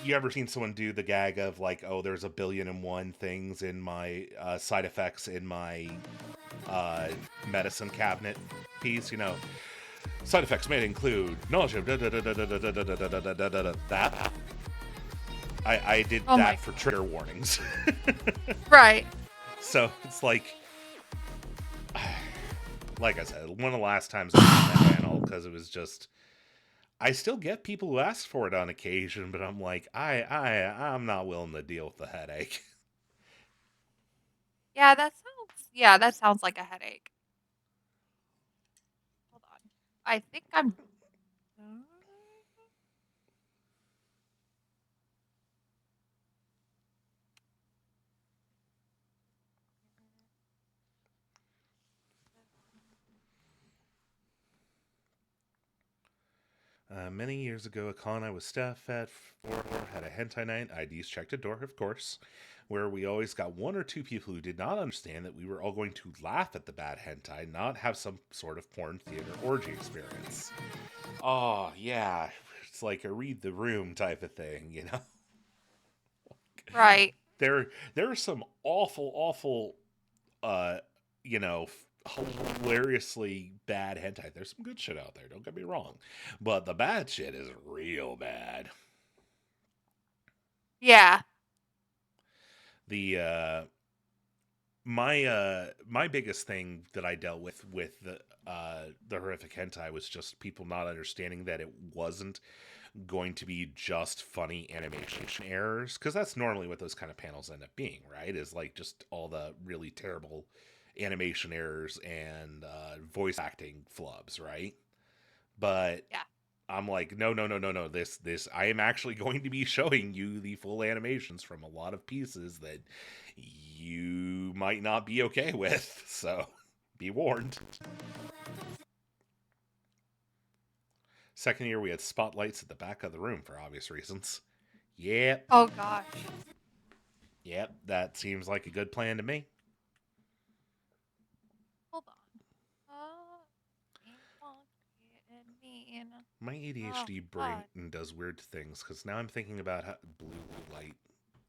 You ever seen someone do the gag of like, oh, there's 1,000,000,001 things in my side effects in my medicine cabinet piece? You know, side effects may include nausea. That. I did that for trigger warnings. Right. So it's like I said, one of the last times I did that panel, because it was just, I still get people who ask for it on occasion, but I'm like, I'm not willing to deal with the headache. Yeah, that sounds like a headache. Hold on. I think I'm Many years ago, a con I was staff at had a hentai night. IDs checked a door, of course, where we always got one or two people who did not understand that we were all going to laugh at the bad hentai, not have some sort of porn theater orgy experience. Oh, yeah. It's like a read the room type of thing, you know? right. There are some awful, hilariously bad hentai. There's some good shit out there, don't get me wrong. But the bad shit is real bad. Yeah. The my biggest thing that I dealt with the horrific hentai was just people not understanding that it wasn't going to be just funny animation errors, because that's normally what those kind of panels end up being, right? Is like just all the really terrible animation errors and voice acting flubs, right? But yeah. I'm like, no. This I am actually going to be showing you the full animations from a lot of pieces that you might not be okay with. So be warned. Second year, we had spotlights at the back of the room for obvious reasons. Yep. Oh gosh. Yep, that seems like a good plan to me. Hold on. My ADHD brain does weird things, because now I'm thinking about how blue light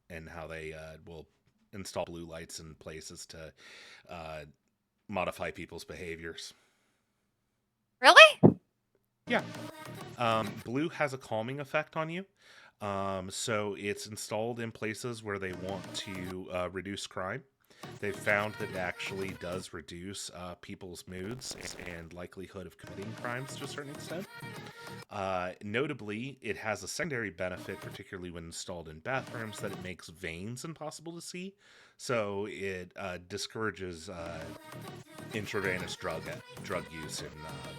and how they will install blue lights in places to modify people's behaviors. Really? Yeah. Blue has a calming effect on you. So it's installed in places where they want to reduce crime. They've found that it actually does reduce people's moods and likelihood of committing crimes to a certain extent. Notably, it has a secondary benefit, particularly when installed in bathrooms, that it makes veins impossible to see. So it discourages intravenous drug use in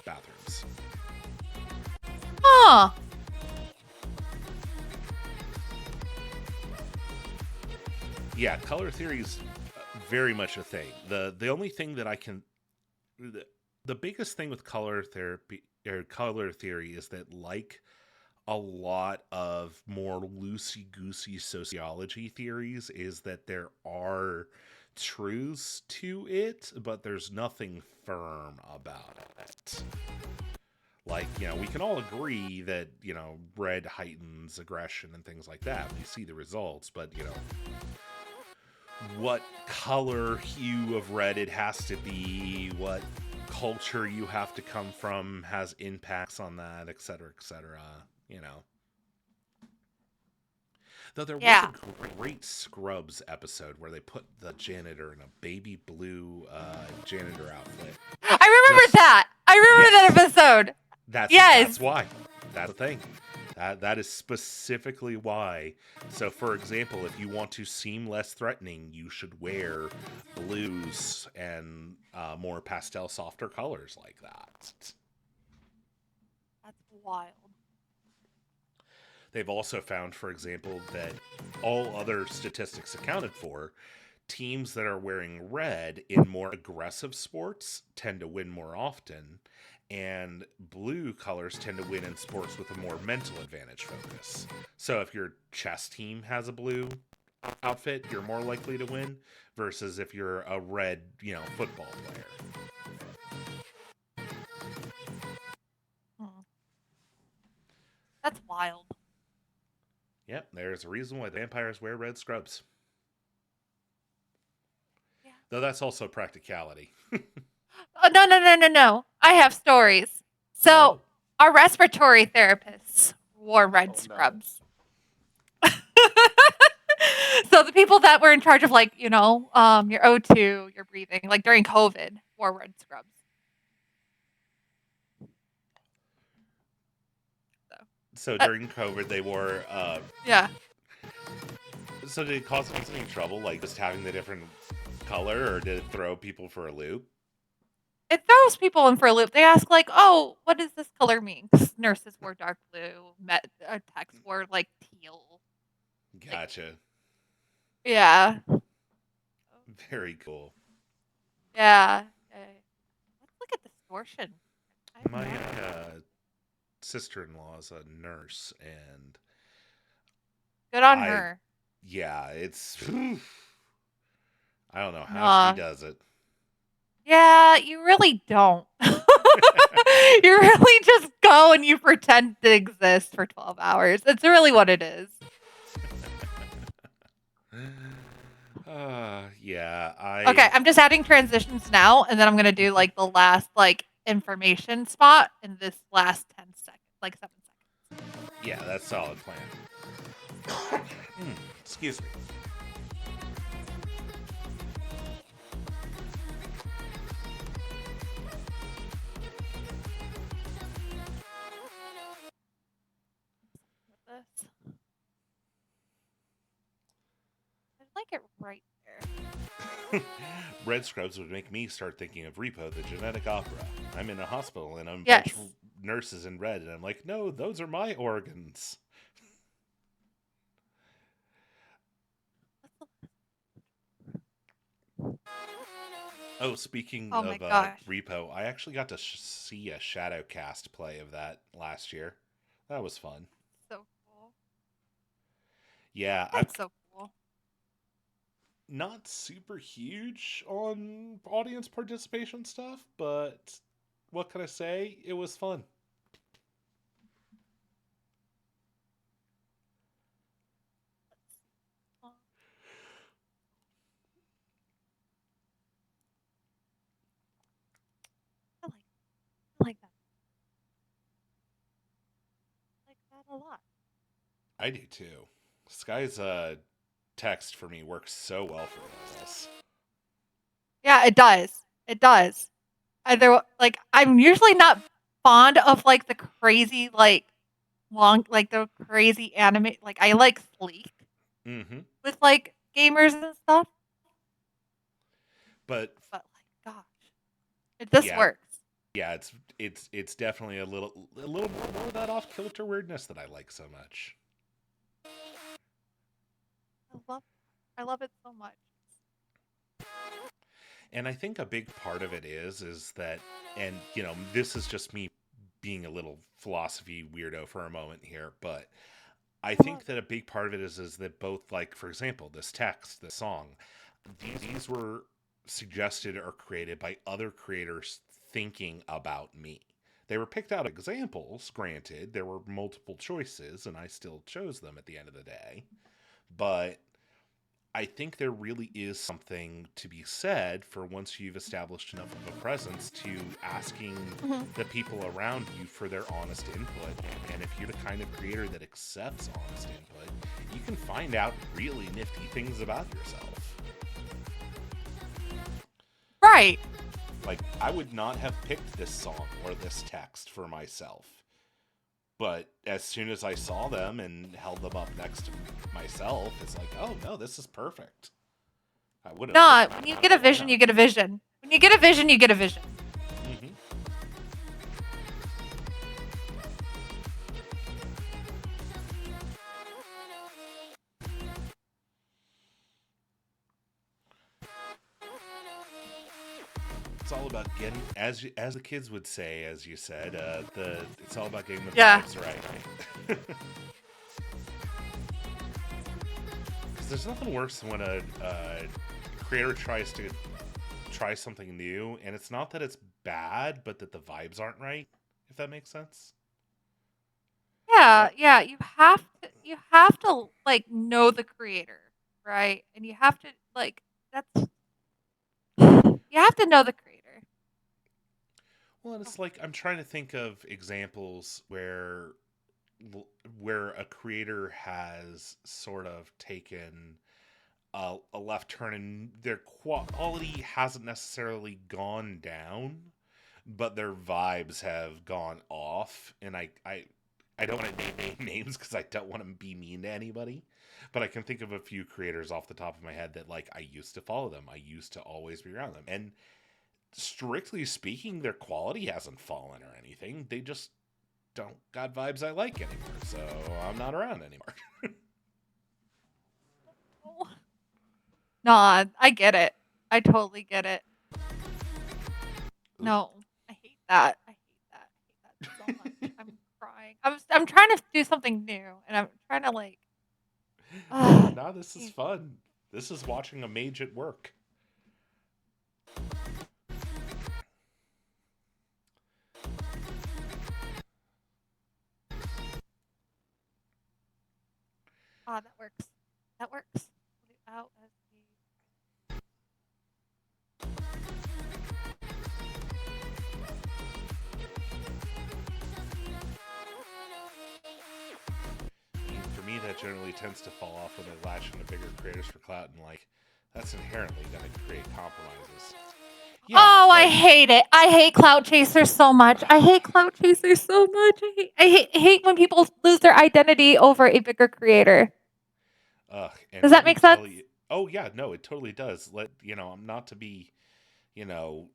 bathrooms. Huh. Yeah, color theory is very much a thing. The only thing that I can, the biggest thing with color therapy or color theory is that, like a lot of more loosey-goosey sociology theories, is that there are truths to it, but there's nothing firm about it. Like, we can all agree that, red heightens aggression and things like that. We see the results, but, what color hue of red it has to be, what culture you have to come from has impacts on that, etc., etc., Though there was Yeah. a great Scrubs episode where they put the janitor in a baby blue janitor outfit. I remember Just- that. I remember Yes. that episode. That's Yes. why. That's the thing. That is specifically why. So, for example, if you want to seem less threatening, you should wear blues and more pastel, softer colors like that. That's wild. They've also found, for example, that all other statistics accounted for, teams that are wearing red in more aggressive sports tend to win more often, and blue colors tend to win in sports with a more mental advantage focus. So if your chess team has a blue outfit, you're more likely to win versus if you're a red, football player. That's wild. Yep, there's a reason why vampires wear red scrubs. Yeah. Though that's also practicality. Oh, no. I have stories. So, Oh. our respiratory therapists wore red Oh, no. scrubs. So, the people that were in charge of, like, your O2, your breathing, like during COVID, wore red scrubs. So during COVID, they wore. Yeah. So did it cause any trouble, like just having the different color, or did it throw people for a loop? It throws people in for a loop. They ask, like, oh, what does this color mean? 'Cause nurses wore dark blue, techs wore, like, teal. Gotcha. Yeah. Very cool. Yeah. Okay. Let's look at distortion. I have My no idea. sister-in-law is a nurse, and Good on I- her. yeah, it's. I don't know how Nah. she does it. Yeah, you really don't. You really just go and you pretend to exist for 12 hours. It's really what it is. Yeah, Okay, I'm just adding transitions now, and then I'm gonna do like the last information spot in this last 10 seconds, like 7 seconds. Yeah, that's solid plan. Excuse me. With this. I like it right there. Red scrubs would make me start thinking of Repo, the genetic opera. I'm in a hospital and I'm a Yes. bunch of nurses in red, and I'm like, no, those are my organs. Oh, speaking Oh my of gosh. Repo, I actually got to see a Shadowcast play of that last year. That was fun. So cool. Yeah, I'm That's so cool. not super huge on audience participation stuff, but what can I say? It was fun. I like that. I like that a lot. I do too. Sky's text for me works so well for this. Yeah, it does. It does. I'm usually not fond of the crazy long the crazy anime. Like I like sleek Mm-hmm. with gamers and stuff, But but gosh, this Yeah. works. yeah, it's definitely a little more of that off kilter weirdness that I like so much. I love it so much. And I think a big part of it is that, and this is just me being a little philosophy weirdo for a moment here, but I think that a big part of it is that both, for example, this text, this song, these were suggested or created by other creators thinking about me. They were picked out examples, granted, there were multiple choices, and I still chose them at the end of the day. But I think there really is something to be said for once you've established enough of a presence to asking Mhm. the people around you for their honest input. And if you're the kind of creator that accepts honest input, you can find out really nifty things about yourself. Right. Like, I would not have picked this song or this text for myself. But as soon as I saw them and held them up next to myself, it's like, oh no, this is perfect. I would have. No, when you get a vision, you get a vision. When you get a vision, you get a vision. Mhm. It's all about getting, as the kids would say, as you said, it's all about getting the Yeah. vibes right. Because there's nothing worse than when a creator tries to try something new, and it's not that it's bad, but that the vibes aren't right. If that makes sense. Yeah, yeah. You have to like know the creator, right? And you have to like that's you have to know the creator. Well, and it's like I'm trying to think of examples where a creator has sort of taken a left turn and their quality hasn't necessarily gone down, but their vibes have gone off. And I don't want to name names because I don't want to be mean to anybody, but I can think of a few creators off the top of my head that like I used to follow them. I used to always be around them, and strictly speaking, their quality hasn't fallen or anything. They just don't got vibes I like anymore, so I'm not around anymore. No, I get it. I totally get it. No, I hate that. I hate that. I hate that so much. I'm crying. I'm trying to do something new, and I'm trying to like. No, this is fun. This is watching a mage at work. Ah, that works. That works. Out as the. For me, that generally tends to fall off when they latch into bigger creators for clout, and like that's inherently going to create compromises. Yeah, Oh, I like, hate it. I hate cloud chasers so much. I hate cloud chasers so much. I hate when people lose their identity over a bigger creator. and Does let that me make tell sense? you, oh yeah, no, it totally does. I'm not to be, you know,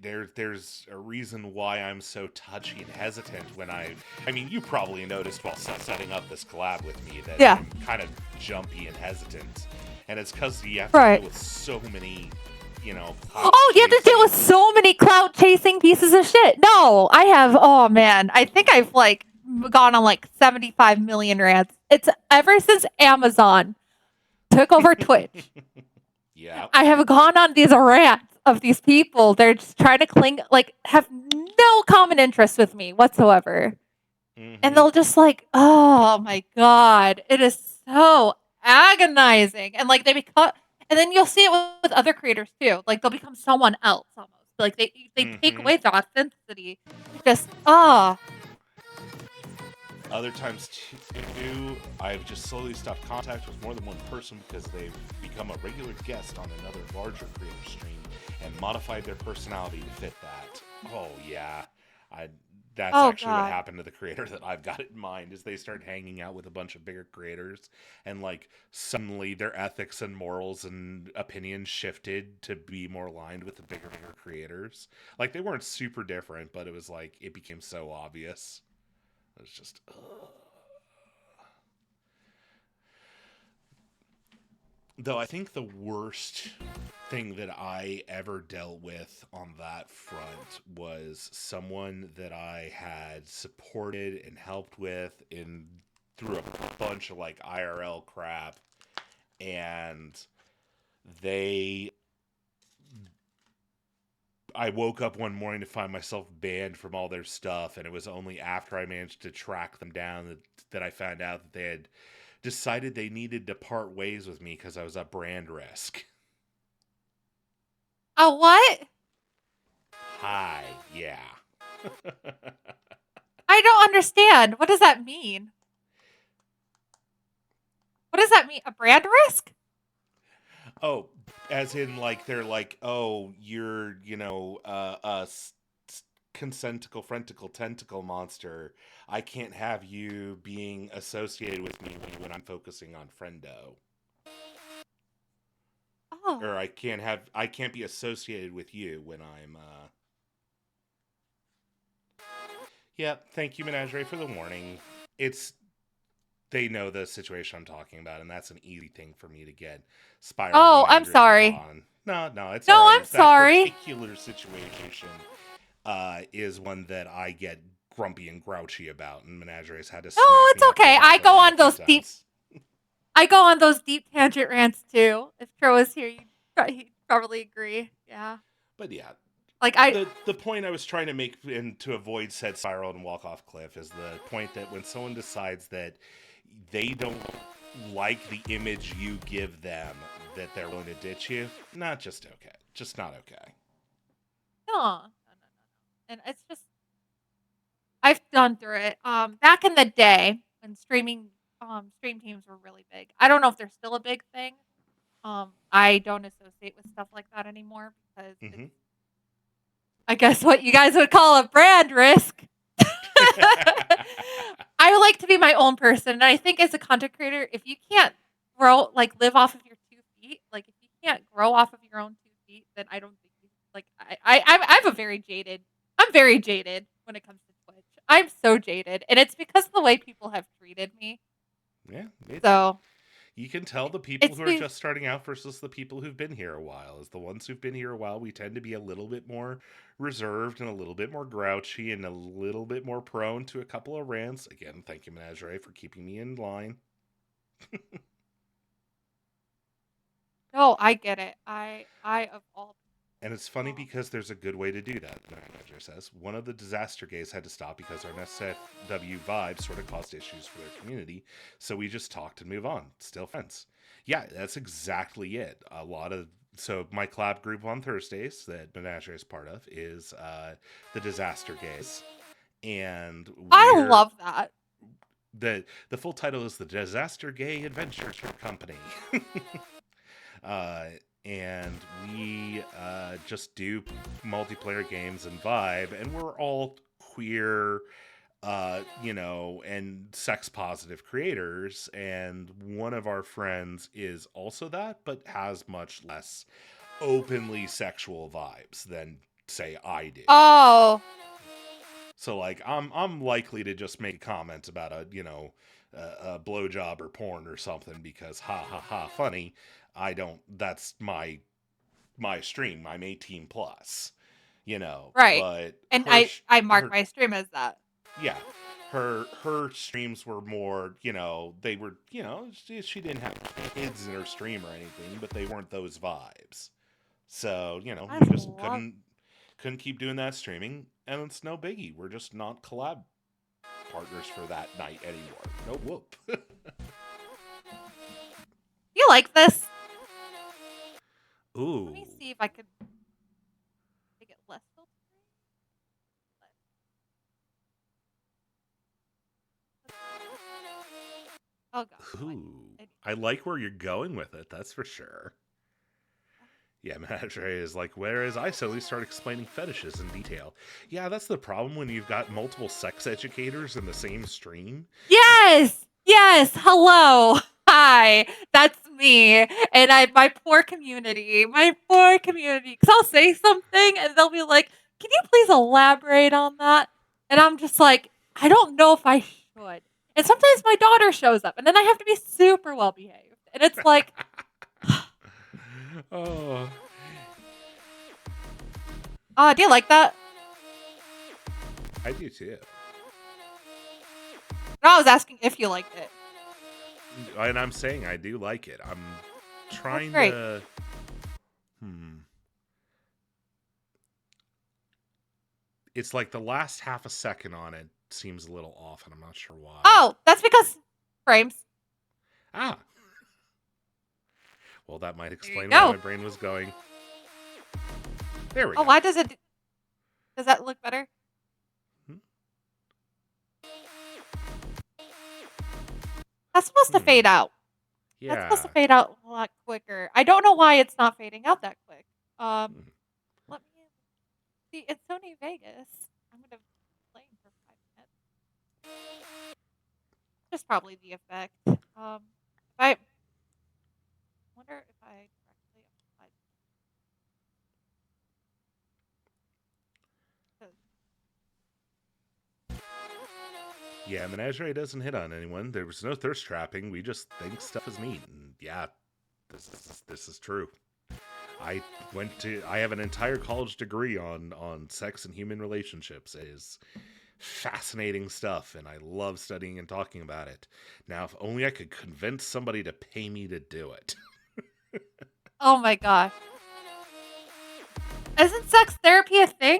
there's a reason why I'm so touchy and hesitant when I mean, you probably noticed while setting up this collab with me that Yeah. I'm kind of jumpy and hesitant, and it's because you have to Right. deal with so many, Oh, you have to deal with so many cloud chasing pieces of shit. No, I have. Oh man, I think I've like gone on like 75 million rants. It's ever since Amazon took over Twitch. Yeah. I have gone on these rants of these people. They're just trying to cling, like, have no common interest with me whatsoever. Mhm. And they'll just like, oh my God, it is so agonizing. And like they become, and then you'll see it with other creators too. Like they'll become someone else almost. Like they take Mhm. away the authenticity. Just, oh, Other times too, I've just slowly stopped contact with more than one person because they've become a regular guest on another larger creator stream and modified their personality to fit that. Oh yeah, that's oh actually what God. happened to the creator that I've got in mind. Is they start hanging out with a bunch of bigger creators, and like suddenly their ethics and morals and opinions shifted to be more aligned with the bigger creators. Like they weren't super different, but it was like it became so obvious. It was just, Though I think the worst thing that I ever dealt with on that front was someone that I had supported and helped with through a bunch of like IRL crap, and I woke up one morning to find myself banned from all their stuff, and it was only after I managed to track them down that I found out that they had decided they needed to part ways with me because I was at brand risk. Oh, what? Hi, yeah. I don't understand. What does that mean? What does that mean? A brand risk? Oh, as in, like, they're like, oh, you're, consentical, frentical, tentacle monster. I can't have you being associated with me when I'm focusing on friendo. Oh. Or I can't be associated with you when I'm, Yeah, thank you, Menagerie, for the warning. They know the situation I'm talking about, and that's an easy thing for me to get spiraling Oh, I'm angry sorry. upon. No, it's No, all right. I'm sorry. That particular situation is one that I get grumpy and grouchy about, and Menagerie's had to No, smack it's me okay. upside I the go head on a few those deep. times. I go on those deep tangent rants too. If Tro was here, he'd probably agree. Yeah. But yeah, Like the point I was trying to make, and to avoid said spiral and walk off cliff, is the point that when someone decides that they don't like the image you give them, that they're willing to ditch you, not just okay. Just not okay. no. And it's just I've gone through it. Back in the day when stream teams were really big. I don't know if they're still a big thing. I don't associate with stuff like that anymore because Mm-hmm. it's, I guess, what you guys would call a brand risk. I like to be my own person, and I think as a content creator, if you can't live off of your 2 feet, like if you can't grow off of your own 2 feet, then I don't think you like. I'm very jaded when it comes to Twitch. I'm so jaded, and it's because of the way people have treated me. Yeah. So You can tell the people it's who are just starting out versus the people who've been here a while. As the ones who've been here a while, we tend to be a little bit more reserved and a little bit more grouchy and a little bit more prone to a couple of rants. Again, thank you, Menagerie, for keeping me in line. no, I get it. I of all. And it's funny because there's a good way to do that, the manager says. One of the disaster gays had to stop because our NSFW vibe sort of caused issues for their community, so we just talked and move on. Still friends. Yeah, that's exactly it. So my collab group on Thursdays that Menagerie is part of is the Disaster Gays. And I love that. The full title is the Disaster Gay Adventure Company. And we just do multiplayer games and vibe, and we're all queer, and sex positive creators. And one of our friends is also that, but has much less openly sexual vibes than, say, I do. Oh. So, like, I'm likely to just make comments about a blowjob or porn or something because ha ha ha funny. That's my stream. I'm 18 plus, Right. but And I mark my stream as that. Yeah. Her streams were more, they were, she didn't have kids in her stream or anything, but they weren't those vibes. So, we just couldn't keep doing that streaming, and it's no biggie. We're just not collab partners for that night anymore. No whoop. You like this? Ooh. Let me see if I could make it less filtered. Oh god. Ooh. I like where you're going with it, that's for sure. Yeah, Menagerie is like, whereas I suddenly start explaining fetishes in detail. Yeah, that's the problem when you've got multiple sex educators in the same stream. Yes! Yes! Hello! Hi! That's me. And my poor community. Because I'll say something and they'll be like, can you please elaborate on that? And I'm just like, I don't know if I should. And sometimes my daughter shows up and then I have to be super well behaved. And it's like... Oh. Do you like that? I do too. No, I was asking if you liked it. And I'm saying I do like it. I'm trying great. to... It's like the last half a second on it seems a little off, and I'm not sure why. Oh, that's because frames. Ah. Well, that might There you explain where go. my brain was going. There we Oh, go. why does it? Does that look better? Hmm? That's supposed to fade out. That's supposed to Yeah. fade out a lot quicker. I don't know why it's not fading out that quick. Hmm. Let me see. It's Sony Vegas. I'm gonna play for 5 minutes. Just probably the effect. If I wonder if I correctly applied. 'Cause- Yeah, Menagerie doesn't hit on anyone. There was no thirst trapping. We just think stuff is neat. And yeah, this is true. I have an entire college degree on sex and human relationships. It is fascinating stuff, and I love studying and talking about it. Now, if only I could convince somebody to pay me to do it. Oh my gosh. Isn't sex therapy a thing?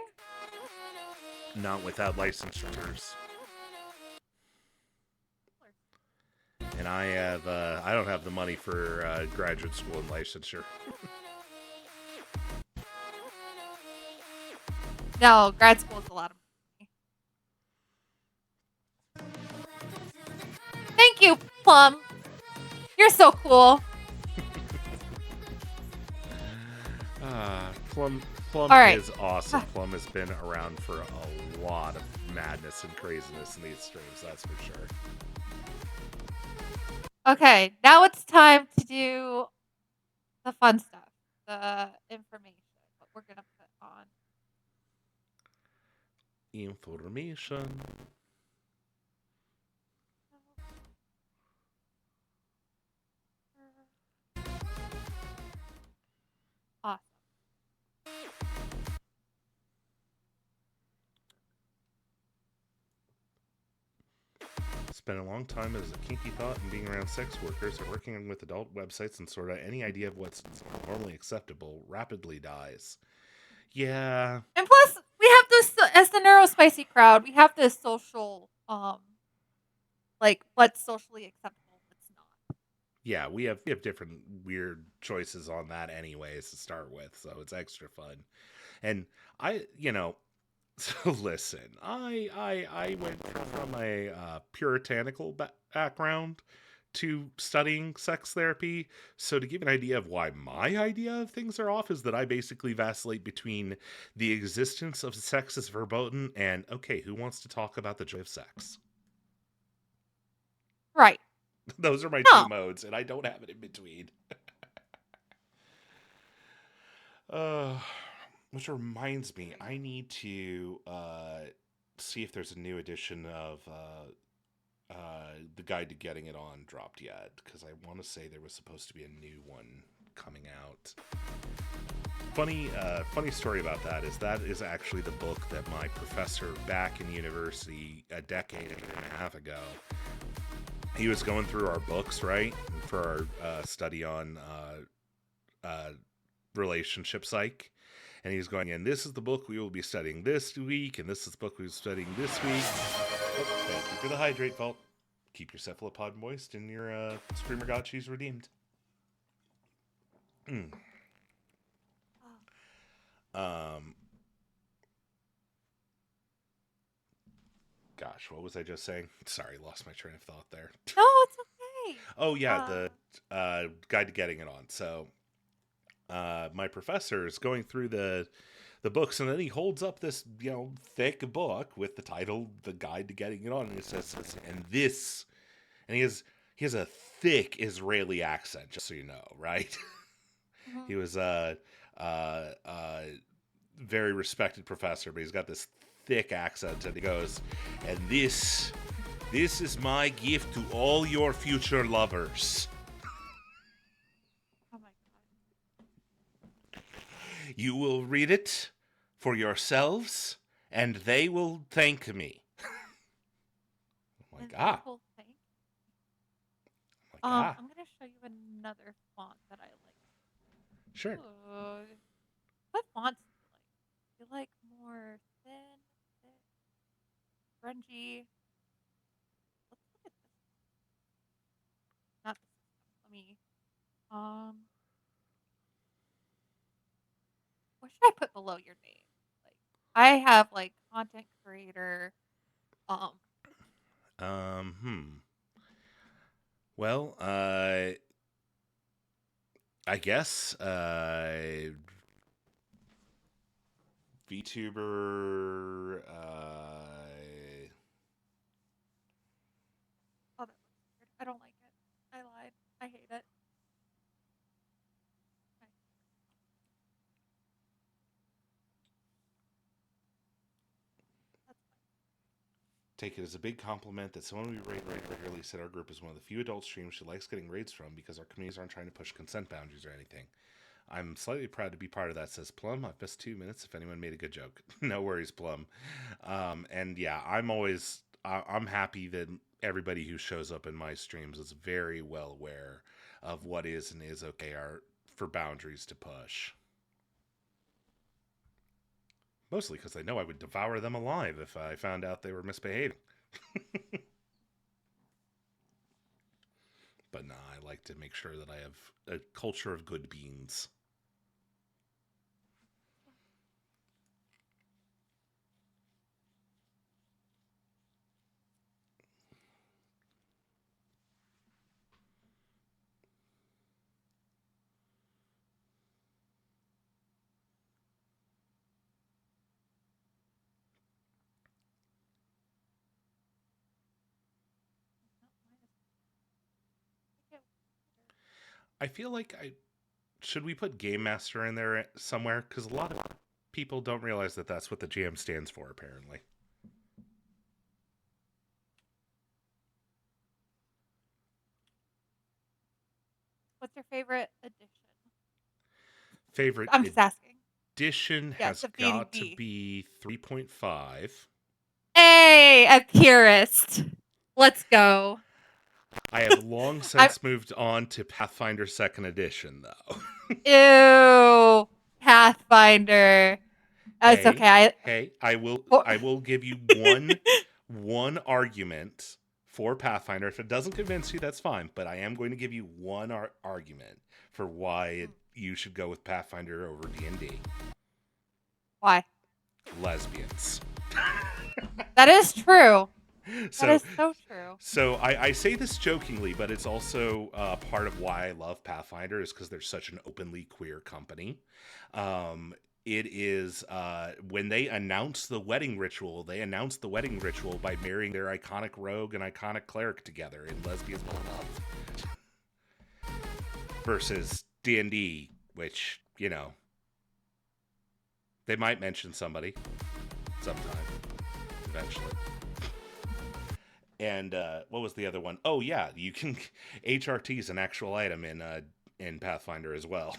Not without licensures. And I don't have the money for graduate school and licensure. No, grad school is a lot of money. Thank you, Plum. You're so cool. Plum All right. is awesome. Plum has been around for a lot of madness and craziness in these streams, that's for sure. Okay, now it's time to do the fun stuff, the information, what we're gonna put on. Information. Awesome. Spent a long time as a kinky thought and being around sex workers or working with adult websites and sort of any idea of what's normally acceptable rapidly dies. Yeah. And plus, we have this as the neurospicy crowd. We have this social, like what's socially acceptable, what's not. Yeah, we have different weird choices on that anyways to start with, so it's extra fun. And so listen, I went from a puritanical background to studying sex therapy. So to give an idea of why my idea of things are off is that I basically vacillate between the existence of sex as verboten and okay, who wants to talk about the joy of sex? Right. Those are my No. two modes, and I don't have it in between. Which reminds me, I need to see if there's a new edition of the Guide to Getting It On dropped yet, because I want to say there was supposed to be a new one coming out. Funny story about that is actually the book that my professor back in university a decade and a half ago, he was going through our books, right, for our study on relationship psych. And he's going, and this is the book we will be studying this week, and this is the book we're studying this week. Oh, thank you for the hydrate vault. Keep your cephalopod moist and your streamer got cheese redeemed. Gosh, what was I just saying? Sorry, lost my train of thought there. No, it's okay. Oh yeah, the Guide to Getting It On. So my professor is going through the books, and then he holds up this thick book with the title "The Guide to Getting It On," and it says, "And this," and he has a thick Israeli accent, just so you know, right? Mhm. He was a very respected professor, but he's got this thick accent, and he goes, "And this is my gift to all your future lovers. Oh my god. You will read it for yourselves, and they will thank me." I'm like, And ah. people think- I'm like, ah. I'm gonna show you another font that I like. Sure. Ooh. What fonts do you like? You like more thin, thick, grungy? Let's look at this. Not this. me. What should I put below your name? Like, I have like content creator. Well, I guess VTuber. Oh, that looks weird. I don't like it. I lied. I hate it. Okay. That's fine. Take it as a big compliment that someone we raid regularly said our group is one of the few adult streams she likes getting raids from because our communities aren't trying to push consent boundaries or anything. I'm slightly proud to be part of that, says Plum. I've missed 2 minutes if anyone made a good joke. No worries, Plum. And yeah, I'm happy that everybody who shows up in my streams is very well aware of what is and is okay for boundaries to push. Mostly because I know I would devour them alive if I found out they were misbehaving. But nah, I like to make sure that I have a culture of good beans. I feel like should we put Game Master in there somewhere? Because a lot of people don't realize that that's what the GM stands for, apparently. What's your favorite edition? Favorite I'm just asking. edition Yeah, has the got B&B. to be 3.5. Hey, a purist. Let's go. I have long since moved on to Pathfinder 2nd Edition, though. Ew, Pathfinder. It's okay. I will give you one argument for Pathfinder. If it doesn't convince you, that's fine. But I am going to give you one argument for why you should go with Pathfinder over D&D. Why? Lesbians. That is true. So, that is so true. So I say this jokingly, but it's also part of why I love Pathfinder is because they're such an openly queer company. It is when they announce the wedding ritual, they announce the wedding ritual by marrying their iconic rogue and iconic cleric together in Lesbians Love. Versus D&D, which, you know, they might mention somebody sometime, eventually. And what was the other one? Oh yeah, you can HRT is an actual item in Pathfinder as well.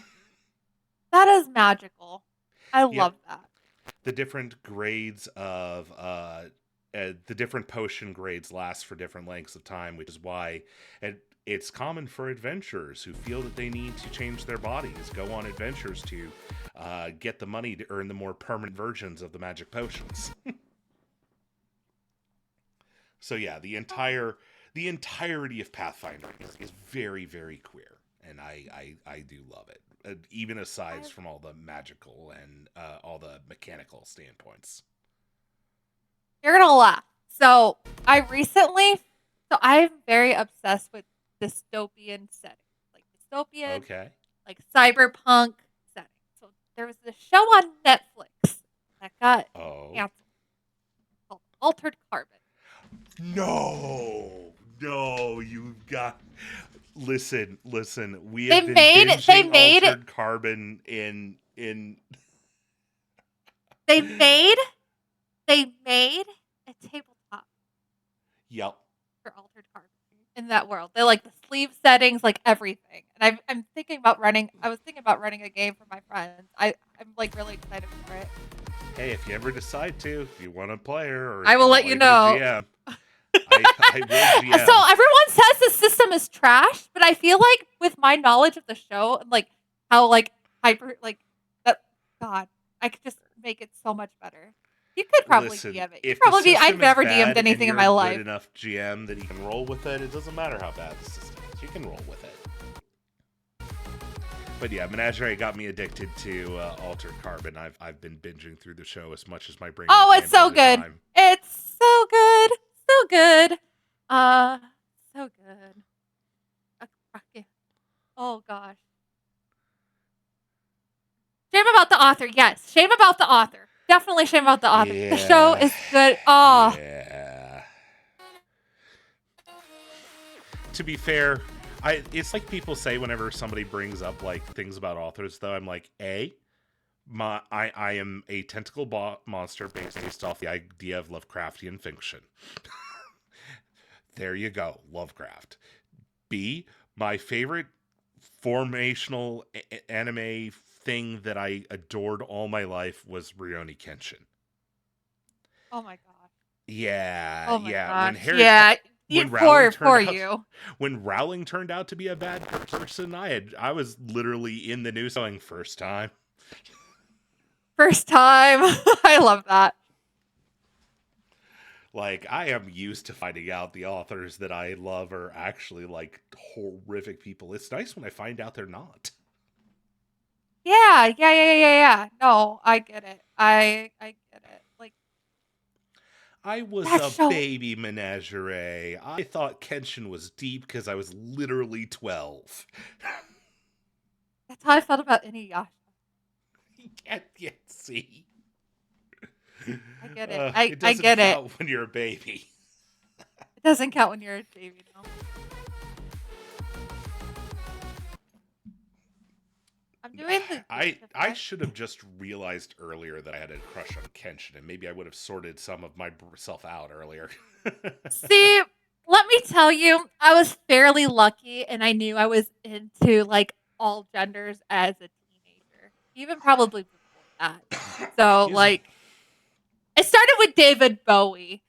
That is magical. I love that. The different grades of the different potion grades last for different lengths of time, which is why it's common for adventurers who feel that they need to change their bodies, go on adventures to get the money to earn the more permanent versions of the magic potions. So yeah, the entirety of Pathfinder is very, very queer, and I do love it, even aside from all the magical and all the mechanical standpoints. You're gonna laugh. So I'm very obsessed with dystopian settings, like dystopian, Okay. like cyberpunk settings. So there was this show on Netflix that got canceled called Altered Carbon. No, you've got. Listen. We They have been made Altered Carbon in. They made a tabletop. Yep. For Altered Carbon in that world. They like the sleeve settings, like everything. And I'm thinking about running. I was thinking about running a game for my friends. I'm like really excited for it. Hey, if you ever decide to, if you want to play her, or I will let you know. GM, I will GM. So everyone says the system is trash, but I feel like with my knowledge of the show and like how like hyper like that, God, I could just make it so much better. You could probably DM it. If probably the I've never system is DM'd bad anything and in my you're a life. Good enough GM that you can roll with it. It doesn't matter how bad the system is. You can roll with it. But yeah, Menagerie got me addicted to Altered Carbon. I've been binging through the show as much as my brain. Oh, will it's so handle at the good. time. It's so good. So good. So good. Okay. Oh gosh. Shame about the author. Yes, shame about the author. Definitely shame about the author. The show Yeah. is good. Oh, Yeah. To be fair, it's like people say whenever somebody brings up like things about authors, though. I'm like, I am a tentacle monster based off the idea of Lovecraftian fiction. There you go, Lovecraft. B, my favorite formational anime thing that I adored all my life was Rurouni Kenshin. oh my gosh. Yeah, Oh my yeah. gosh. Yeah. When Poor Rowling turned out, you. when Rowling turned out to be a bad person, I was literally in the news going first time. First time. I love that. Like, I am used to finding out the authors that I love are actually like horrific people. It's nice when I find out they're not. Yeah. No, I get it. I get it. Like I was that a show. baby Menagerie. I thought Kenshin was deep because I was literally 12. That's how I felt about Inuyasha. You can't yet see. I get it. It I doesn't get it. count when you're a baby. It doesn't count when you're a baby, no. I'm doing the I should have just realized earlier that I had a crush on Kenshin, and maybe I would have sorted some of myself out earlier. See, let me tell you, I was fairly lucky and I knew I was into like all genders as a teenager. Even probably before that. So He's- like I started with David Bowie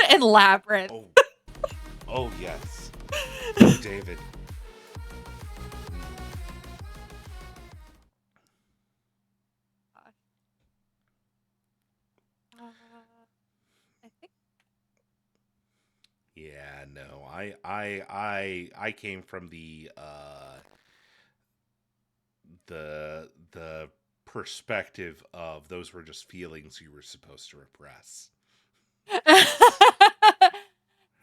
and Labyrinth. Oh yes, David. I think Yeah, no, I came from the perspective of those were just feelings you were supposed to repress.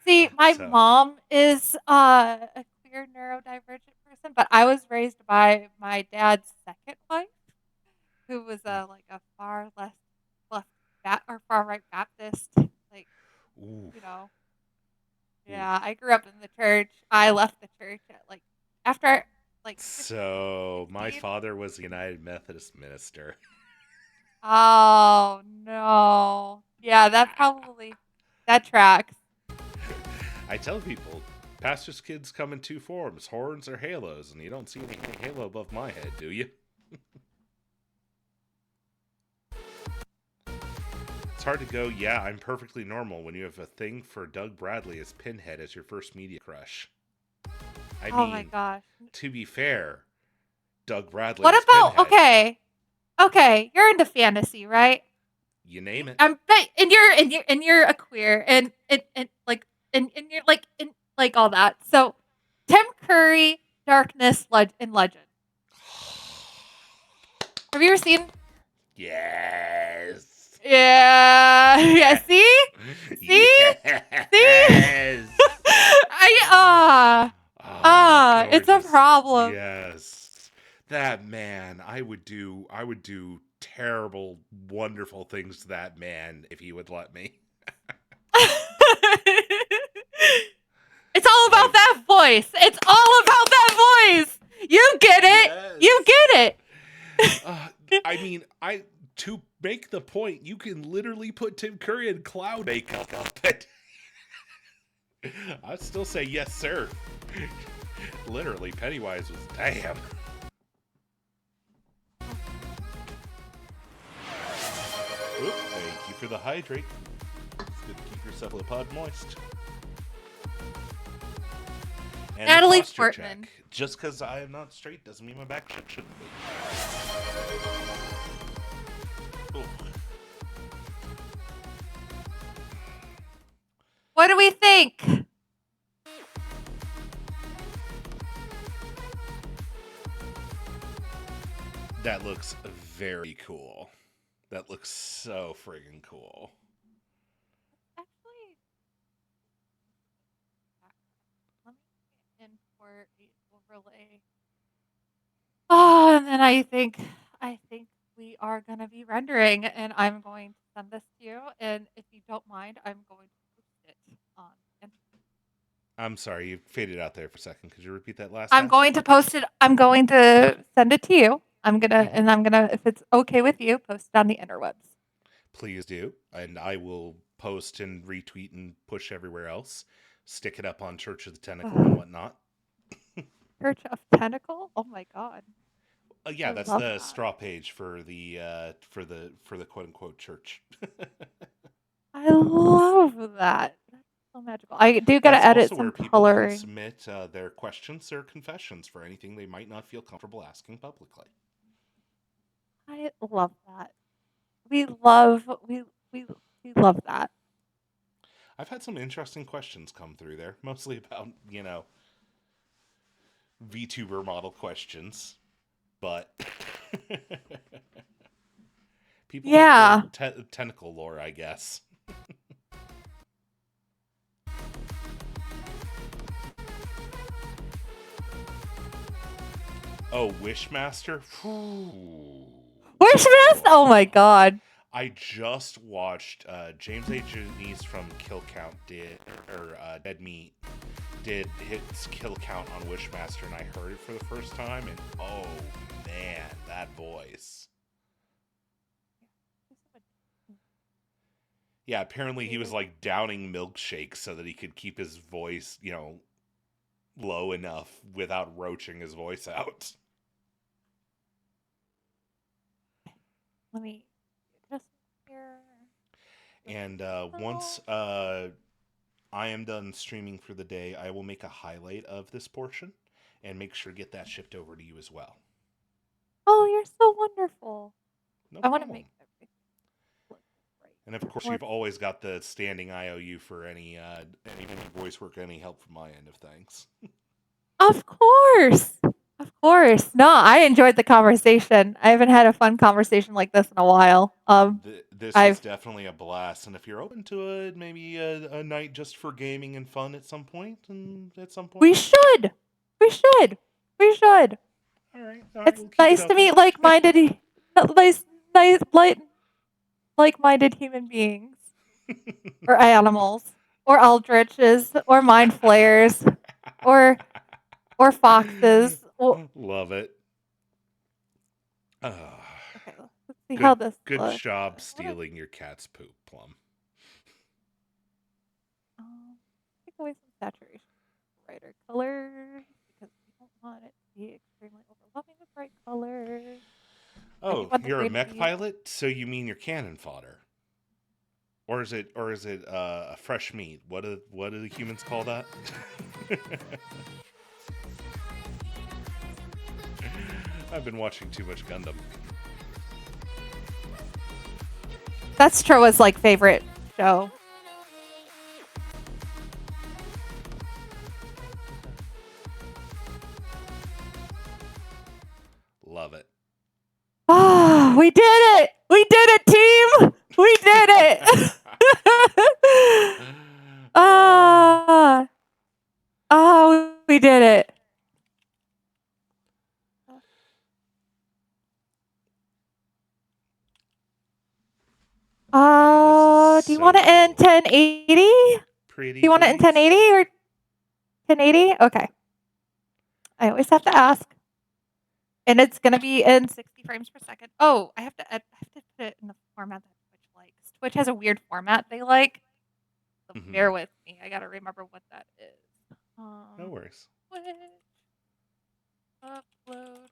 See, my So- mom is a queer neurodivergent person, but I was raised by my dad's second wife, who was like a far left or far right Baptist. Like, Ooh. you know. Yeah, I grew up in the church. I left the church at like after like 15, So my 16. father was a United Methodist minister. Oh no. Yeah, that tracks. I tell people, pastor's kids come in two forms, horns or halos, and you don't see any halo above my head, do you? It's hard to go, yeah, I'm perfectly normal when you have a thing for Doug Bradley as Pinhead as your first media crush. I Oh mean, my gosh. to be fair, Doug Bradley What as about Pinhead, okay, you're into fantasy, right? you name it. And you're a queer and you're like in like all that. So Tim Curry, Darkness, and Legend. Have you ever seen? Yes. Yeah. Yeah. See? Yes. It's a gorgeous. problem. Yes. That man, I would do terrible, wonderful things to that man if he would let me. It's all about that voice. It's all about that voice. You get it. Yes. You get it. I mean, to make the point, you can literally put Tim Curry in cloud makeup and I'd still say yes, sir. Literally, Pennywise was damn. Oop, thank you for the hydrate. It's good to keep your cephalopod moist. And Natalie a posture Portman. check. Just because I am not straight doesn't mean my back shouldn't be. Ooh. What do we think? looks very cool. That looks so friggin' cool. Actually, let me import the overlay. Oh, and then I think we are gonna be rendering, and I'm going to send this to you. And if you don't mind, I'm going to post it on. And I'm sorry, you faded out there for a second. Could you repeat that last I'm time? going to post it. I'm going to send it to you. I'm gonna, Mhm. and I'm gonna, if it's okay with you, post it on the interwebs. Please do. And I will post and retweet and push everywhere else. Stick it up on Church of the Tentacle and whatnot. Church of Tentacle. Oh my god. Yeah, I that's love the that. straw page for the quote unquote church. I love that. That's so magical. I do gotta That's edit also some where people can coloring. submit their questions or confessions for anything they might not feel comfortable asking publicly. I love that. We love we love that. I've had some interesting questions come through there, mostly about, VTuber model questions, but people Yeah. with tentacle lore, I guess. Oh, Wishmaster? Wishmaster? Oh my god. I just watched James A. Janice from Kill Count Dead Meat did his kill count on Wishmaster, and I heard it for the first time, and oh man, that voice. Yeah, apparently he was like downing milkshakes so that he could keep his voice, low enough without roaching his voice out. Let me just here. And once I am done streaming for the day, I will make a highlight of this portion and make sure to get that shipped over to you as well. Oh, you're so wonderful. No I want to problem. make everything look right. And of course, you've always got the standing IOU for any voice work, any help from my end of things. Of course. Of course. No, I enjoyed the conversation. I haven't had a fun conversation like this in a while. This was I've definitely a blast, and if you're open to it, maybe a night just for gaming and fun at some point, we should. We should. We should. All right, It's we'll keep nice it to meet like-minded like-minded human beings or animals or eldritches or mind flayers or foxes. Well, Love it. okay, let's see how this Good looks. job stealing your cat's poop, Plum. Take away some saturation, brighter colors because we don't want it to be extremely overwhelming with bright colors. Oh, want the you're a green to mech be- pilot, so you mean your cannon fodder? Or is it a fresh meat? What do the humans call that? I've been watching too much Gundam. That's Troa's like favorite show. Love it. Oh, we did it! We did it, team! We did it! We did it. Do you want it in 1080? Pretty. Do you want it in 1080 or 1080? Okay. I always have to ask. And it's going to be in 60 frames per second. Oh, I have to put it in the format that Twitch likes. Twitch has a weird format they like. So bear with me. I got to remember what that is. No worries. Twitch upload format.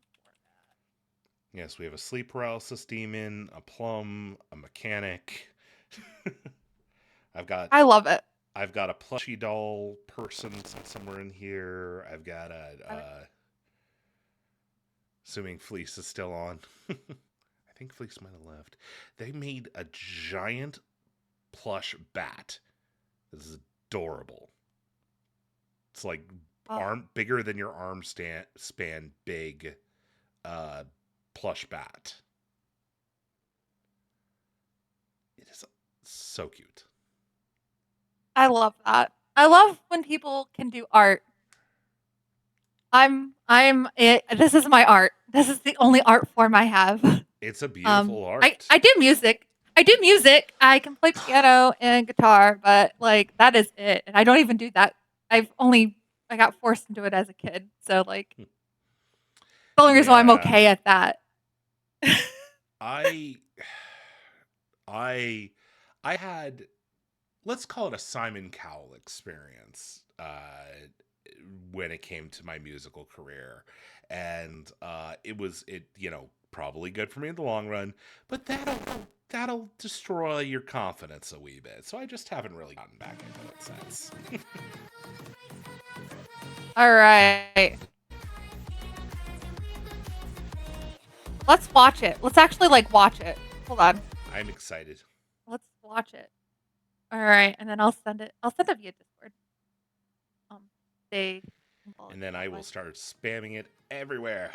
Yes, we have a sleep paralysis demon, a plum, a mechanic. I love it. I've got a plushie doll person somewhere in here. I've got a assuming Fleece is still on. I think Fleece might have left. They made a giant plush bat. This is adorable. It's like bigger than your arm span big plush bat. It is so cute. I love that. I love when people can do art. This is my art. This is the only art form I have. It's a beautiful art. I do music. I can play piano and guitar, but like that is it. And I don't even do that. I got forced into it as a kid. So like the only reason why I'm Yeah. okay at that. I had, let's call it a Simon Cowell experience when it came to my musical career, and it probably good for me in the long run, but that'll destroy your confidence a wee bit. So I just haven't really gotten back into it since. All right. Let's watch it. Let's actually watch it. Hold on. I'm excited. Let's watch it. All right, and then I'll send it via Discord. And then I will start spamming it everywhere.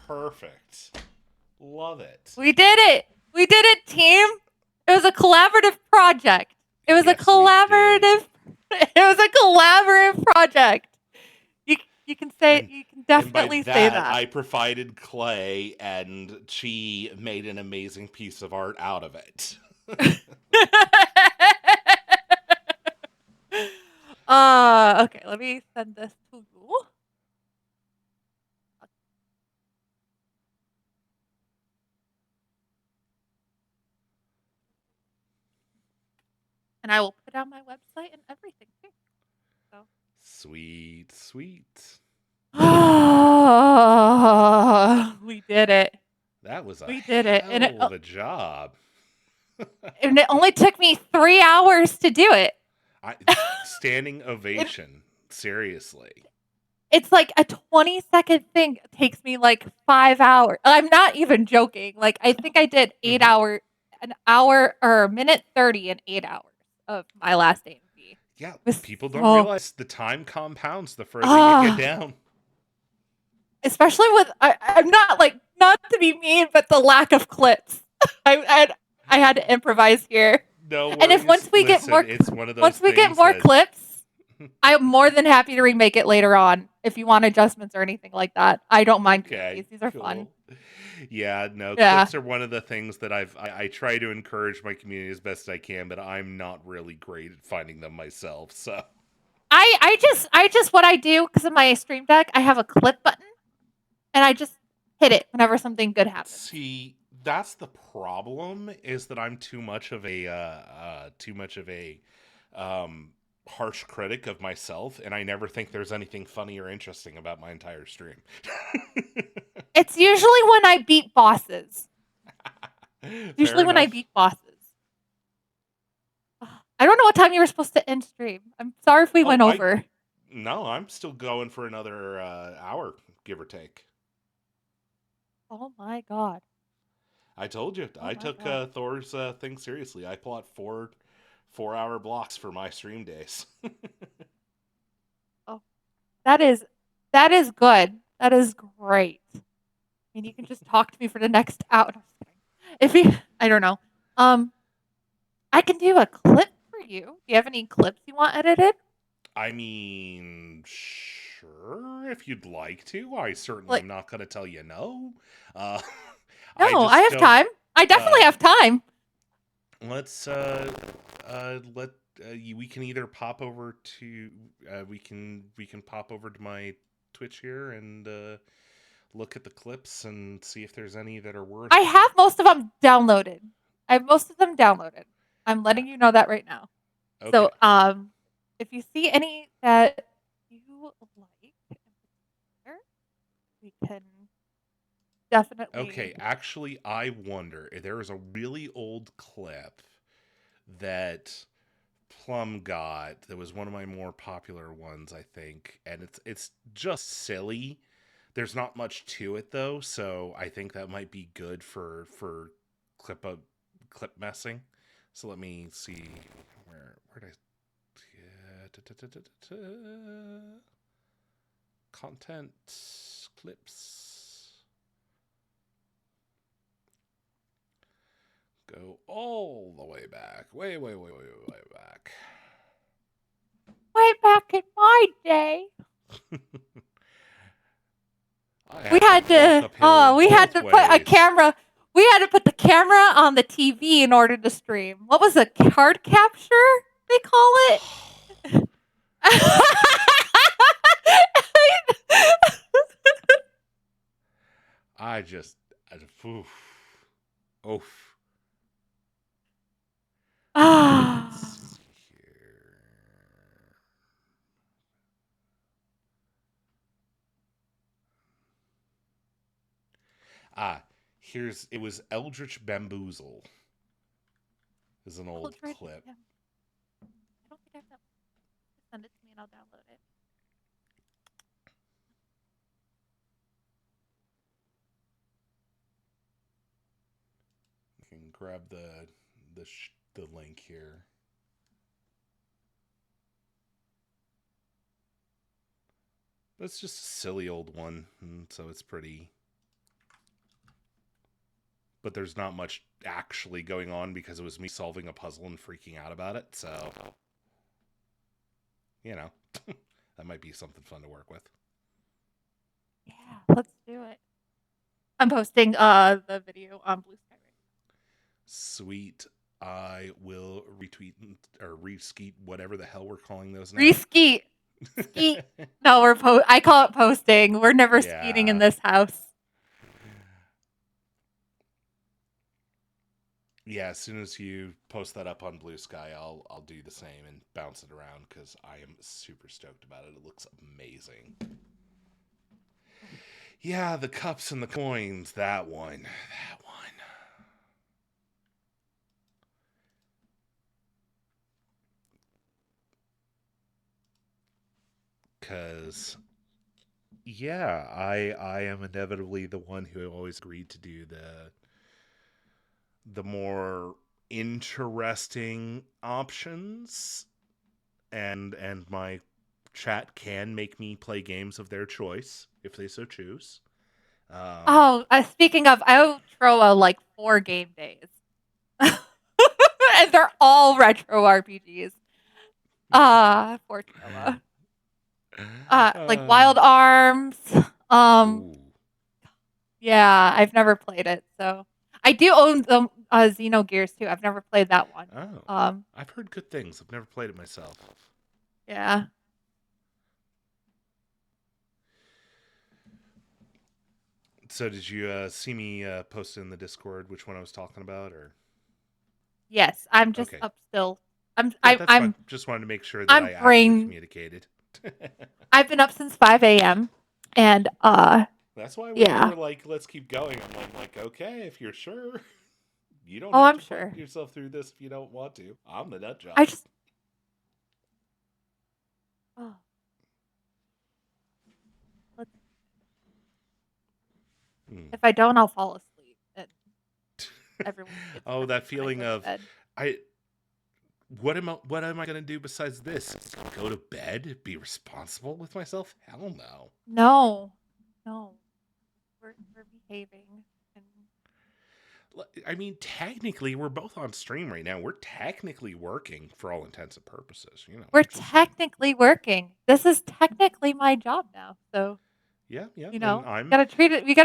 Perfect. Love it. We did it. We did it, team. It was a collaborative project. It was Yes, a collaborative. It was a collaborative project. You can say you can definitely and by say that. I provided clay, and she made an amazing piece of art out of it. Okay, let me send this to you. And I will put on my website and everything too. So Sweet. we did it. That was a We did it. And hell of a job. And it only took me 3 hours to do it. Standing ovation. Seriously. It's like a 20-second thing. It takes me 5 hours. I'm not even joking. I think I did an hour or minute 30 in 8 hours of my last AMV. Yeah, Was people don't so- realize the time compounds the further you get down. Especially with I'm not not to be mean, but the lack of clips. I had to improvise here. No worries. And if once we get more it's one of those once we get things more that- clips, I'm more than happy to remake it later on if you want adjustments or anything like that. I don't mind doing Okay, these. These are fun. cool. Yeah, no, Yeah. clips are one of the things that I try to encourage my community as best I can, but I'm not really great at finding them myself. So I just what I do because of my Stream Deck, I have a clip button, and I just hit it whenever something good happens. see, that's the problem, is that I'm too much of a harsh critic of myself, and I never think there's anything funny or interesting about my entire stream. It's usually when I beat bosses. Usually Fair when I enough. beat bosses. I don't know what time you were supposed to end stream. I'm sorry if we went I- over. No, I'm still going for another hour, give or take. Oh my god. I told you, I my took God. Thor's thing seriously. I plot 4-hour blocks for my stream days. That is good. That is great. I mean, you can just talk to me for the next hour. No, I'm just kidding. I don't know. I can do a clip for you. Do you have any clips you want edited? I mean, sure, if you'd like to. I certainly am not going to tell you no. No, just I have don't- time. I definitely have time. Let's we can either pop over to we can pop over to my Twitch here and look at the clips and see if there's any that are worth. I have most of them downloaded. I'm letting you know that right now. Okay. So, if you see any that you like, we can definitely. Okay, actually, I wonder if there is a really old clip that Plum got that was one of my more popular ones, I think, and it's just silly. There's not much to it though, so I think that might be good for clip messing. So let me see where did I content clips. Go all the way back. Way back. Way back in my day, I we had had walk to. uphill We had both to put a ways. camera. We had to put the camera on the TV in order to stream. What was it? Card capture? They call it. Oof. Oof. Ah. Let's see here. It was Eldritch Bamboozle. Is an old Eldritch, clip. yeah. I don't think I have that. Send it to me and I'll download it. You can grab the link here. But it's just a silly old one, and so it's pretty. But there's not much actually going on because it was me solving a puzzle and freaking out about it. So, you know, that might be something fun to work with. Yeah, let's do it. I'm posting the video on Blue Sky right now. Sweet. I will retweet or reskeet whatever the hell we're calling those now. Reskeet. Skeet. No, I call it posting. We're never skeeting in Yeah. this house. Yeah, as soon as you post that up on Blue Sky, I'll do the same and bounce it around because I am super stoked about it. It looks amazing. Yeah, the cups and the coins. That one. Because, yeah, I am inevitably the one who always agreed to do the more interesting options, and my chat can make me play games of their choice if they so choose. Speaking of, I owe Troa like 4 game days. And they're all retro RPGs. For Troa. Like Wild Arms. Ooh. Yeah, I've never played it, so I do own the Xenogears too. I've never played that one. Oh. I've heard good things. I've never played it myself. Yeah. So did you see me post in the Discord which one I was talking about, or? Yes, I'm just Okay. up still. Yeah, that's I'm fine. Just wanted to make sure that I actually communicated. I've been up since 5 a.m. and That's why when yeah. you were like, let's keep going, I'm like, okay, if you're sure. You don't Oh, have I'm to sure. put yourself through this if you don't want to. I'm the nut job. I just If I don't, I'll fall asleep. And everyone gets Oh, that mad when I feeling go to of bed. what am I going to do besides this? Go to bed? Be responsible with myself? Hell no. No. We're behaving. I mean, technically, we're both on stream right now. We're technically working for all intents and purposes. You know, we're technically working. This is technically my job now. So yeah. you know, I'm... you gotta treat it. You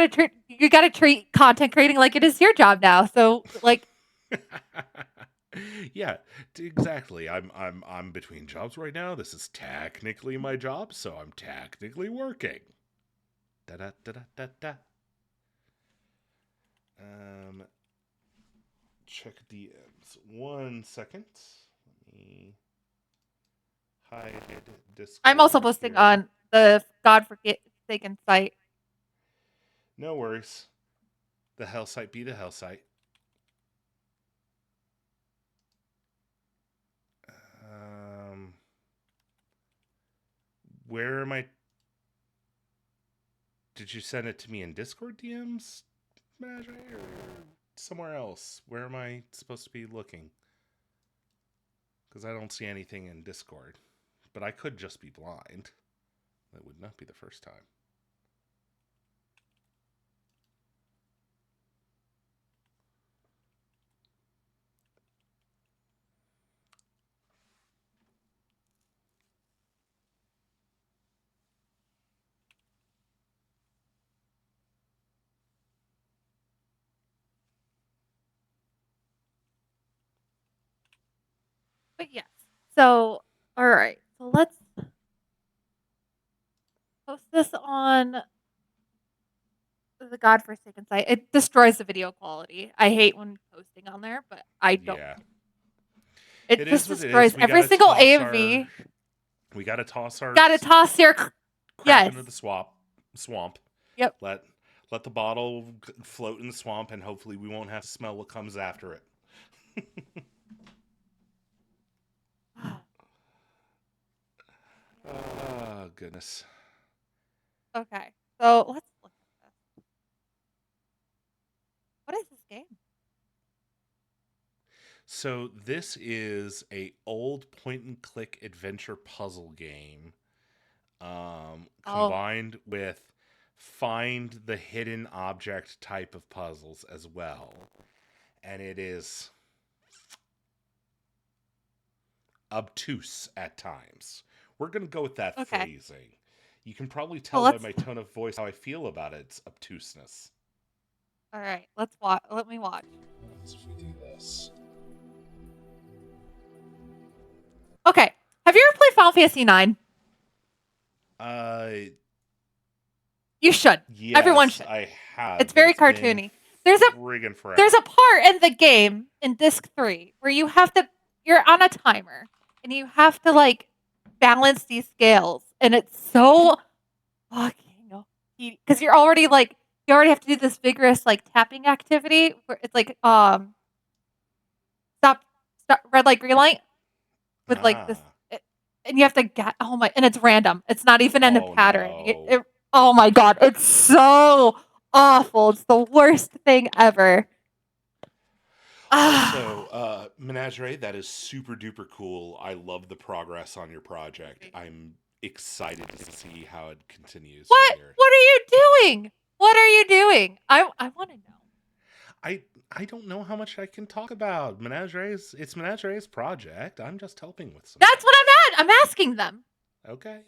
gotta treat content creating like it is your job now. So like, yeah, exactly. I'm between jobs right now. This is technically my job, so I'm technically working. Da da da da da. Check DMs. 1 second. Let me hide Discord. I'm also posting here on the godforsaken site. No worries. The hell site be the hell site. Where am I? Did you send it to me in Discord DMs, Magic, or somewhere else? Where am I supposed to be looking? Because I don't see anything in Discord. But I could just be blind. That would not be the first time. But yes. So, all right. So let's post this on the Godforsaken site. It destroys the video quality. I hate when posting on there, but I don't. Yeah. It It just is what it destroys is. We every gotta single toss AMV. We gotta toss our Gotta toss your. crap Yes. into the swamp. Yep. Let the bottle float in the swamp, and hopefully we won't have to smell what comes after it. Oh, goodness. Okay. So let's look at this. What is this game? So this is a old point-and-click adventure puzzle game, combined with find the hidden object type of puzzles as well. And it is obtuse at times. We're going to go with that phrasing. You can probably tell by my tone of voice how I feel about its obtuseness. All right, let's watch. Let me watch. Let's do this. Okay. Have you ever played Final Fantasy IX? You should. Yes, everyone should. I have. It's very cartoony. There's a part in the game in disc 3 where you're on a timer and you have to like balance these scales, and it's so fucking because you already have to do this vigorous like tapping activity where it's like stop red light green light with like this, and you have to get and it's random. It's not even in a pattern. No. Oh my god, it's so awful. It's the worst thing ever. So, Menagerie, that is super duper cool. I love the progress on your project. I'm excited to see how it continues. What are you doing? What are you doing? I want to know. I don't know how much I can talk about. It's Menagerie's project. I'm just helping with some. That's what I'm asking them. Okay.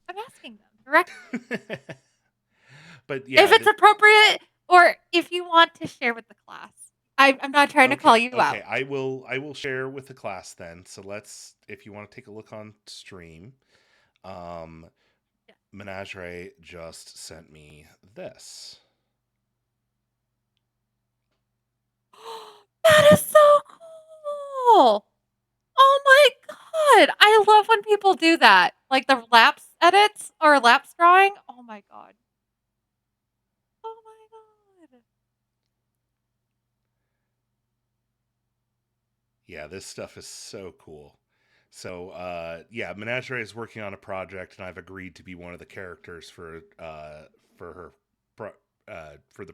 I'm asking them directly. But yeah, if it's appropriate, or if you want to share with the class, I'm not trying to call you out. Okay, I will share with the class then. So if you want to take a look on stream, Menagerie just sent me this. That is so cool. Oh my god. I love when people do that. Like the lapse edits or lapse drawing. Oh my god. Oh my god. Yeah, this stuff is so cool. So, Menagerie is working on a project, and I've agreed to be one of the characters for the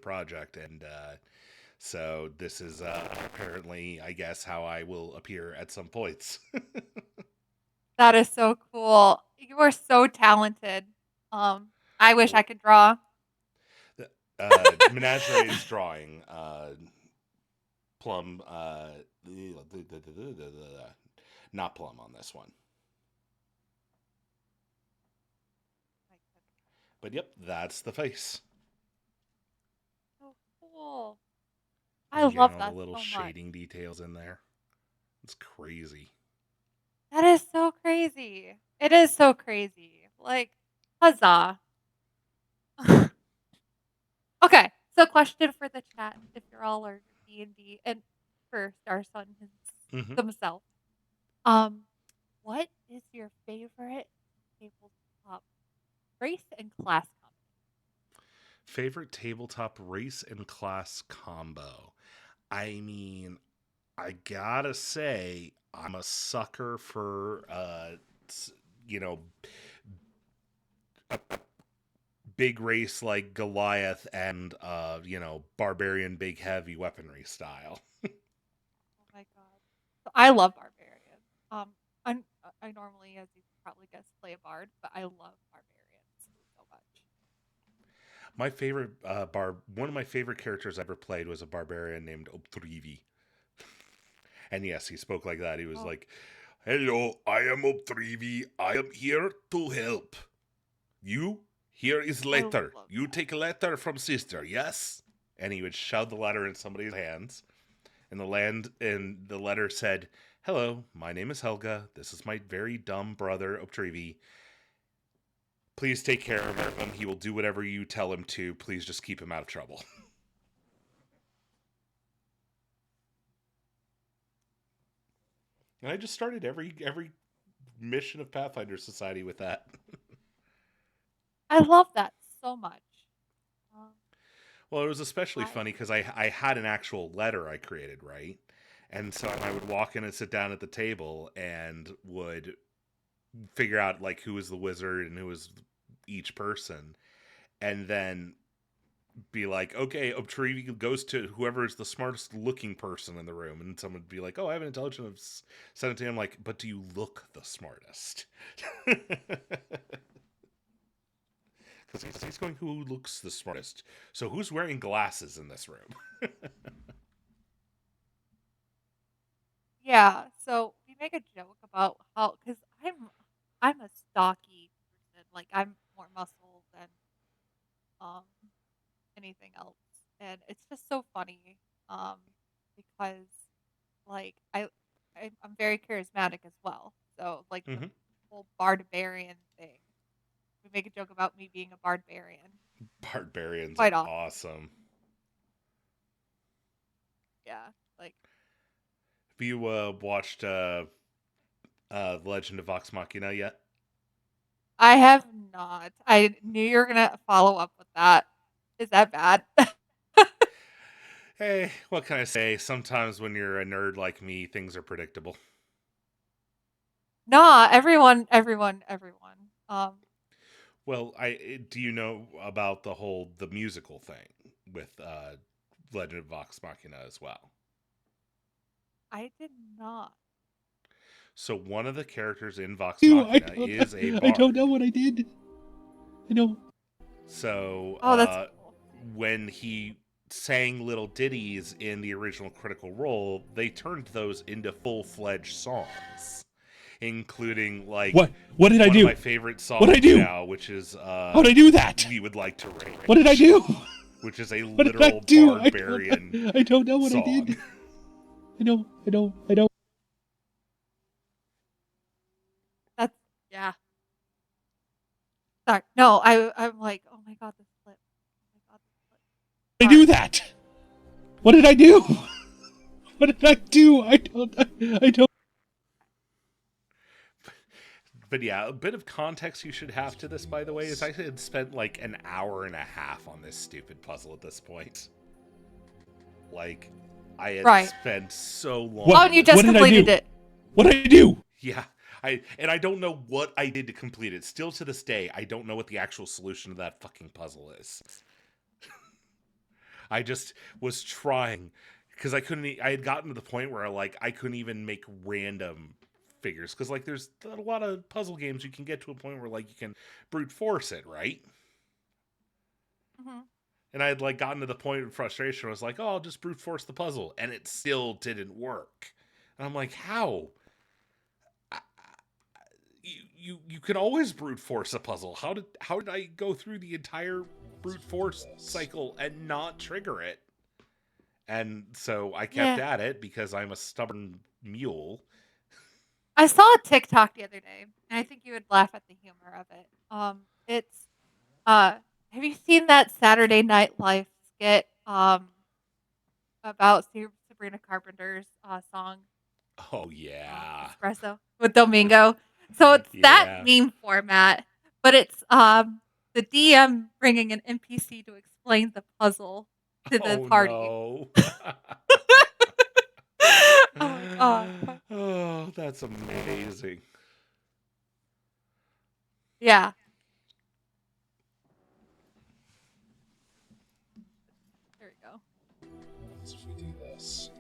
project, and so this is apparently, I guess, how I will appear at some points. That is so cool. You are so talented. I wish I could draw. Menagerie is drawing Plum, not Plum on this one. But yep, that's the face. So cool. I love that the little so much. shading details in there. It's crazy. That is so crazy. It is so crazy. Like, huzzah. Okay, so question for the chat, if you're all learning D&D, and for Starson himself. What is your favorite tabletop race and class Favorite tabletop race and class combo. I mean, I gotta say, I'm a sucker for, you know, a big race like Goliath and, barbarian big heavy weaponry style. Oh my god. So I love barbarians. I'm, I normally, as you can probably guess, play a bard, but I love barbarians so much. My favorite one of my favorite characters I ever played was a barbarian named Optrivi. And yes, he spoke like that. He was Oh, like, "Hello, I am Optrivi. I am here to help. You, here is I letter. love You that. take a letter from sister, yes?" And he would shove the letter in somebody's hands. And the letter said, "Hello, my name is Helga. This is my very dumb brother, Optrivi. Please take care of him. He will do whatever you tell him to. Please just keep him out of trouble." And I just started every mission of Pathfinder Society with that. I love that so much. Um, Well, it was especially I funny because I had an actual letter I created, right? And so I would walk in and sit down at the table and would figure out like who was the wizard and who was each person, and then be like, "Okay, Optrivi goes to whoever is the smartest looking person in the room," and someone would be like, "Oh, I have an intelligence." Send it to him like, "But do you look the smartest?" Because he's going, "Who looks the smartest? So who's wearing glasses in this room?" Yeah, so we make a joke about how, because I'm a stocky person, like I'm more muscle than um anything else, and it's just so funny, um because like I'm very charismatic as well, so like the Hmm. whole barbarian thing, we make a joke about me being a barbarian Barbarians are quite often. awesome. Yeah, like Have you watched The Legend of Vox Machina yet? I have not. I knew you were gonna follow up with that. Is that bad? Hey, what can I say? Sometimes when you're a nerd like me, things are predictable. Nah, everyone. Well, do you know about the musical thing with Legend of Vox Machina as well? I did not. So one of the characters in Vox I Machina don't is a I don't bard. know what I did. I know. So Oh, that's cool. when he sang little ditties in the original Critical Role, they turned those into full-fledged songs, including like What did I one of do? my favorite What'd I songs do? now, which is How'd I do that? "We Would Like to Rage." What did I do? Which is a What did I literal do? barbarian I don't know what I song. did. I know. That's yeah. Sorry. No, I'm like, oh my god, this flip. Oh my god, this flip. I Sorry. do that. What did I do? What did I do? I don't. But yeah, a bit of context you should have to this, by the way, is I had spent like an hour and a half on this stupid puzzle at this point. Like, I had Right. spent so long. Oh, and you just What did I completed do? it. What did I do? Yeah, I don't know what I did to complete it. Still to this day, I don't know what the actual solution to that fucking puzzle is. I just was trying because I couldn't. I had gotten to the point where like I couldn't even make random figures because like there's a lot of puzzle games you can get to a point where like you can brute force it, right? Hmm. And I had like gotten to the point of frustration where I was like, "Oh, I'll just brute force the puzzle," and it still didn't work. And I'm like, "How? You can always brute force a puzzle. How did I go through the entire brute force cycle and not trigger it?" And so I kept Yeah. at it because I'm a stubborn mule. I saw a TikTok the other day, and I think you would laugh at the humor of it. It's have you seen that Saturday Night Live skit about Sabrina Carpenter's song Oh yeah. Espresso with Domingo? So it's that Yeah. meme format, but it's the DM bringing an NPC to explain the puzzle to the Oh party. no. Oh my god. Oh, that's amazing. Yeah. There we go. If we do this.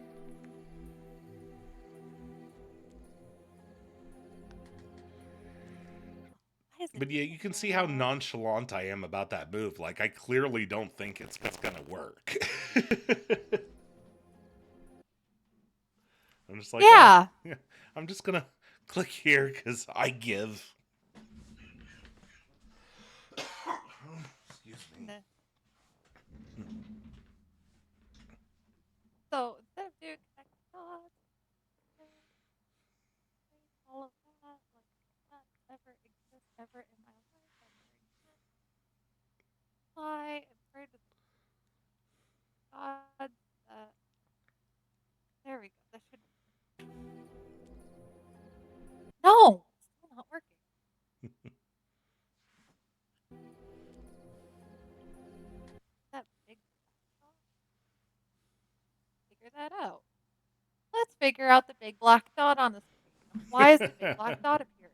Why is it But yeah, you can see how nonchalant I am about that move. Like, I clearly don't think it's gonna work. I'm just like, Yeah. "Oh, yeah, I'm just gonna click here because I give. Excuse me. So instead of doing connect dots, all of that, like that ever exists ever in my life. I'm very apply and pray to God that there we go. That should no, still not working. That big figure that out. Let's figure out the big black dot on the screen. Why is the big black dot appearing?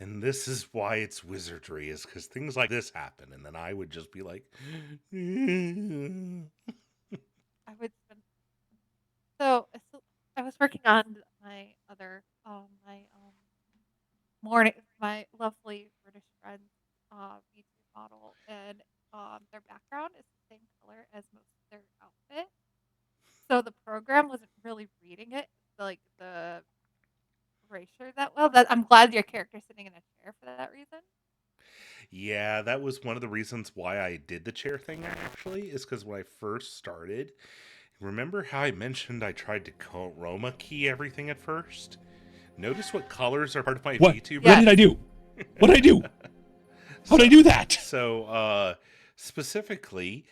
And this is why it's wizardry, is because things like this happen, and then I would just be like, I would spend so I was working on my other my lovely British friend's YouTube model, and their background is the same color as most of their outfit. So the program wasn't really reading it, like the erasure that well. That I'm glad your character's sitting in a chair for that reason. yeah, that was one of the reasons why I did the chair thing, actually, is because when I first started, remember how I mentioned I tried to chroma key everything at first? Notice what colors are part of my What? VTuber? What did I do? What did I do? How'd I do that? So, specifically,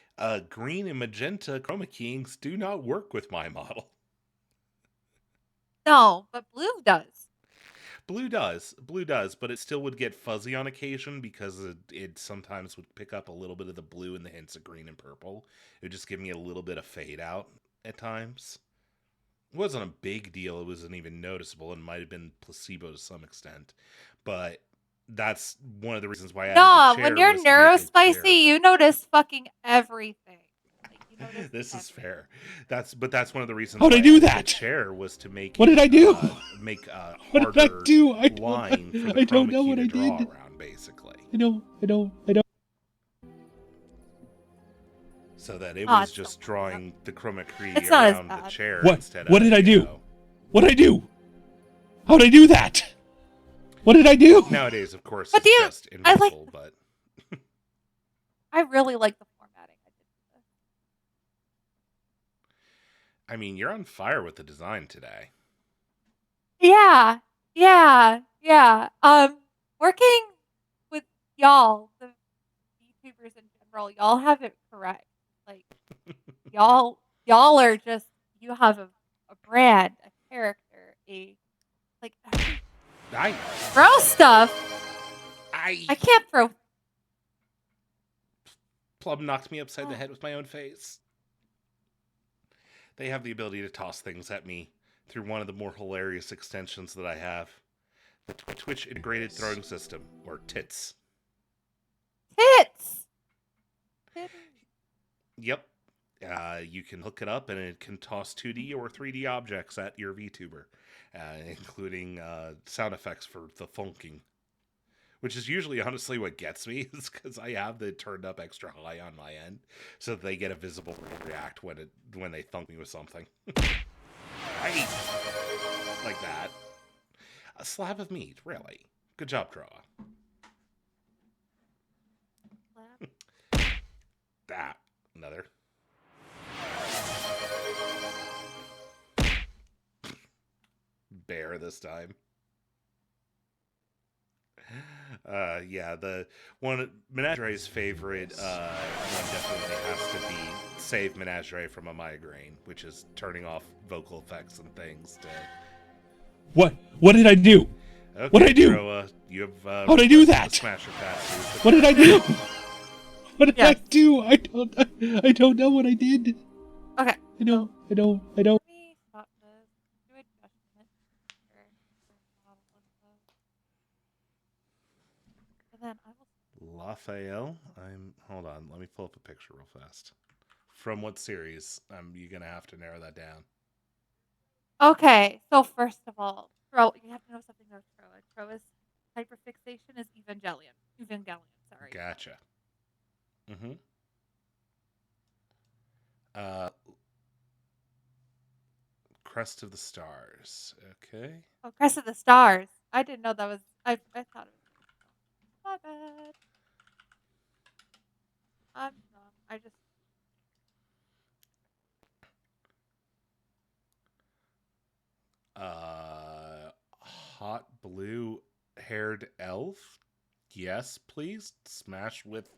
green and magenta chroma keyings do not work with my model. No, but blue does. Blue does, but it still would get fuzzy on occasion because it sometimes would pick up a little bit of the blue and the hints of green and purple. It would just give me a little bit of fade out at times. It wasn't a big deal. It wasn't even noticeable and might have been placebo to some extent. But that's one of the reasons why I added No, the chair when you're was to make it clear. neurospicy, you notice fucking everything. Like, you notice This is everything. fair. That's one of the reasons. How'd I why do added that? The chair was to make. What did I do? Make a What did I harder do? I line for the I don't chroma know key what to I draw did. around, basically, I don't. so that it Oh, was it's just so drawing the chroma key It's not as around the bad. chair What? instead What of. did I do? You know. What did I do? How'd I do that? What did I do? Nowadays, of course, But it's you- just I like- invisible, but I really like the formatting I did for this. I mean, you're on fire with the design today. Yeah. Working with y'all, the YouTubers in general, y'all have it correct. Like, y'all are just, you have a brand, a character, like, I throw stuff. I can't throw. Plum knocked me upside the Oh. head with my own face. They have the ability to toss things at me through one of the more hilarious extensions that I have. The Twitch Integrated Throwing System, or TITS. Tits. Yep. You can hook it up and it can toss 2D or 3D objects at your VTuber, including sound effects for the thunking. Which is usually, honestly, what gets me, is because I have it turned up extra high on my end, so that they get a visible react when they thunk me with something. Right. Like that. A slab of meat, really. Good job, Droa. That. Another. Bear this time. Yeah, the one Menagere's favorite one definitely has to be save Menagerie from a migraine, which is turning off vocal effects and things to. What did I do? Okay, What did I do? Droa, you have How'd I do the that? Smasher pass. What did I do? What did I Yes. do? I don't know what I did. Okay. I don't. Let me stop this. Do adjustment. Here. Model info. And then I will. Raphael. Hold on. Let me pull up a picture real fast. From what series? You're gonna have to narrow that down. Okay. So first of all, you have to know something about Troa. Troa's hyperfixation is Evangelion. Sorry. Gotcha. Mm-hmm. Crest of the Stars. Okay. Oh, Crest of the Stars. I didn't know that was. I thought it was. My bad. I'm dumb. I just. Hot blue haired elf. Yes, please. Smash with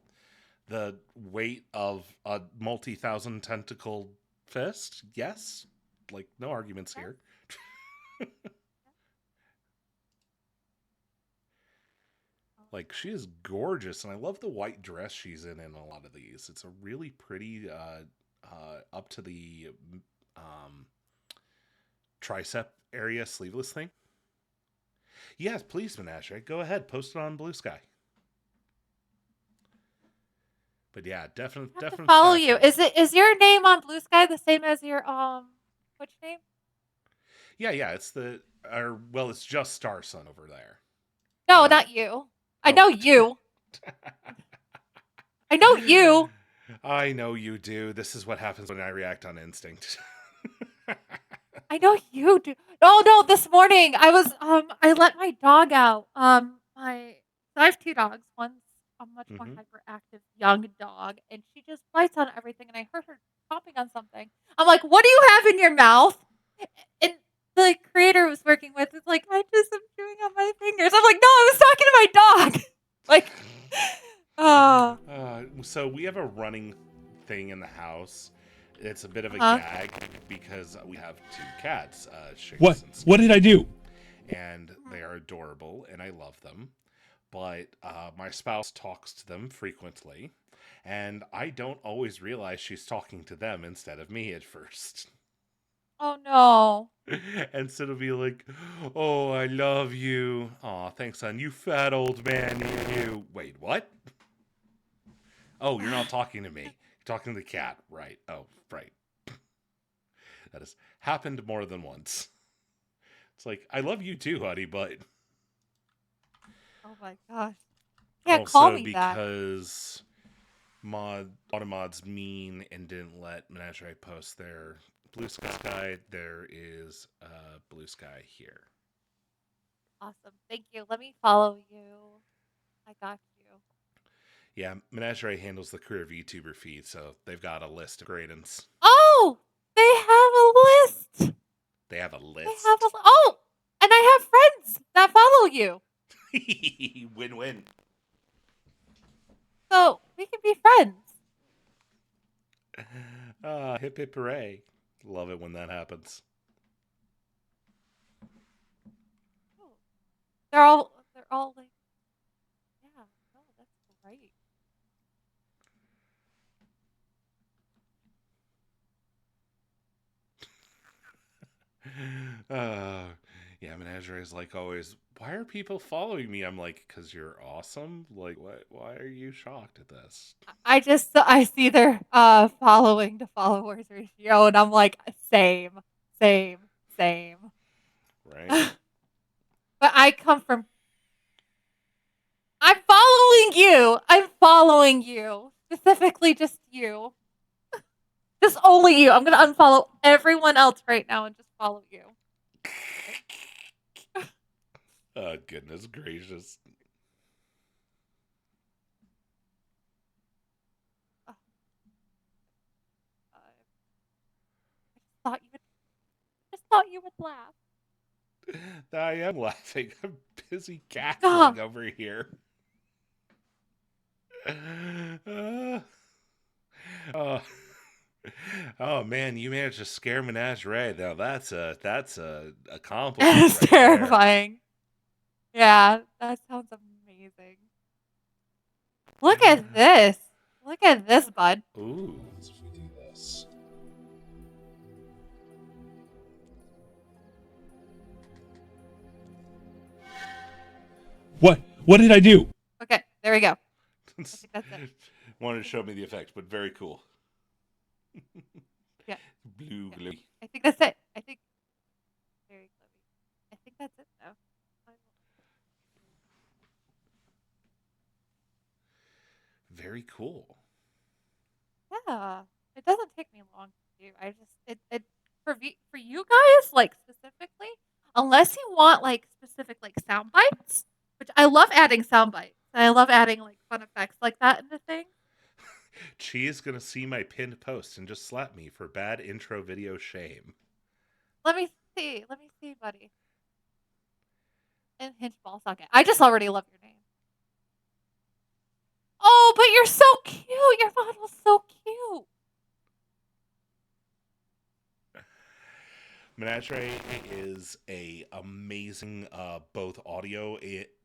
the weight of a multi-thousand tentacle fist. Yes. Like, no arguments here. Like, she is gorgeous, and I love the white dress she's in a lot of these. It's a really pretty, up to the tricep area sleeveless thing. Yes, please, Menagerie. Go ahead. Post it on Blue Sky. But yeah, definitely Follow you. Is your name on Blue Sky the same as your Twitch name? Yeah. It's it's just Star Sun over there. No, not you. I know you. I know you. I know you do. This is what happens when I react on instinct. I know you do. No. This morning I was I let my dog out. I have 2 dogs. One's a much more hyperactive young dog, and she just bites on everything. And I heard her chomping on something. I'm like, "What do you have in your mouth?" And the creator was working with is like, "I just am chewing on my fingers." I'm like, "No, I was talking to my dog." Like, so we have a running thing in the house. It's a bit of a gag because we have 2 cats. What did I do? And they are adorable, and I love them. But my spouse talks to them frequently, and I don't always realize she's talking to them instead of me at first. oh no. And so it'll be like, "Oh, I love you. Aw, thanks, son. You fat old man, you." Wait, what? Oh, you're not talking to me. You're talking to the cat. Right. Oh, right. That has happened more than once. It's like, I love you too, honey, but... Oh my gosh. Can't call me that. Because Automod's mean and didn't let Menagerie post their Blue Sky, there is Blue Sky here. Awesome. Thank you. Let me follow you. I got you. Yeah, Menagerie handles the career VTuber feed, so they've got a list of Gradens. Oh, they have a list. They have a list. Oh, and I have friends that follow you. Win-win. So we can be friends. Hip hip hooray. Love it when that happens. They're all like, yeah, no, that's great. Yeah, Menagerie is like always, "Why are people following me?" I'm like, "'Cause you're awesome." Like, what? Why are you shocked at this? I see their following to followers ratio, and I'm like, same. Right? But I'm following you. Specifically just you. Just only you. I'm going to unfollow everyone else right now and just follow you. Oh, goodness gracious. I just thought you would laugh. I am laughing. I'm busy cackling over here. Oh man, you managed to scare Menagerie. Now that's a compliment. That's right terrifying. Yeah, that sounds amazing. Look at this. Look at this, bud. Ooh. If we do this. What did I do? Okay, there we go. I think that's it. Wanted to show me the effect, but very cool. Yeah. Blue Yeah. glowy. I think that's it. I think very glowy. I think that's it though. Very cool. Yeah, it doesn't take me long to do. I just it for you guys like specifically, unless you want like specific like sound bites, which I love adding sound bites. I love adding like fun effects like that into things. Chi is gonna see my pinned post and just slap me for bad intro video shame. Let me see, buddy. And hinge ball socket. I just already love your name. Oh, but you're so cute. Your model's so cute. Menagerie is a amazing both audio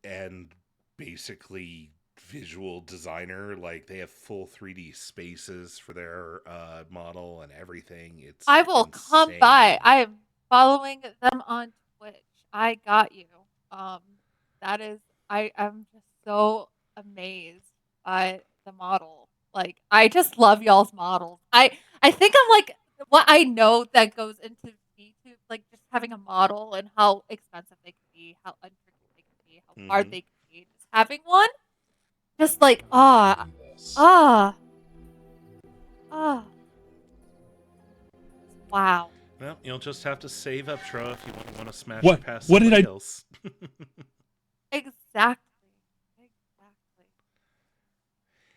and basically visual designer. Like they have full 3D spaces for their model and everything. It's I will come by. I am following them on Twitch. I got you. That is I'm just so amazed by the model. Like I just love y'all's models. I think I'm like what I know that goes into YouTube, like just having a model and how expensive they can be, how untricky they can be, how hard they can be. Just having one, just like ah. Wow. Well, you'll just have to save up, Tro, if you want to smash What- it past what did somebody I- else. Exactly.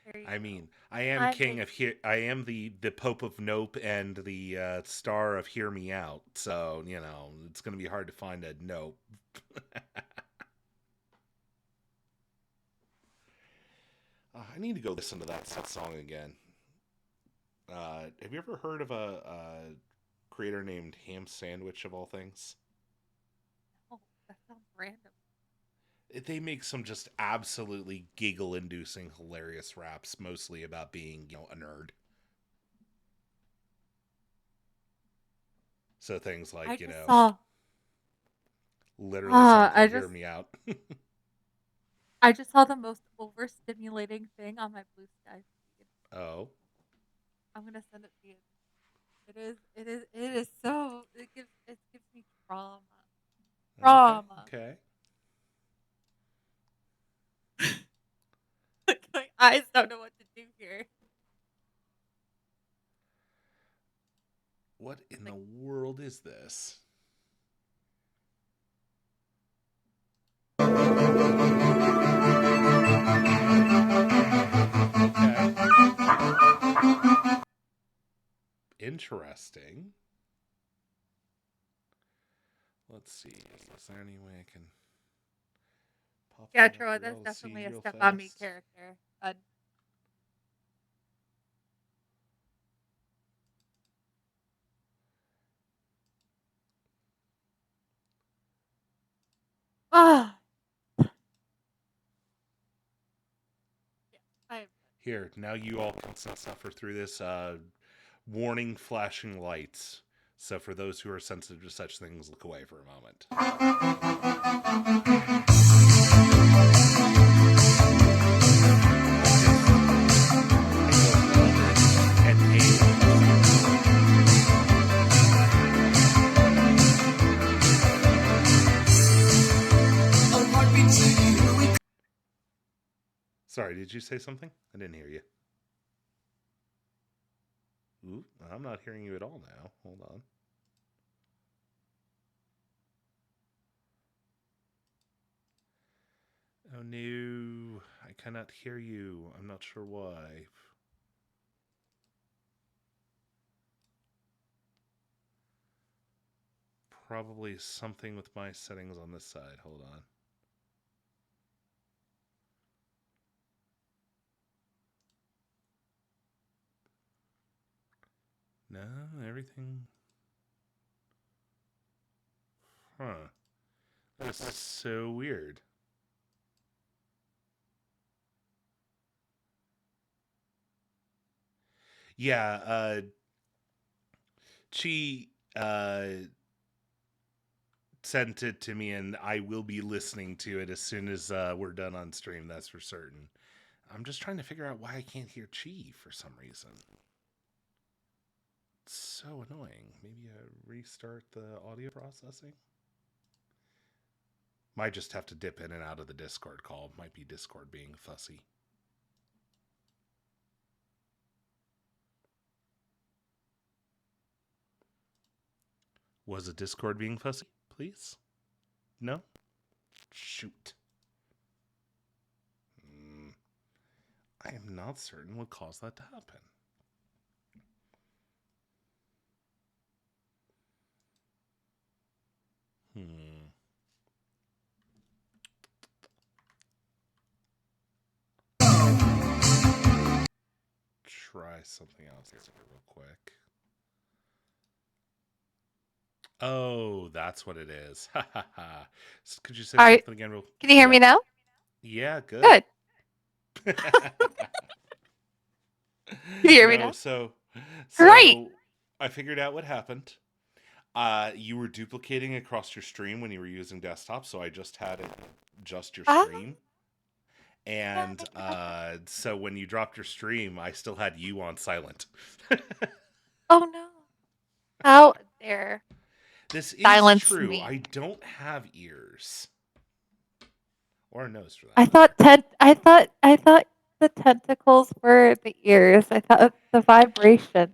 There you I go. mean, I am I'm king a- of I am the Pope of Nope and the star of Hear Me Out. So you know it's going to be hard to find a Nope. I need to go listen to that song again. Have you ever heard of a creator named Ham Sandwich of all things? Oh, that sounds random. They make some just absolutely giggle-inducing, hilarious raps, mostly about being, a nerd. So things like, I just saw literally songs I like Hear just- Me Out. I just saw the most overstimulating thing on my Blue Sky feed. Oh. I'm gonna send it to you. It is so it gives me trauma. Trauma. Okay. My eyes don't know what to do here. What in the world is this? Okay. Interesting. Let's see. Is there any way I can pop Yeah, that up Troy, for that's y'all to see definitely a real step on me fast? character. Ah. Yeah, Here, now you all can suffer through this warning flashing lights. So for those who are sensitive to such things, look away for a moment. Sorry, did you say something? I didn't hear you. Ooh, I'm not hearing you at all now. Hold on. Oh no, I cannot hear you. I'm not sure why. Probably something with my settings on this side. Hold on. No, everything. Huh. That's so weird. Yeah, she sent it to me, and I will be listening to it as soon as we're done on stream. That's for certain. I'm just trying to figure out why I can't hear Chi for some reason. It's so annoying. Maybe restart the audio processing. Might just have to dip in and out of the Discord call. Might be Discord being fussy. Was it Discord being fussy, please? No? Shoot. I am not certain what caused that to happen. Try something else here real quick. Oh, that's what it is. Ha ha ha. Could you say All right. something again? Can you hear me now? Yeah, good. Good. Can you hear me now? So Great. I figured out what happened. You were duplicating across your stream when you were using desktop, so I just had it just your stream. And so when you dropped your stream, I still had you on silent. Oh no. How dare. This is Silence true. me. I don't have ears. Or a nose for that. I thought the tentacles were the ears. I thought the vibration.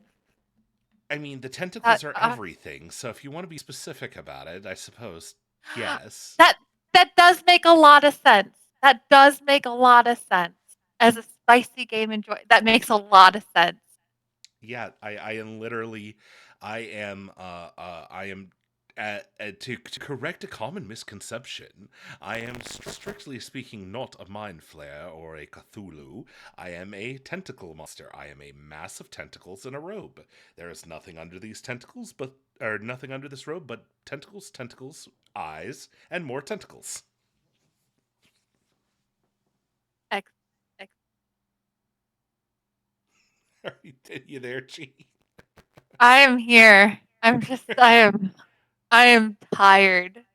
I mean, the tentacles are everything, so if you want to be specific about it, I suppose, yes. That does make a lot of sense. That does make a lot of sense. As a spicy game enjoy, that makes a lot of sense. Yeah, I am literally, I am to correct a common misconception, I am strictly speaking not a mind flayer or a Cthulhu. I am a tentacle monster. I am a mass of tentacles in a robe. There is nothing under these tentacles, or nothing under this robe, but tentacles, eyes, and more tentacles. Are you there, Chi? I am here. I am tired.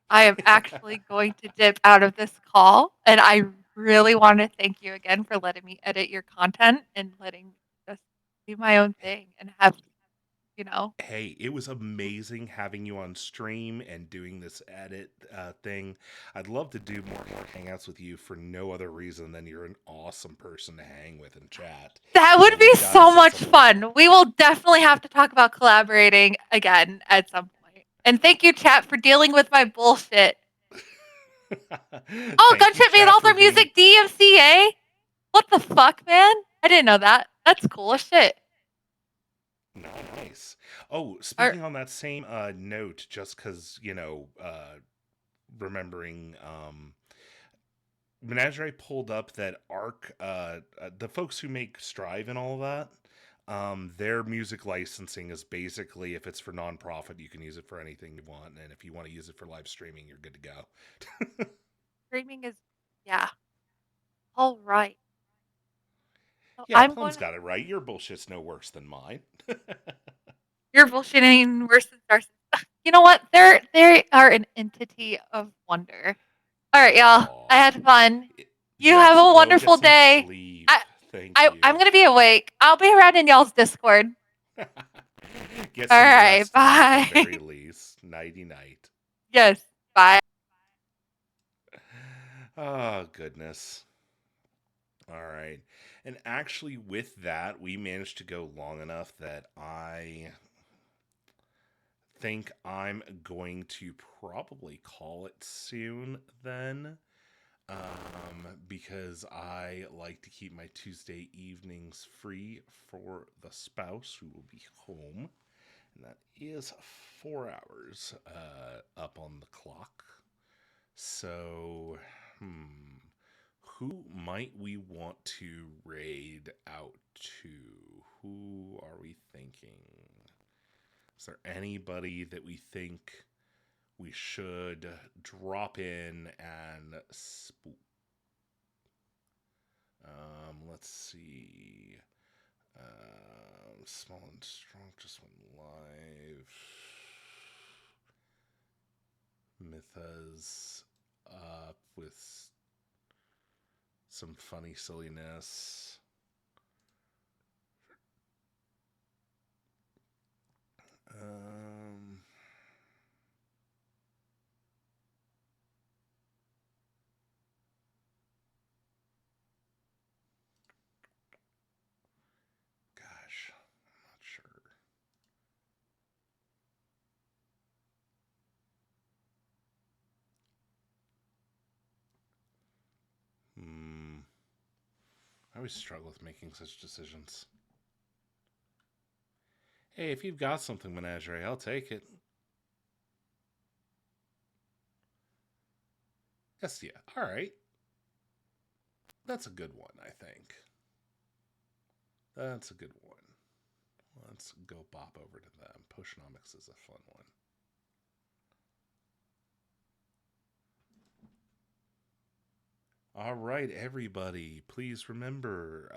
I am actually going to dip out of this call, and I really want to thank you again for letting me edit your content and letting me just do my own thing and have, Hey, it was amazing having you on stream and doing this edit thing. I'd love to do more hangouts with you for no other reason than you're an awesome person to hang with and chat. That would be so much fun. We will definitely have to talk about collaborating again at some point. And thank you, chat, for dealing with my bullshit. Oh, Gunship made all their music DMCA? What the fuck, man? I didn't know that. That's cool as shit. Nice. Oh, speaking on that same note, just because, remembering, Menagerie pulled up that Arc, the folks who make Strive and all that, their music licensing is basically, if it's for nonprofit, you can use it for anything you want, and if you want to use it for live streaming, you're good to go. Streaming is, yeah. All right. So yeah, Plum's got it right. Your bullshit's no worse than mine. Your bullshitting worse than Darcy. You know what? They are an entity of wonder. All right, y'all. I had fun. You have a wonderful day. I'm going to be awake. I'll be around in y'all's Discord. All right, bye. At the very least. Nighty-night. Yes, bye. Oh, goodness. All right. And actually, with that, we managed to go long enough that I think I'm going to probably call it soon then. Because I like to keep my Tuesday evenings free for the spouse who will be home. And that is 4 hours up on the clock. So, who might we want to raid out to? Who are we thinking? Is there anybody that we think we should drop in and spook? Let's see. Small and Strong just went live. Mythas up with some funny silliness. Gosh, I'm not sure. I always struggle with making such decisions. Hey, if you've got something Menagerie, I'll take it. Hestia, alright. That's a good one, I think. That's a good one. Let's go bop over to them. Potionomics is a fun one. All right, everybody, please remember,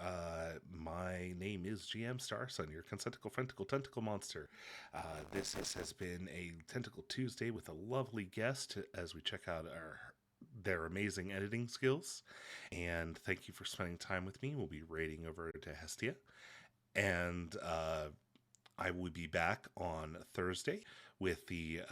my name is GM Starsun, your Consentical Frentical Tentacle Monster. This has been a Tentacle Tuesday with a lovely guest as we check out their amazing editing skills. And thank you for spending time with me. We'll be raiding over to Hestia. And I will be back on Thursday with the